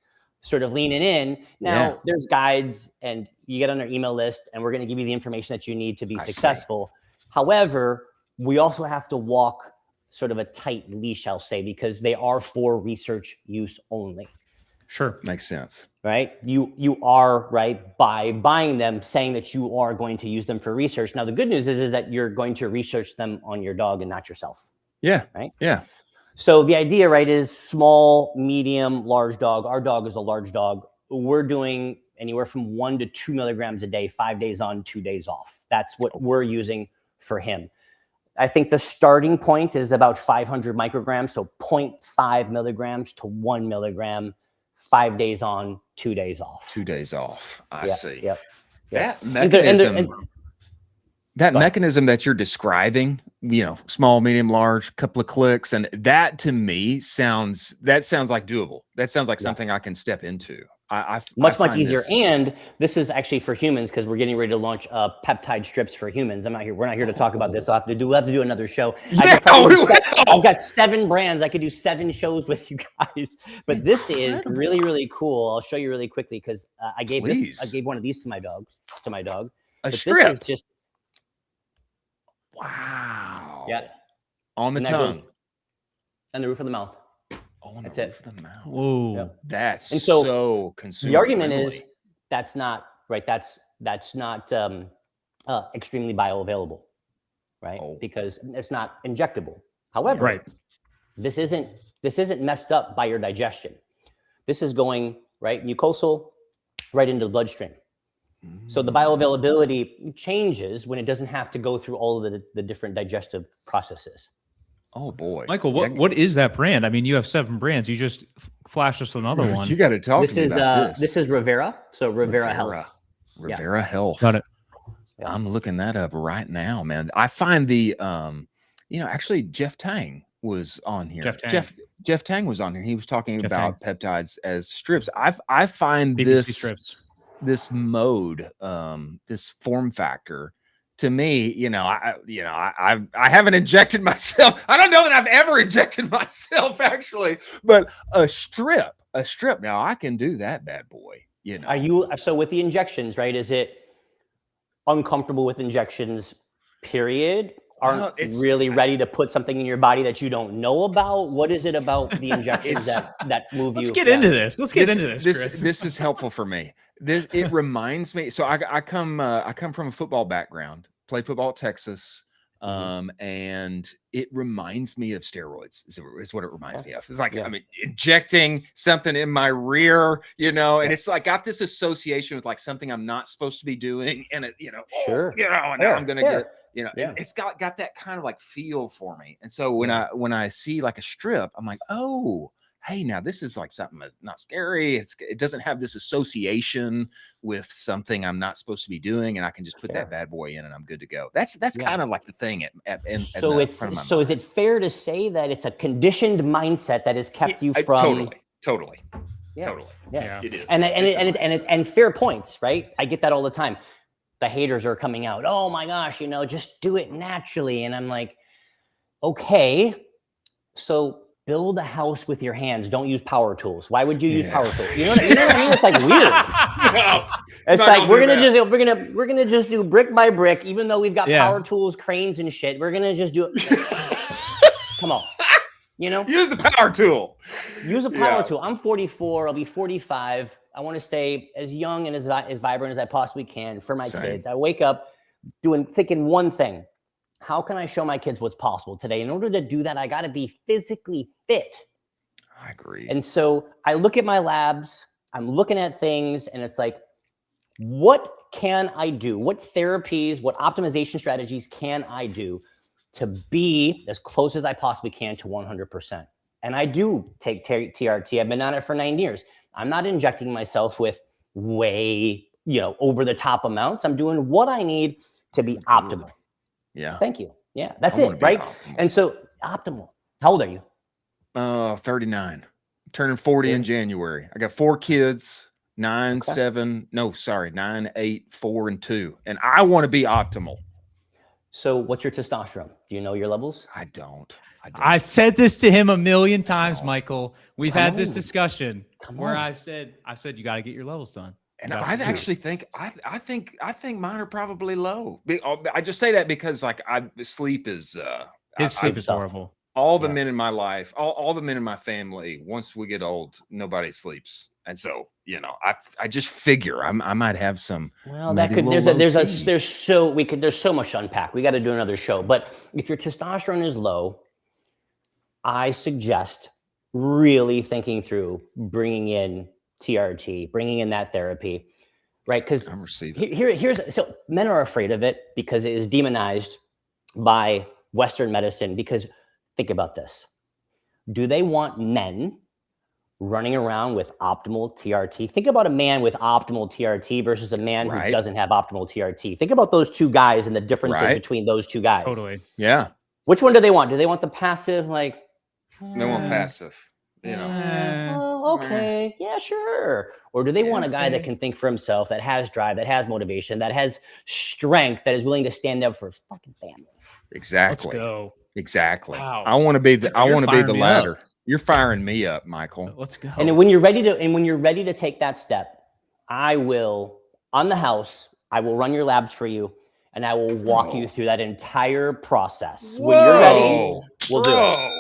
sort of leaning in. Now there's guides and you get on our email list and we're going to give you the information that you need to be successful. However, we also have to walk sort of a tight leash, I'll say, because they are for research use only. Sure. Makes sense. Right. You are right by buying them saying that you are going to use them for research. Now, the good news is that you're going to research them on your dog and not yourself. Yeah. Right. Yeah. So the idea, right, is small, medium, large dog. Our dog is a large dog. We're doing anywhere from 1 to 2 milligrams a day, 5 days on, 2 days off. That's what we're using for him. I think the starting point is about 500 micrograms, so 0.5 milligrams to 1 milligram, 5 days on, 2 days off. 2 days off. I see. Yep. That mechanism. That Go ahead. mechanism that you're describing, small, medium, large, couple of clicks, and that to me sounds like doable. That sounds like something I can step into. Much easier. And this is actually for humans because we're getting ready to launch peptide strips for humans. We're not here to talk about this. We'll have to do another show. I've got 7 brands. I could do 7 shows with you guys, but this is really, really cool. I'll show you really quickly because I gave one of these to my dog. A strip. This is just wow. Yeah. On the tongue. And the roof of the mouth. That's it for the mouth. Whoa. Yep. That's so consumer. The argument friendly. is that's not right. That's not extremely bioavailable, right? Because it's not injectable. However, this isn't messed up by your digestion. This is going mucosal right into the bloodstream. So the bioavailability changes when it doesn't have to go through all of the different digestive processes. Oh boy, Michael, what is that brand? I mean, you have 7 brands. You just flashed us another one. You got to talk to me about this. This is Rivera. So Rivera Health. Rivera Health. Got it. Yeah. I'm looking that up right now, man. I find the actually Jeff Tang was on here. Jeff Tang was on here. He was talking about peptides as strips. I find this mode, this form factor. To me, I haven't injected myself. I don't know that I've ever injected myself actually, but a strip. Now I can do that bad boy. Are you so with the injections, right? Is it uncomfortable with injections? Period. Aren't really ready to put something in your body that you don't know about? What is it about the injections that move you? Let's get into this. This is helpful for me. It reminds me. So I come from a football background. Played football at Texas, and it reminds me of steroids. Is what it reminds me of. It's like injecting something in my rear, and it's like got this association with like something I'm not supposed to be doing, and it, and now I'm gonna get, it's got that kind of like feel for me. And so when I see like a strip, I'm like, oh. Hey, now this is like something that's not scary. It doesn't have this association with something I'm not supposed to be doing, and I can just put that bad boy in, and I'm good to go. That's kind of like the thing. So is it fair to say that it's a conditioned mindset that has kept you from totally? Yeah, it is, and fair points, right? I get that all the time. The haters are coming out. Oh my gosh, just do it naturally, and I'm like, okay, so. Build a house with your hands. Don't use power tools. Why would you use power tools? You know what I mean? It's like weird. It's like we're gonna just do brick by brick, even though we've got power tools, cranes, and shit. We're gonna just do it. Come on, use the power tool. Use a power tool. I'm 44. I'll be 45. I want to stay as young and as vibrant as I possibly can for my kids. I wake up thinking one thing. How can I show my kids what's possible today? In order to do that, I got to be physically fit. I agree. And so I look at my labs, I'm looking at things, and it's like, what can I do? What therapies, what optimization strategies can I do to be as close as I possibly can to 100%? And I do take TRT. I've been on it for 9 years. I'm not injecting myself with way, over the top amounts. I'm doing what I need to be optimal. Yeah. Thank you. Yeah, that's it, right? Optimal. And so optimal. How old are you? 39. Turning 40 in January. I got 4 kids, 9, 8, 4, and 2. And I want to be optimal. So what's your testosterone? Do you know your levels? I don't. I said this to him a million times, Michael. We've had this discussion where I've said you got to get your levels done. And I actually think I think mine are probably low. I just say that because like sleep is his sleep is horrible. All the men in my life, all the men in my family, once we get old, nobody sleeps. And so, I just figure I might have some. Well, that could there's so much to unpack. We got to do another show. But if your testosterone is low, I suggest really thinking through bringing in TRT, bringing in that therapy, right? Because here's so men are afraid of it because it is demonized by Western medicine, because think about this. Do they want men running around with optimal TRT? Think about a man with optimal TRT versus a man who doesn't have optimal TRT. Think about those two guys and the differences between those two guys. Totally. Yeah. Which one do they want? Do they want the passive, like, They want passive, you know. okay, yeah, sure. Or do they want a guy that can think for himself, that has drive, that has motivation, that has strength, that is willing to stand up for his fucking family? Exactly. Let's go. Exactly. Wow. I want to be the latter. Up. You're firing me up, Michael. Let's go. And when you're ready to take that step, I will, on the house, I will run your labs for you, and I will walk you through that entire process. Whoa. When you're ready, we'll do it.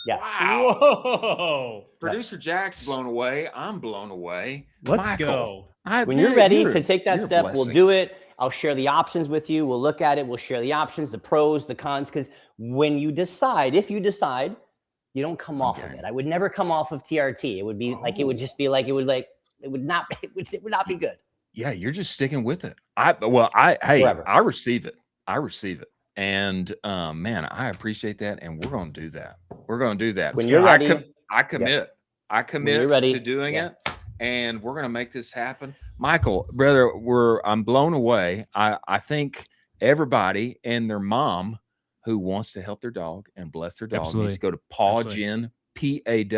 Yeah. Wow. Whoa. Producer Jack's blown away. I'm blown away. Let's Michael, go. When you're ready to take that step, we'll do it. I'll share the options with you. We'll look at it. We'll share the options, the pros, the cons. Because when you decide, if you decide, you don't come off of it. I would never come off of TRT. It would be like, it would just be like, it would not be good. Yeah, you're just sticking with it. I receive it. I receive it. And man, I appreciate that. And we're going to do that. We're going to do that. When you're ready, I commit. I commit to doing it. And we're going to make this happen. Michael, brother, I'm blown away. I think everybody and their mom who wants to help their dog and bless their dog needs to go to Pawgen, PAWGEN.com.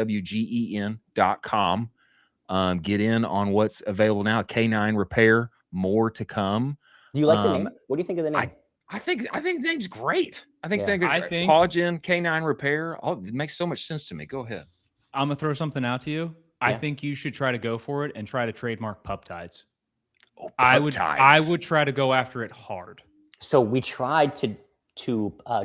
Get in on what's available now. Canine repair, more to come. Do you like the name? What do you think of the name? I think the name's great. I think think Pawgen Canine Repair. It makes so much sense to me. Go ahead. I'm gonna throw something out to you. I think you should try to go for it and try to trademark peptides. Oh, I would try to go after it hard. So we tried to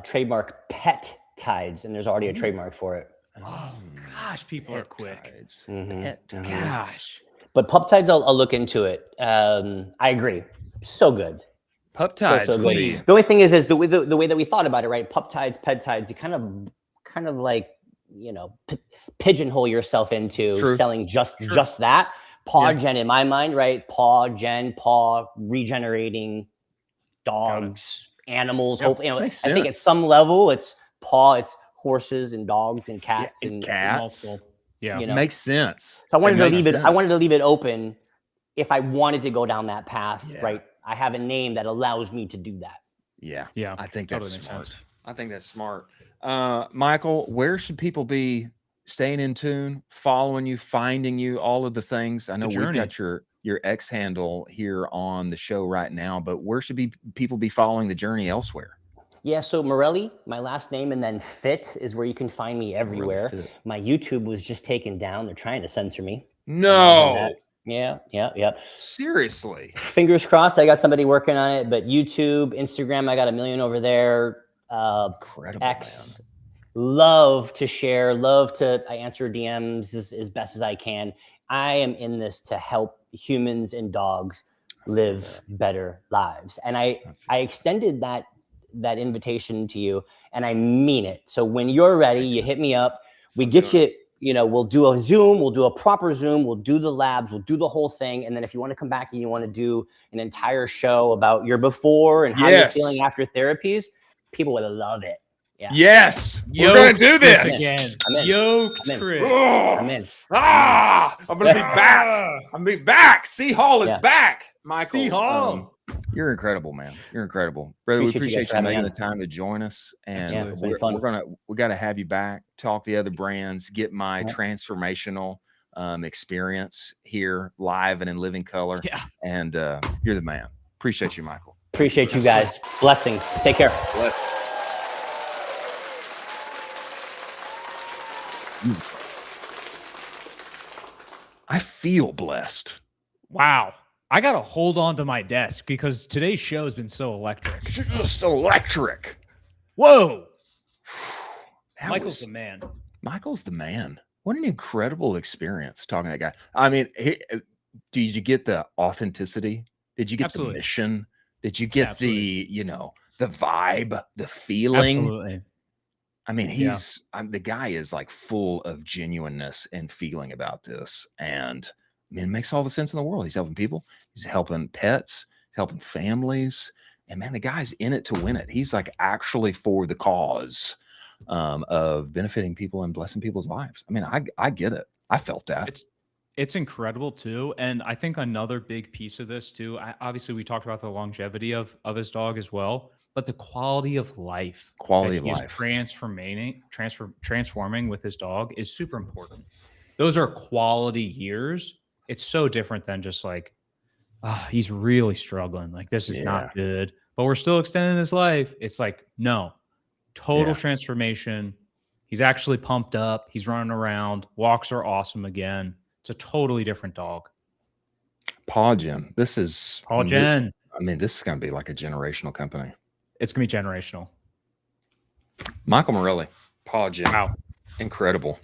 trademark pet tides, and there's already a trademark for it. Oh gosh, people are quick. Gosh. But peptides, I'll look into it. I agree. So good. Peptides. So good. The only thing is the way that we thought about it, right? Peptides, peptides, you kind of like, you know, pigeonhole yourself into selling just that. Pawgen in my mind, right? Paw regenerating dogs, animals. Hopefully, you know, I think at some level it's horses and dogs and cats and cats. You know, makes sense. So I wanted to leave it open if I wanted to go down that path, right? I have a name that allows me to do that. Yeah. I think that's smart. I think that's smart. Michael, where should people be staying in tune, following you, finding you, all of the things? I know we've got your X handle here on the show right now, but where should people be following the journey elsewhere? Yeah, so Morelli, my last name, and then Fit is where you can find me everywhere. My YouTube was just taken down. They're trying to censor me. No. Yeah. Seriously. Fingers crossed. I got somebody working on it, but YouTube, Instagram, I got 1 million over there. Incredible, X, man. Love to share. I answer DMs as best as I can. I am in this to help humans and dogs live better lives. And I extended that invitation to you, and I mean it. So when you're ready, you hit me up. We get you. You know, we'll do a Zoom, we'll do a proper Zoom, we'll do the labs, we'll do the whole thing. And then if you want to come back and you want to do an entire show about your before and how you're feeling after therapies, people would love it. Yeah. Yes. We're going to do this again. Yoked Chris. I'm in. I'm going to be back. I'm going to be back. C-Hall is back, Michael. C-Hall. You're incredible, man. You're incredible, brother. We appreciate you making the time to join us, and it's been fun. we got to have you back. Talk the other brands. Get my transformational experience here, live and in living color. Yeah, and you're the man. Appreciate you, Michael. Appreciate you guys. Blessings. Take care. I feel blessed. Wow. I got to hold on to my desk because today's show has been so electric. Just electric. Whoa. Michael's the man. Michael's the man. What an incredible experience talking to that guy. I mean, did you get the authenticity? Did you get the mission? Did you get the vibe, the feeling? Absolutely. I mean, the guy is like full of genuineness and feeling about this. And I mean, it makes all the sense in the world. He's helping people. He's helping pets. He's helping families. And man, the guy's in it to win it. He's like actually for the cause of benefiting people and blessing people's lives. I mean, I get it. I felt that. It's incredible too. And I think another big piece of this too, obviously we talked about the longevity of his dog as well, but the quality of life transforming with his dog is super important. Those are quality years. It's so different than just like, he's really struggling. Like this is not good, but we're still extending his life. It's like, no, total transformation. He's actually pumped up. He's running around. Walks are awesome again. It's a totally different dog. Paw Gym. This is Paw Gen. I mean, this is going to be like a generational company. It's going to be generational. Michael Morelli, Paw Gym. Wow. Incredible.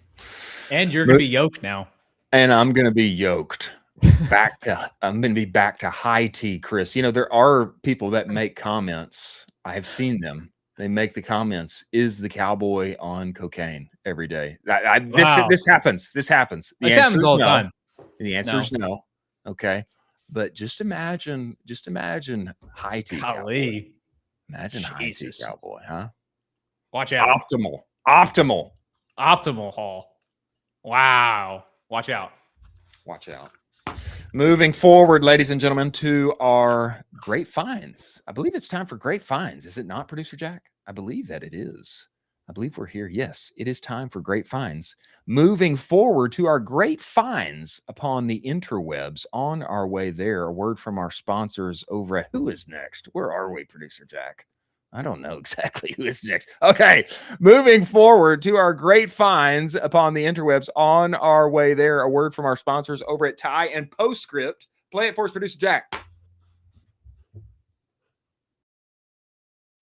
And you're going to be yoked now. And I'm going to be yoked. I'm going to be back to high tea, Chris. You know, there are people that make comments. I have seen them. They make the comments, is the cowboy on cocaine every day? This happens. This happens. The answer is all the no. time. The answer is no. Okay. But just imagine high tea cowboy. Imagine high tea cowboy, huh? Watch out. Optimal haul. Wow. Watch out. Moving forward, ladies and gentlemen, to our great finds. I believe it's time for great finds. Is it not, Producer Jack? I believe that it is. I believe we're here. Yes, it is time for great finds. Moving forward to our great finds upon the interwebs. On our way there, a word from our sponsors over at Who Is Next? Where are we, Producer Jack? I don't know exactly who is next. Okay, moving forward to our great finds upon the interwebs. On our way there, a word from our sponsors over at Ty and Postscript. Play it for us, Producer Jack.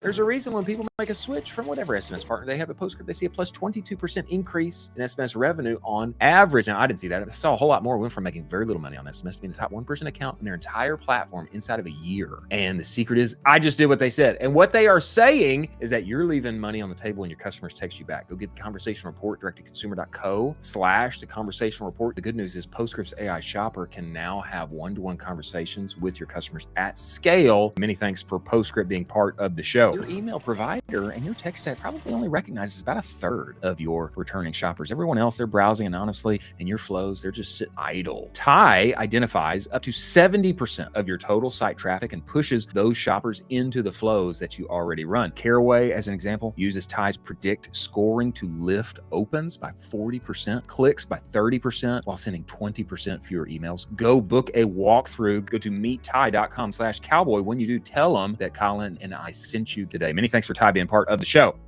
There's a reason when people make a switch from whatever SMS partner they have at Postscript, they see a plus 22% increase in SMS revenue on average. Now, I didn't see that. I saw a whole lot more. We went from making very little money on SMS to being the top 1% account in their entire platform inside of a year. And the secret is, I just did what they said. And what they are saying is that you're leaving money on the table and your customers text you back. Go get the conversation report, direct-to-consumer.co/the conversation report. The good news is Postscript's AI shopper can now have one-to-one conversations with your customers at scale. Many thanks for Postscript being part of the show. Your email provider and your tech stack probably only recognizes about 1/3 of your returning shoppers. Everyone else, they're browsing anonymously, and your flows, they're just sitting idle. Ty identifies up to 70% of your total site traffic and pushes those shoppers into the flows that you already run. Callaway, as an example, uses Ty's predict scoring to lift opens by 40%, clicks by 30%, while sending 20% fewer emails. Go book a walkthrough. Go to meetty.com/cowboy. When you do, tell them that Colin and I sent you today. Many thanks for Ty being part of the show.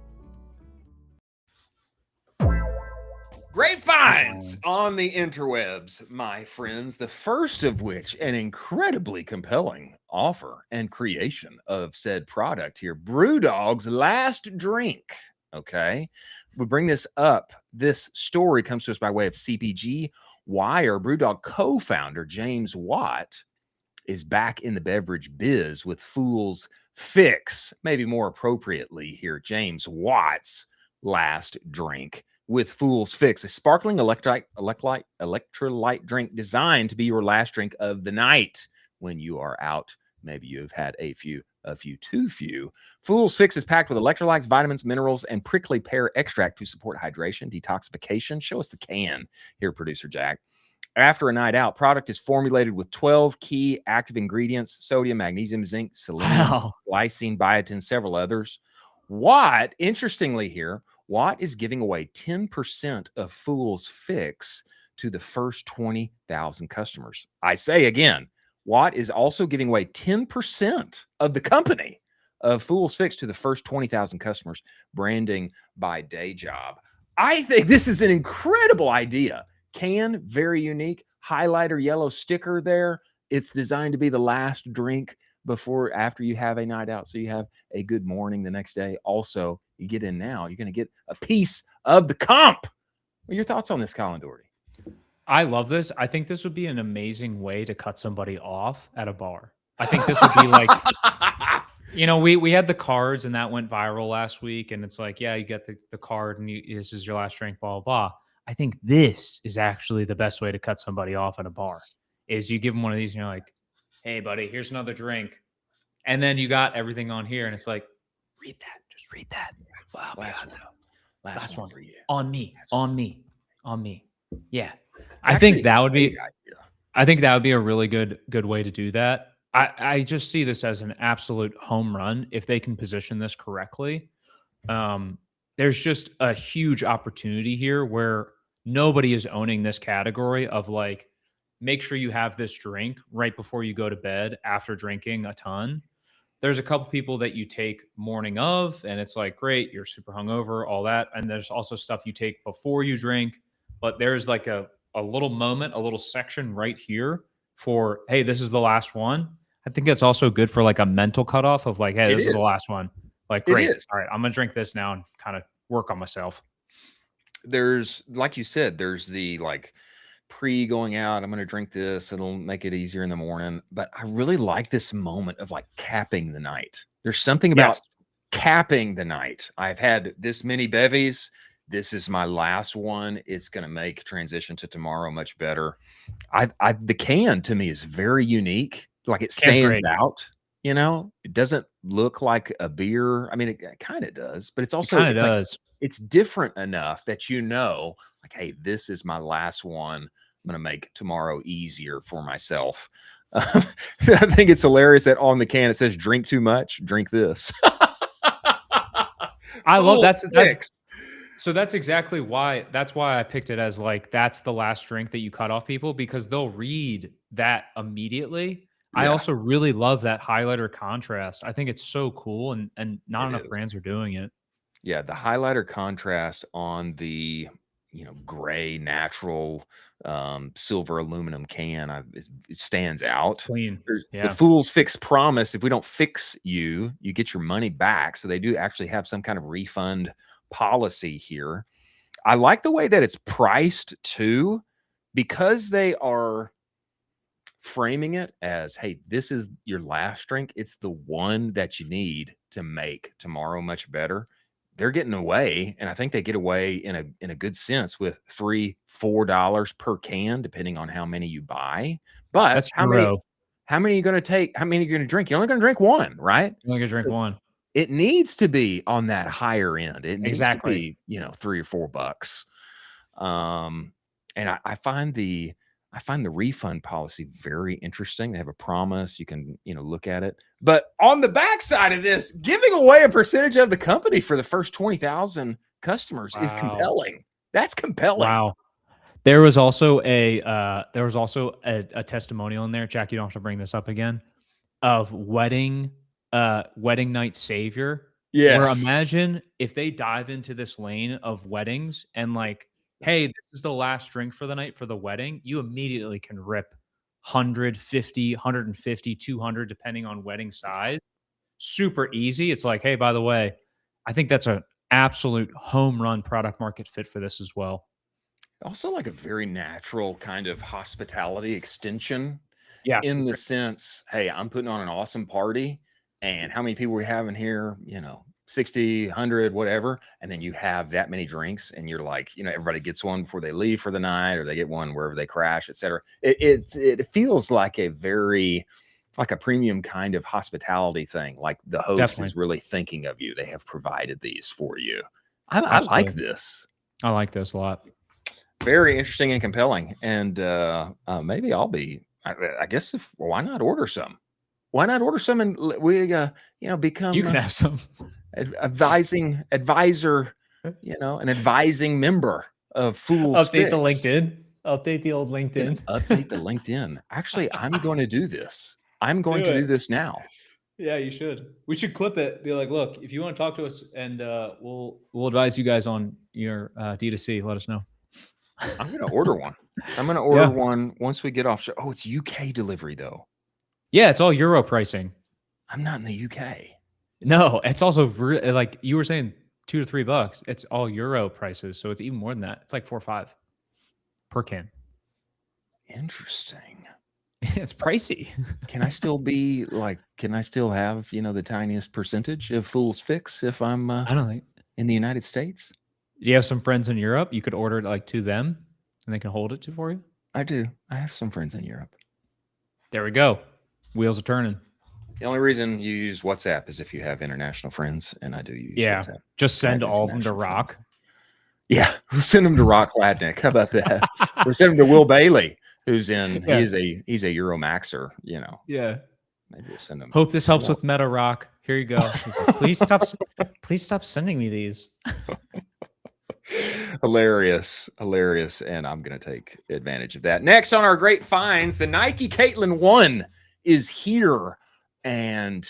Great finds on the interwebs, my friends. The first of which, an incredibly compelling offer and creation of said product here. BrewDog's Last Drink. Okay. We bring this up. This story comes to us by way of CPG Wire. BrewDog co-founder James Watt is back in the beverage biz with Fool's Fix, maybe more appropriately here, James Watt's Last Drink with Fool's Fix, a sparkling electrolyte drink designed to be your last drink of the night when you are out. Maybe you've had a few too few. Fool's Fix is packed with electrolytes, vitamins, minerals, and prickly pear extract to support hydration, detoxification. Show us the can here, Producer Jack. After a night out, product is formulated with 12 key active ingredients: sodium, magnesium, zinc, selenium, glycine, biotin, several others. Watt, interestingly here, Watt is giving away 10% of Fool's Fix to the first 20,000 customers. I say again, Watt is also giving away 10% of the company of Fool's Fix to the first 20,000 customers, branding by day job. I think this is an incredible idea. Can, very unique, highlighter yellow sticker there. It's designed to be the last drink after you have a night out, so you have a good morning the next day. Also, you get in now, you're going to get a piece of the comp. What are your thoughts on this, Colin Dougherty? I love this. I think this would be an amazing way to cut somebody off at a bar. I think this would be like, you know, we had the cards and that went viral last week, and it's like, yeah, you get the card and this is your last drink, blah, blah, blah. I think this is actually the best way to cut somebody off at a bar, is you give them one of these and you're like, hey, buddy, here's another drink. And then you got everything on here, and it's like, read that. Just read that. Wow, Last one. Last one for you. On me. Yeah. It's I think actually that a would be great idea. I think that would be a really good way to do that. I just see this as an absolute home run if they can position this correctly. There's just a huge opportunity here where nobody is owning this category of like, make sure you have this drink right before you go to bed after drinking a ton. There's a couple people that you take morning of, and it's like, great, you're super hungover, all that. And there's also stuff you take before you drink, but there's like a little moment, a little section right here for, hey, this is the last one. I think it's also good for like a mental cutoff of like, hey, this is the last one. Like, great. All right, I'm going to drink this now and kind of work on myself. There's, like you said, there's the like pre going out, I'm going to drink this. It'll make it easier in the morning. But I really like this moment of like capping the night. There's something about capping the night. I've had this many bevies. This is my last one. It's going to make transition to tomorrow much better. The can to me is very unique. Like it stands out. You know, it doesn't look like a beer. I mean, it kind of does, but it's also kind of does. It's different enough that you know, like, hey, this is my last one. I'm going to make tomorrow easier for myself. I think it's hilarious that on the can it says "drink too much, drink this." I love that's so that's exactly why I picked it as like that's the last drink that you cut off people, because they'll read that immediately. Yeah. I also really love that highlighter contrast. I think it's so cool, and not enough brands are doing it. Yeah, the highlighter contrast on the gray natural silver aluminum can, it stands out. Clean. The Fool's Fix promise: if we don't fix you, you get your money back. So they do actually have some kind of refund policy here. I like the way that it's priced too, because they are framing it as, hey, this is your last drink. It's the one that you need to make tomorrow much better. They're getting away, and I think they get away in a good sense with $3-4 per can, depending on how many you buy. But that's how many are you going to take? How many are you going to drink? You're only going to drink one, right? You're only going to drink one. It needs to be on that higher end. It needs to be, $3 or $4. And I find the refund policy very interesting. They have a promise. You can, look at it. But on the backside of this, giving away a percentage of the company for the first 20,000 customers is compelling. That's compelling. Wow. There was also a testimonial in there, Jack, you don't have to bring this up again, of wedding night savior. Yes. Where imagine if they dive into this lane of weddings and like, hey, this is the last drink for the night for the wedding, you immediately can rip 150, 150, 200, depending on wedding size. Super easy. It's like, hey, by the way, I think that's an absolute home run product market fit for this as well. Also like a very natural kind of hospitality extension. Yeah. In the sense, hey, I'm putting on an awesome party, and how many people we have in here, 60, 100, whatever. And then you have that many drinks, and you're like, everybody gets one before they leave for the night, or they get one wherever they crash, etc. It feels like a very, like a premium kind of hospitality thing. Like the host is really thinking of you. They have provided these for you. I like this. I like this a lot. Very interesting and compelling. And maybe I'll be, I guess why not order some? Why not order some and we, become, you can have some advisor, an advising member of Fool's Fix. Update the LinkedIn. Update the old LinkedIn. Update the LinkedIn. Actually, I'm going to do this. I'm going to do this now. Yeah, you should. We should clip it. Be like, look, if you want to talk to us, and we'll advise you guys on your D2C. Let us know. I'm going to order one. I'm going to order one once we get off. Oh, it's UK delivery though. Yeah, it's all Euro pricing. I'm not in the UK. No, it's also like you were saying, $2 to $3. It's all Euro prices, so it's even more than that. It's like $4 or $5 per can. Interesting. It's pricey. Can I still be like? Can I still have the tiniest percentage of Fool's Fix if I'm? I don't think in the United States. Do you have some friends in Europe? You could order it like to them, and they can hold it for you. I do. I have some friends in Europe. There we go. Wheels are turning. The only reason you use WhatsApp is if you have international friends, and I do use WhatsApp. Just send all of them to Rock. Friends. Yeah, we'll send them to Rock Ladnick. How about that? We'll send them to Will Bailey, who's in. Yeah. He's a Euromaxer. You know. Yeah. Maybe we'll send him. Hope this helps with Meta Rock. Here you go. Like, please stop sending me these. Hilarious, and I'm gonna take advantage of that. Next on our great finds, the Nike Caitlin 1 is here. And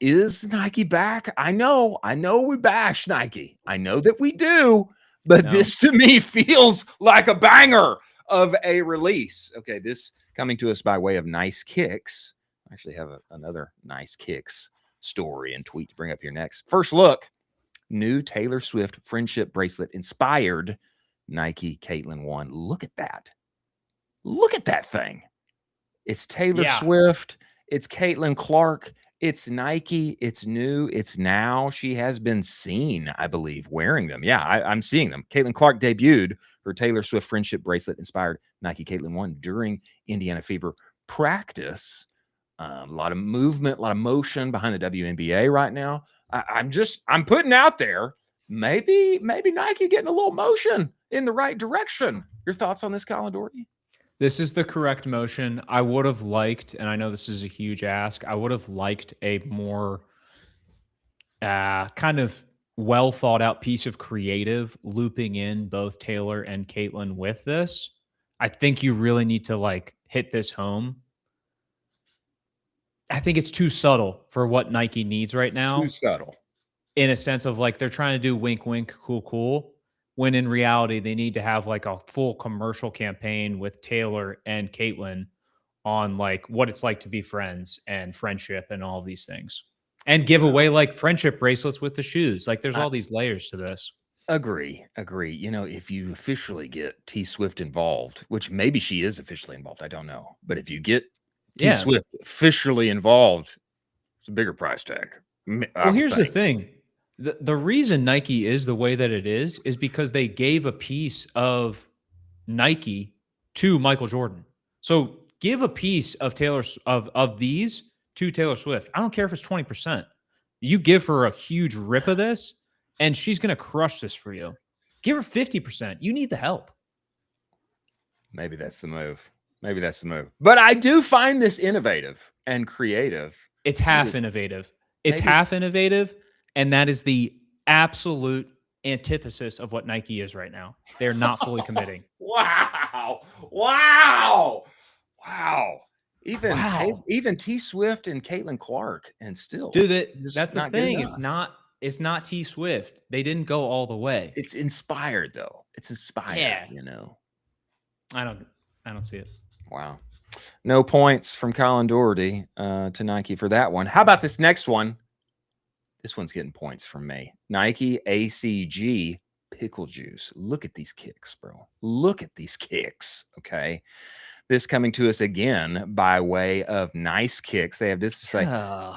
is Nike back? I know we bash Nike. I know that we do, but this to me feels like a banger of a release. Okay, this coming to us by way of Nice Kicks. I actually have another Nice Kicks story and tweet to bring up here next. First look, new Taylor Swift friendship bracelet inspired Nike Caitlin 1. Look at that. Look at that thing. It's Taylor Swift. It's Caitlin Clark. It's Nike. It's new. It's now. She has been seen, I believe, wearing them. Yeah, I'm seeing them. Caitlin Clark debuted her Taylor Swift friendship bracelet inspired Nike Caitlin 1 during Indiana Fever practice. A lot of movement, a lot of motion behind the WNBA right now. I'm putting out there, maybe Nike getting a little motion in the right direction. Your thoughts on this, Colin Dougherty? This is the correct motion. I would have liked, and I know this is a huge ask, I would have liked a more kind of well thought out piece of creative looping in both Taylor and Caitlin with this. I think you really need to like hit this home. I think it's too subtle for what Nike needs right now. Too subtle. In a sense of like they're trying to do wink, wink, cool, cool. When in reality, they need to have like a full commercial campaign with Taylor and Caitlin on like what it's like to be friends and friendship and all of these things. And give away like friendship bracelets with the shoes. Like there's all these layers to this. Agree. You know, if you officially get T Swift involved, which maybe she is officially involved, I don't know. But if you get T Swift officially involved, it's a bigger price tag. Well, here's the thing. The reason Nike is the way that it is because they gave a piece of Nike to Michael Jordan. So give a piece of these to Taylor Swift. I don't care if it's 20%. You give her a huge rip of this, and she's going to crush this for you. Give her 50%. You need the help. Maybe that's the move. But I do find this innovative and creative. It's half innovative. It's half innovative. And that is the absolute antithesis of what Nike is right now. They're not fully committing. Wow. Even T Swift and Caitlin Clark, and still, dude, that's the thing. It's not T Swift. They didn't go all the way. It's inspired though. It's inspired. Yeah. You know. I don't see it. Wow. No points from Colin Dougherty to Nike for that one. How about this next one? This one's getting points from me. Nike ACG pickle juice. Look at these kicks, bro. Look at these kicks. Okay. This coming to us again by way of Nice Kicks. They have this to say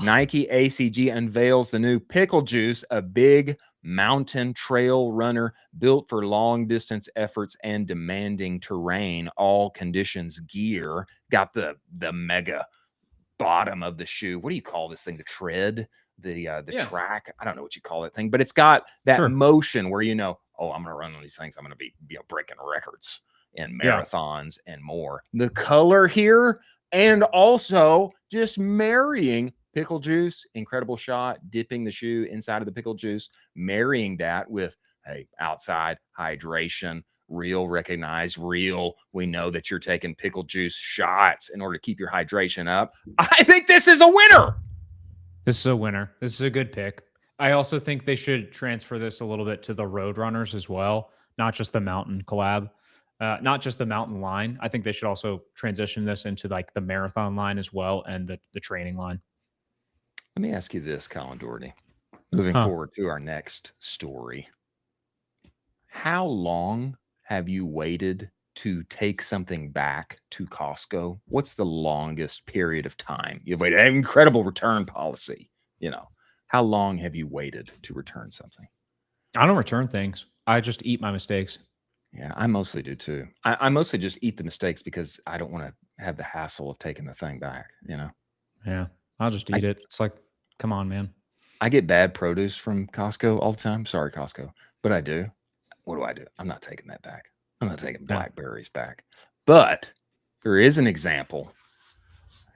Nike ACG unveils the new pickle juice, a big mountain trail runner built for long distance efforts and demanding terrain, all conditions gear. Got the mega bottom of the shoe. What do you call this thing? The tread? The track. I don't know what you call that thing, but it's got that motion where, you know, oh, I'm going to run on these things. I'm going to be breaking records in marathons and more. The color here, and also just marrying pickle juice, incredible shot, dipping the shoe inside of the pickle juice, marrying that with, hey, outside hydration, real, recognize real. We know that you're taking pickle juice shots in order to keep your hydration up. I think this is a winner. This is a winner. This is a good pick. I also think they should transfer this a little bit to the road runners as well, not just the mountain collab, not just the mountain line. I think they should also transition this into like the marathon line as well and the training line. Let me ask you this, Colin Dougherty. Moving forward to our next story. How long have you waited to take something back to Costco? What's the longest period of time you've waited? An incredible return policy. You know, how long have you waited to return something? I don't return things. I just eat my mistakes. Yeah, I mostly do too. I mostly just eat the mistakes because I don't want to have the hassle of taking the thing back, you know? Yeah. I'll just eat it. It's like, come on, man. I get bad produce from Costco all the time. Sorry, Costco, but I do. What do? I'm not taking that back. I'm not taking blackberries back. But there is an example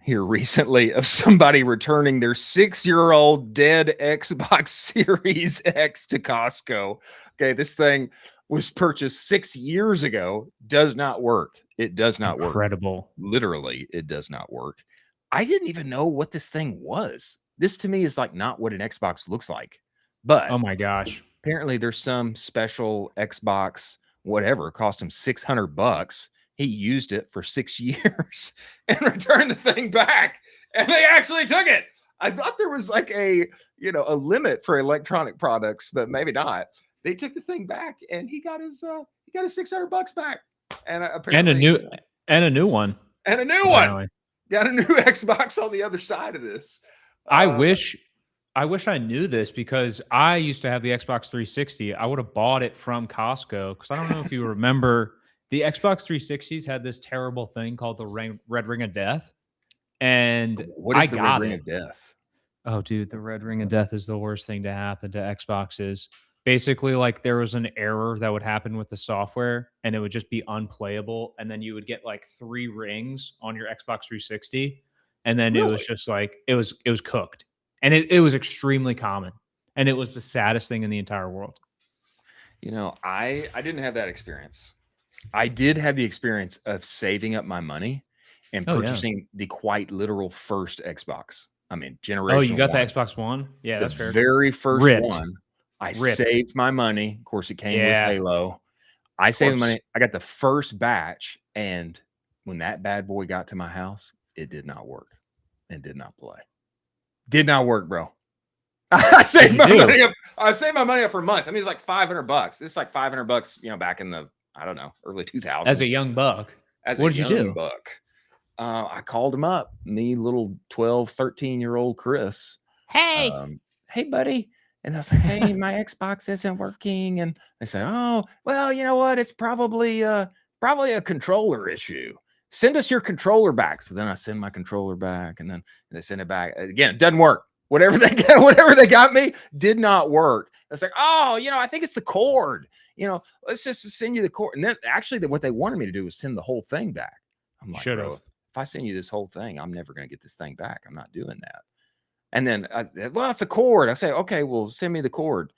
here recently of somebody returning their 6-year-old dead Xbox Series X to Costco. Okay, this thing was purchased 6 years ago. Does not work. It does not work. Incredible. Literally, it does not work. I didn't even know what this thing was. This to me is like not what an Xbox looks like. But oh my gosh, apparently there's some special Xbox, whatever, cost him $600. He used it for 6 years and returned the thing back, and they actually took it. I thought there was like a limit for electronic products, but maybe not. They took the thing back, and he got his $600 back, and apparently and a new one. Got a new Xbox on the other side of this. I wish I knew this, because I used to have the Xbox 360. I would have bought it from Costco, because I don't know if you remember, the Xbox 360s had this terrible thing called the Red Ring of Death. And what is the Red Ring of Death? Oh, dude, the Red Ring of Death is the worst thing to happen to Xboxes. Basically, like, there was an error that would happen with the software, and it would just be unplayable. And then you would get like 3 rings on your Xbox 360. And then it was just like, it was cooked. And it was extremely common. And it was the saddest thing in the entire world. I didn't have that experience. I did have the experience of saving up my money and purchasing the quite literal first Xbox. I mean, generation. Oh, you got the Xbox One? Yeah, that's fair. The very first one. I saved my money. Of course, it came with Halo. I saved money. I got the first batch, and when that bad boy got to my house, it did not work. It did not play. Did not work, bro. I saved my money up. I saved my money up for months. I mean, it's like $500. It's like $500, back in the, I don't know, early 2000s. As a young buck. What did you do? I called him up, me, little 12, 13-year-old Chris. Hey. Hey, buddy. And I was like, hey, my Xbox isn't working. And they said, oh, well, you know what? It's probably a controller issue. Send us your controller back. So then I send my controller back, and then they send it back. Again, it doesn't work. Whatever they got me did not work. It's like, oh, I think it's the cord. Let's just send you the cord. And then actually what they wanted me to do was send the whole thing back. I'm like, bro, if I send you this whole thing, I'm never going to get this thing back. I'm not doing that. And then, well, it's a cord. I say, okay, well, send me the cord.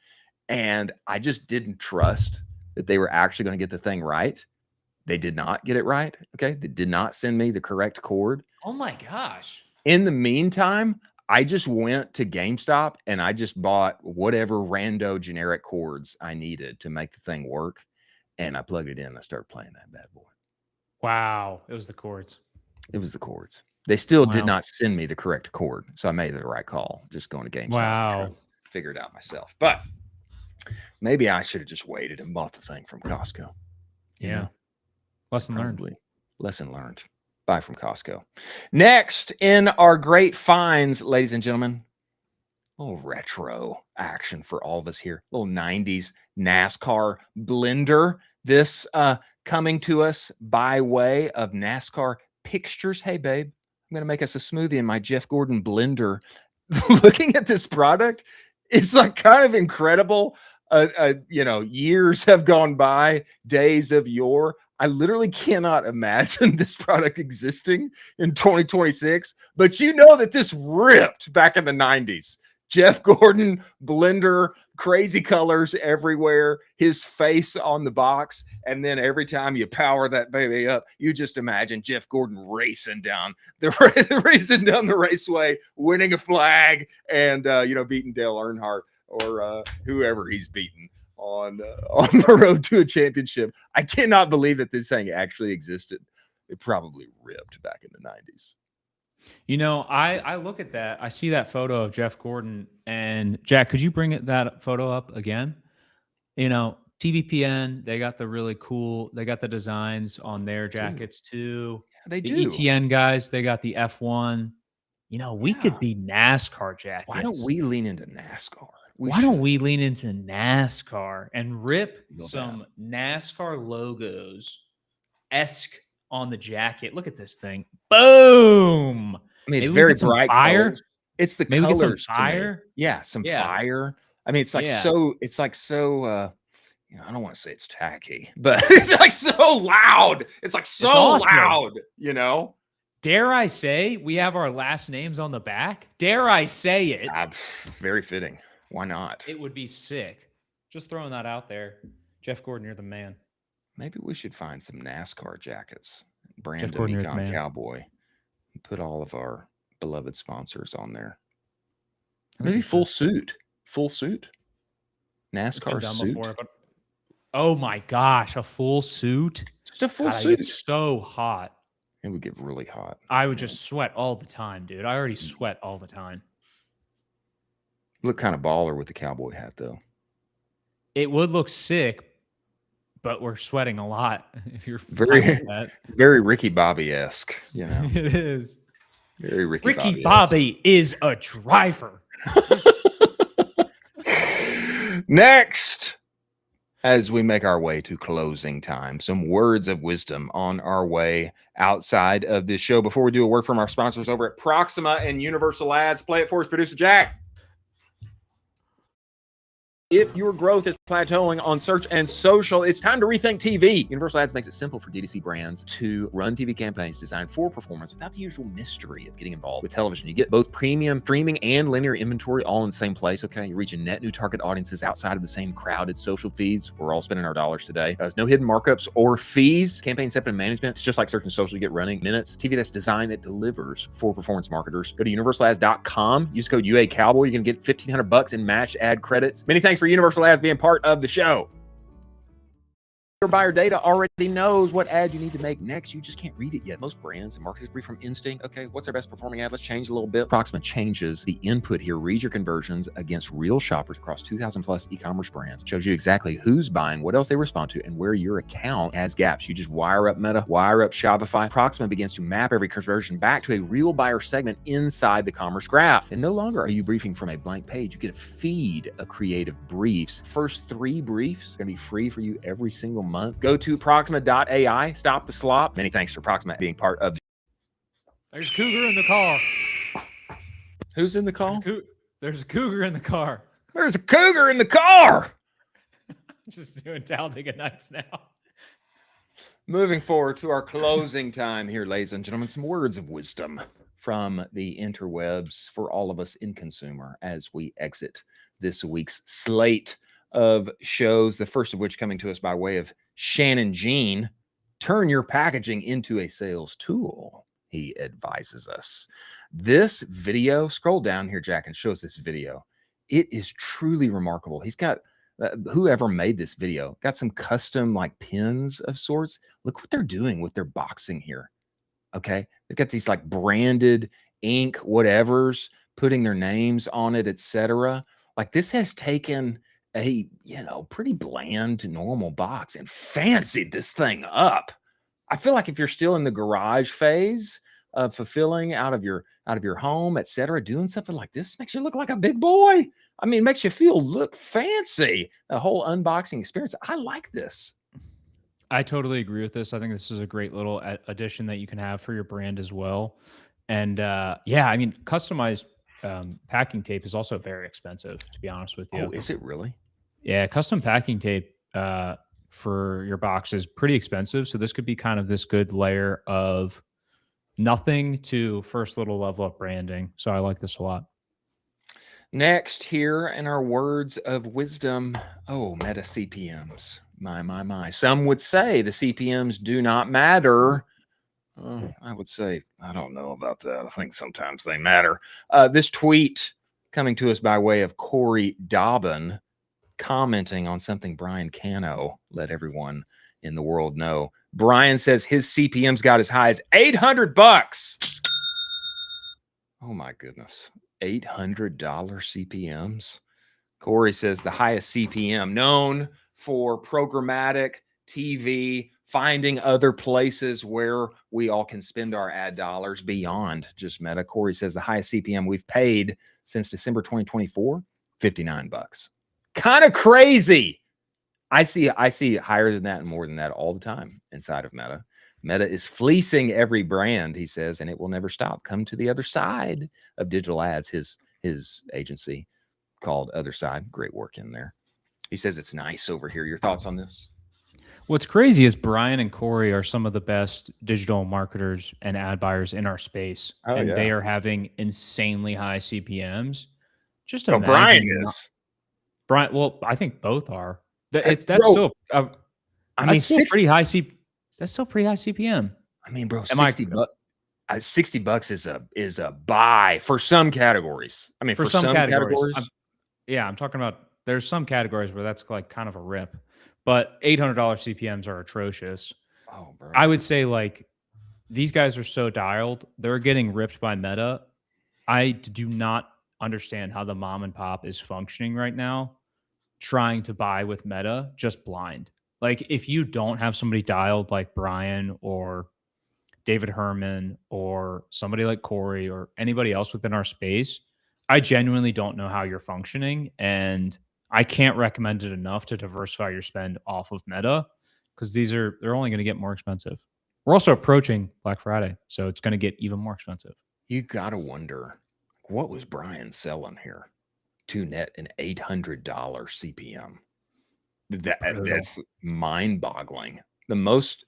And I just didn't trust that they were actually going to get the thing right. They did not get it right. Okay. They did not send me the correct cord. Oh my gosh. In the meantime, I just went to GameStop and I just bought whatever rando generic cords I needed to make the thing work. And I plugged it in and I started playing that bad boy. Wow. It was the cords. It was the cords. They still did not send me the correct cord. So I made the right call. Just going to GameStop. Wow. Figure it out myself. But maybe I should have just waited and bought the thing from Costco. You know? Lesson learned. Lesson learned. Buy from Costco. Next in our great finds, ladies and gentlemen, a little retro action for all of us here. A little 90s NASCAR blender. This coming to us by way of NASCAR Pictures. Hey, babe, I'm going to make us a smoothie in my Jeff Gordon blender. Looking at this product, it's like kind of incredible. Years have gone by, days of yore. I literally cannot imagine this product existing in 2026, but that this ripped back in the 90s. Jeff Gordon blender, crazy colors everywhere, his face on the box. And then every time you power that baby up, you just imagine Jeff Gordon racing down the raceway, winning a flag and, beating Dale Earnhardt or whoever he's beaten on the road to a championship. I cannot believe that this thing actually existed. It probably ripped back in the 90s. I look at that. I see that photo of Jeff Gordon. And Jack, could you bring that photo up again? TBPN, they got the really cool, they got the designs on their jackets too. Yeah, they do. ETN guys, they got the F1. We could be NASCAR jackets. Why don't we lean into NASCAR? Why don't we lean into NASCAR and rip some NASCAR logos-esque on the jacket? Look at this thing. Boom. I mean, very bright colors. It's the Maybe get some colors. fire. Yeah, some fire. I mean, it's like so. You know, I don't want to say it's tacky, but it's like so loud. It's like so awesome. loud. You know. Dare I say we have our last names on the back? Dare I say it? Very fitting. Why not? It would be sick. Just throwing that out there. Jeff Gordon, you're the man. Maybe we should find some NASCAR jackets. Brand Jeff Gordon, you're the Ecomm man. Cowboy. And put all of our beloved sponsors on there. Maybe full suit. Full suit. NASCAR suit. Before, but oh my gosh, a full suit. Just a full suit. It's so hot. It would get really hot. I would just sweat all the time, dude. I already sweat all the time. Look kind of baller with the cowboy hat, though. It would look sick, but we're sweating a lot. If you're very Ricky Bobby-esque, you know. It is. Very Ricky Bobby is a driver. Next, as we make our way to closing time, some words of wisdom on our way outside of this show. Before we do, a word from our sponsors over at Proxima and Universal Ads. Play it for us, producer Jack. If your growth is plateauing on search and social, it's time to rethink TV. Universal Ads makes it simple for D2C brands to run TV campaigns designed for performance without the usual mystery of getting involved with television. You get both premium streaming and linear inventory all in the same place, okay? You're reaching net new target audiences outside of the same crowded social feeds. We're all spending our dollars today. There's no hidden markups or fees. Campaign separate and management. It's just like search and social. You get running minutes. TV that's designed, that delivers for performance marketers. Go to universalads.com. Use code UA Cowboy. You can get $1,500 in matched ad credits. Many thanks for Universal Ads being part of the show. Your buyer data already knows what ad you need to make next. You just can't read it yet. Most brands and marketers brief from instinct. Okay, what's our best performing ad? Let's change a little bit. Proxima changes the input here. Read your conversions against real shoppers across 2,000 plus e-commerce brands. Shows you exactly who's buying, what else they respond to, and where your account has gaps. You just wire up Meta, wire up Shopify. Proxima begins to map every conversion back to a real buyer segment inside the commerce graph. And no longer are you briefing from a blank page. You get a feed of creative briefs. First 3 briefs are going to be free for you every single month. Go to proxima.ai. Stop the slop. Many thanks for Proxima being part of. There's a cougar in the car. Who's in the car? There's a cougar in the car. There's a cougar in the car. Just doing Talladega Nights now. Moving forward to our closing time here, ladies and gentlemen, some words of wisdom from the interwebs for all of us in consumer as we exit this week's slate of shows, the first of which coming to us by way of Shannon Jean. Turn your packaging into a sales tool, he advises us. This video, scroll down here, Jack, and show us this video. It is truly remarkable. He's got, whoever made this video, got some custom like pins of sorts. Look what they're doing with their boxing here. Okay. They've got these like branded ink, whatevers, putting their names on it, etc. Like this has taken a, you know, pretty bland, normal box and fancied this thing up. I feel like if you're still in the garage phase of fulfilling out of your home, etc., doing something like this makes you look like a big boy. I mean, it makes you look fancy. The whole unboxing experience. I like this. I totally agree with this. I think this is a great little addition that you can have for your brand as well. And yeah, I mean, customized packing tape is also very expensive, to be honest with you. Oh, is it really? Yeah, custom packing tape for your box is pretty expensive. So this could be kind of this good layer of nothing to first little level up branding. So I like this a lot. Next here in our words of wisdom, meta CPMs. My. Some would say the CPMs do not matter. I would say, I don't know about that. I think sometimes they matter. This tweet coming to us by way of Corey Dobbin, commenting on something Brian Cano let everyone in the world know. Brian says his CPMs got as high as $800. Oh my goodness. $800 CPMs. Corey says the highest CPM known for programmatic TV, finding other places where we all can spend our ad dollars beyond just Meta. Corey says the highest CPM we've paid since December 2024, $59. Kind of crazy. I see higher than that and more than that all the time inside of Meta. Meta is fleecing every brand, he says, and it will never stop. Come to the other side of digital ads. His agency called Other Side. Great work in there. He says it's nice over here. Your thoughts on this? What's crazy is Brian and Corey are some of the best digital marketers and ad buyers in our space. They are having insanely high CPMs. Just imagine. Brian is. Brian, well, I think both are. That's still, I mean, still pretty high that's still pretty high CPM. I mean, bro, $60 is a buy for some categories. I mean, for some categories. I'm talking about, there's some categories where that's like kind of a rip, but $800 CPMs are atrocious. Oh, bro. I would say like these guys are so dialed, they're getting ripped by Meta. I do not understand how the mom and pop is functioning right now, trying to buy with Meta just blind. Like if you don't have somebody dialed like Brian or David Herman or somebody like Corey or anybody else within our space, I genuinely don't know how you're functioning. And I can't recommend it enough to diversify your spend off of Meta because they're only going to get more expensive. We're also approaching Black Friday, so it's going to get even more expensive. You got to wonder, what was Brian selling here to net an $800 CPM? That's mind-boggling. The most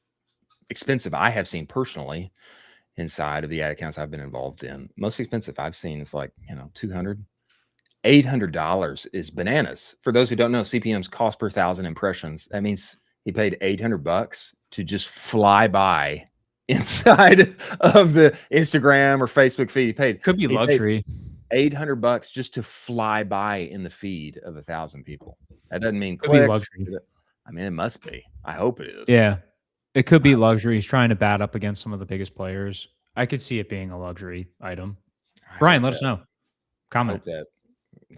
expensive I have seen personally inside of the ad accounts I've been involved in, most expensive I've seen is like, $200. $800 is bananas. For those who don't know, CPM's cost per 1,000 impressions. That means he paid $800 to just fly by inside of the Instagram or Facebook feed. Could be luxury. $800 just to fly by in the feed of 1,000 people. That doesn't mean could be clicks. luxury. I mean, it must be. I hope it is. Yeah, it could be luxury. He's trying to bat up against some of the biggest players. I could see it being a luxury item. Brian, let us know. Comment that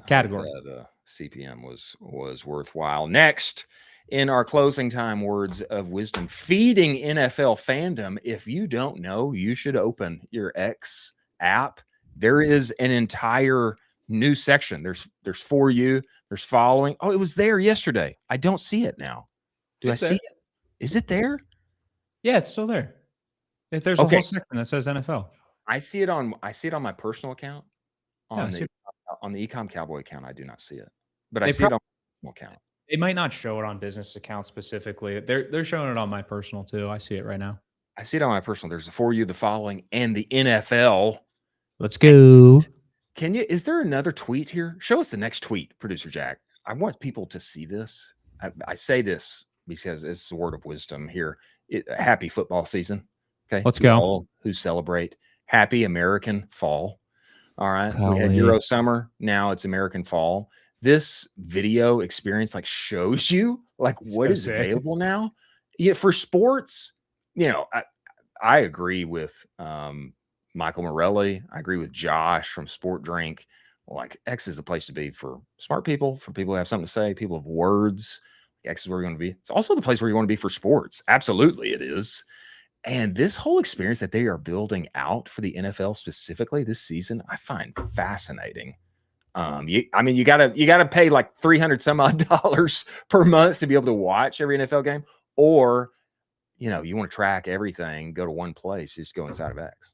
category. That CPM was worthwhile. Next, in our closing time words of wisdom, feeding NFL fandom. If you don't know, you should open your X app. There is an entire new section. There's For You, there's Following. Oh, it was there yesterday. I don't see it now. Do I see it? Is it there? Yeah, it's still there. There's a whole section that says NFL. I see it on my personal account. On the Ecomm Cowboy account, I do not see it. But I see it on my personal account. They might not show it on business accounts specifically. They're showing it on my personal too. I see it right now. I see it on my personal. There's the For You, the Following, and the NFL. Let's go. Is there another tweet here? Show us the next tweet, Producer Jack. I want people to see this. I say this because it's a word of wisdom here. Happy football season. Okay. Let's go. All who celebrate happy American fall. All right. Golly. We had Euro summer. Now it's American fall. This video experience shows you what is available now. Yeah, for sports, I agree with Michael Morelli. I agree with Josh from Sport Drink. X is the place to be for smart people, for people who have something to say, people of words. X is where you want to be. It's also the place where you want to be for sports. Absolutely, it is. And this whole experience that they are building out for the NFL specifically this season, I find fascinating. You gotta pay like $300 some odd per month to be able to watch every NFL game, or you want to track everything, go to one place, just go inside of X.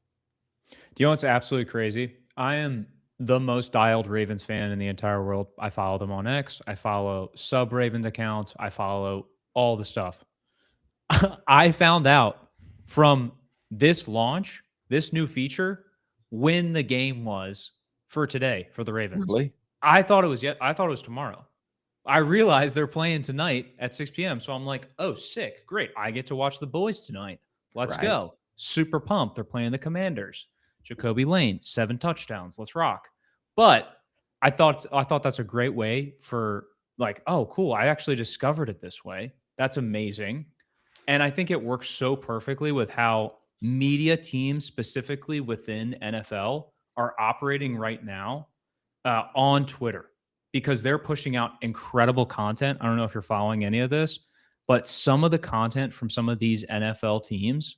Do you know what's absolutely crazy? I am the most dialed Ravens fan in the entire world. I follow them on X. I follow sub Ravens accounts. I follow all the stuff. I found out from this launch, this new feature, when the game was for today for the Ravens. Really? I thought it was tomorrow. I realized they're playing tonight at 6 p.m. So I'm like, oh, sick. Great. I get to watch the boys tonight. Let's go. Super pumped. They're playing the Commanders. Jacoby Lane, 7 touchdowns. Let's rock. But I thought that's a great way for oh, cool. I actually discovered it this way. That's amazing. And I think it works so perfectly with how media teams, specifically within NFL, are operating right now on Twitter, because they're pushing out incredible content. I don't know if you're following any of this, but some of the content from some of these NFL teams,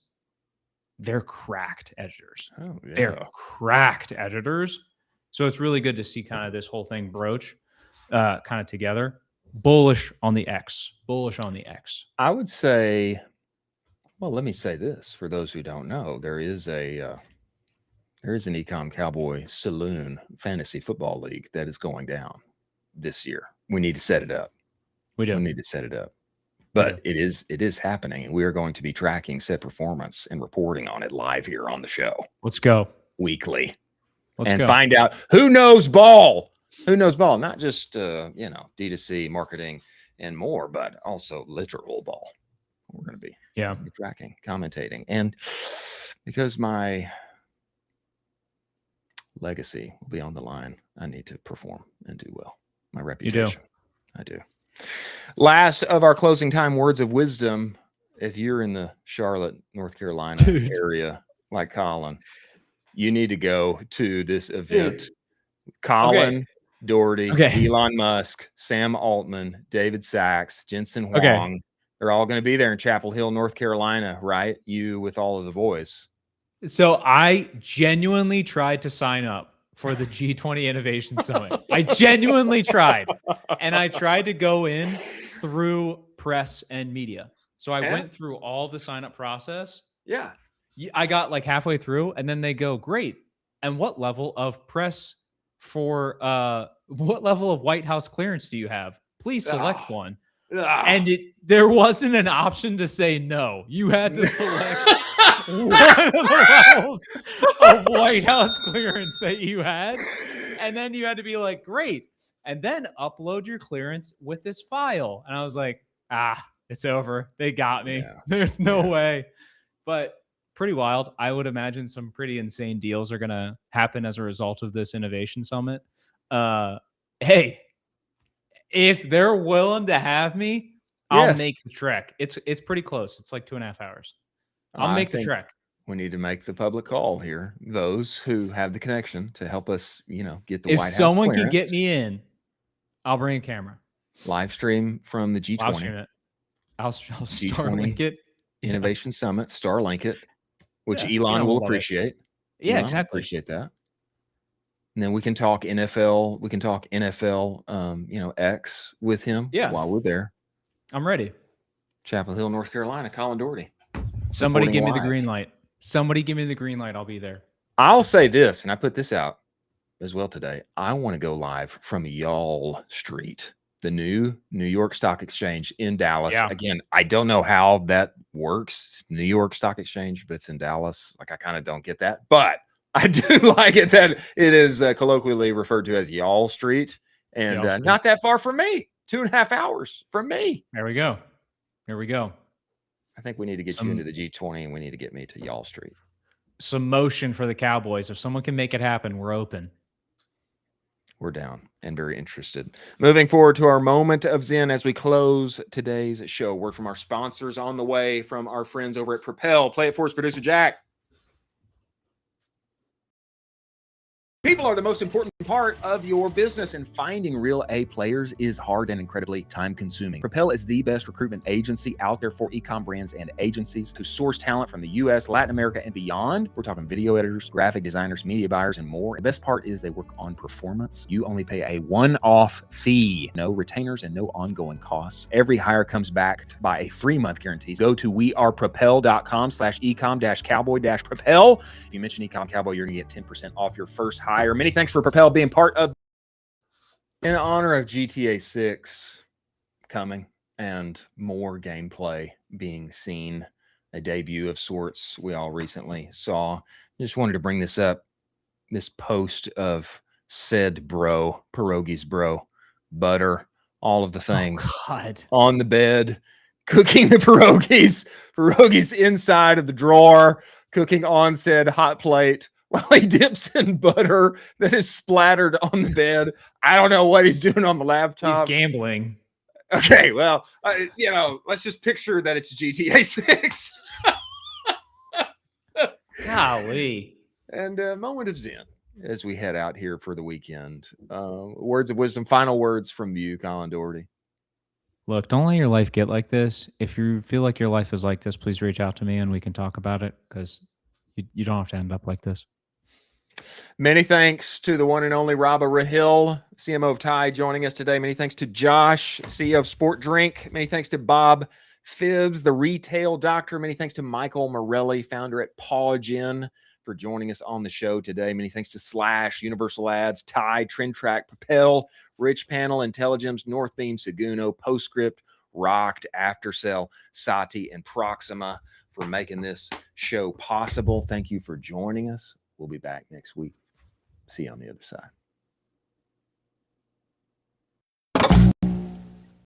they're cracked editors. Oh, yeah. They're cracked editors. So it's really good to see kind of this whole thing broach kind of together. bullish on the X. Bullish on the X. I would say, well, let me say this for those who don't know, there is an Ecomm Cowboy Saloon Fantasy Football League that is going down this year. We need to set it up. We do. We need to set it up. But it is happening, and we are going to be tracking said performance and reporting on it live here on the show. Let's go. Weekly. Let's go. Find out who knows ball. Who knows ball? Not just D2C marketing and more, but also literal ball. We're going to be tracking, commentating, and because my legacy will be on the line, I need to perform and do well. My reputation. You do. I do. Last of our closing time words of wisdom. If you're in the Charlotte, North Carolina area, like Colin, you need to go to this event. Colin, Dougherty, Elon Musk, Sam Altman, David Sachs, Jensen Huang. They're all going to be there in Chapel Hill, North Carolina, right? You with all of the boys. So I genuinely tried to sign up for the G20 Innovation Summit. I genuinely tried. And I tried to go in through press and media. So I went through all the sign-up process. Yeah. I got like halfway through, and then they go, great. And what level of press for what level of White House clearance do you have? Please select one. And there wasn't an option to say no. You had to select one of the levels of White House clearance that you had. And then you had to be like, great. And then upload your clearance with this file. And I was like, it's over. They got me. Yeah. There's no way. But pretty wild. I would imagine some pretty insane deals are going to happen as a result of this innovation summit. Hey, if they're willing to have me, I'll make the trek. It's pretty close. It's like 2.5 hours. I'll make the trek. We need to make the public call here. Those who have the connection to help us, get the White House. If someone can get me in, I'll bring a camera. Live stream from the G20. Live stream it. I'll Starlink it. Innovation Summit, Starlink it, which Elon will appreciate. Yeah, exactly. Appreciate that. And then we can talk NFL. We can talk NFL, X with him while we're there. I'm ready. Chapel Hill, North Carolina, Colin Dougherty. Somebody give me the green light. Somebody give me the green light. I'll be there. I'll say this, and I put this out as well today. I want to go live from Y'all Street, the new New York Stock Exchange in Dallas. Yeah. Again, I don't know how that works. It's New York Stock Exchange, but it's in Dallas. Like, I kind of don't get that. But I do like it that it is colloquially referred to as Y'all Street, and not that far from me. 2.5 hours from me. There we go. Here we go. I think we need to get you into the G20, and we need to get me to Y'all Street. Some motion for the Cowboys. If someone can make it happen, we're open. We're down and very interested. Moving forward to our moment of Zen as we close today's show. Word from our sponsors on the way from our friends over at Propel. Play it for us, producer Jack. People are the most important part of your business, and finding real A players is hard and incredibly time-consuming. Propel is the best recruitment agency out there for e-com brands and agencies who source talent from the US, Latin America, and beyond. We're talking video editors, graphic designers, media buyers, and more. The best part is they work on performance. You only pay a one-off fee, no retainers and no ongoing costs. Every hire comes backed by a free month guarantee. Go to wearepropel.com/ecom-cowboy-propel. If you mention Ecomm Cowboy, you're going to get 10% off your first hire. Many thanks for Propel being part of. In honor of GTA 6 coming and more gameplay being seen, a debut of sorts we all recently saw. Just wanted to bring this up. This post of said bro, pierogies bro, butter, all of the things on the bed, cooking the pierogies inside of the drawer, cooking on said hot plate, while he dips in butter that is splattered on the bed. I don't know what he's doing on the laptop. He's gambling. Okay, well, let's just picture that it's GTA 6. Golly. And a moment of Zen as we head out here for the weekend. Words of wisdom, final words from you, Colin Dougherty. Look, don't let your life get like this. If you feel like your life is like this, please reach out to me and we can talk about it, because you don't have to end up like this. Many thanks to the one and only Rabah Rahil, CMO of Tide, joining us today. Many thanks to Josh, CEO of Sport Drink. Many thanks to Bob Phibbs, the retail doctor. Many thanks to Michael Morelli, founder at Paw Gin, for joining us on the show today. Many thanks to Slash, Universal Ads, Tide, Trend Track, Propel, Rich Panel, Intelligence, Northbeam, Seguno, Postscript, Rocked, Aftercell, Sati, and Proxima for making this show possible. Thank you for joining us. We'll be back next week. See you on the other side.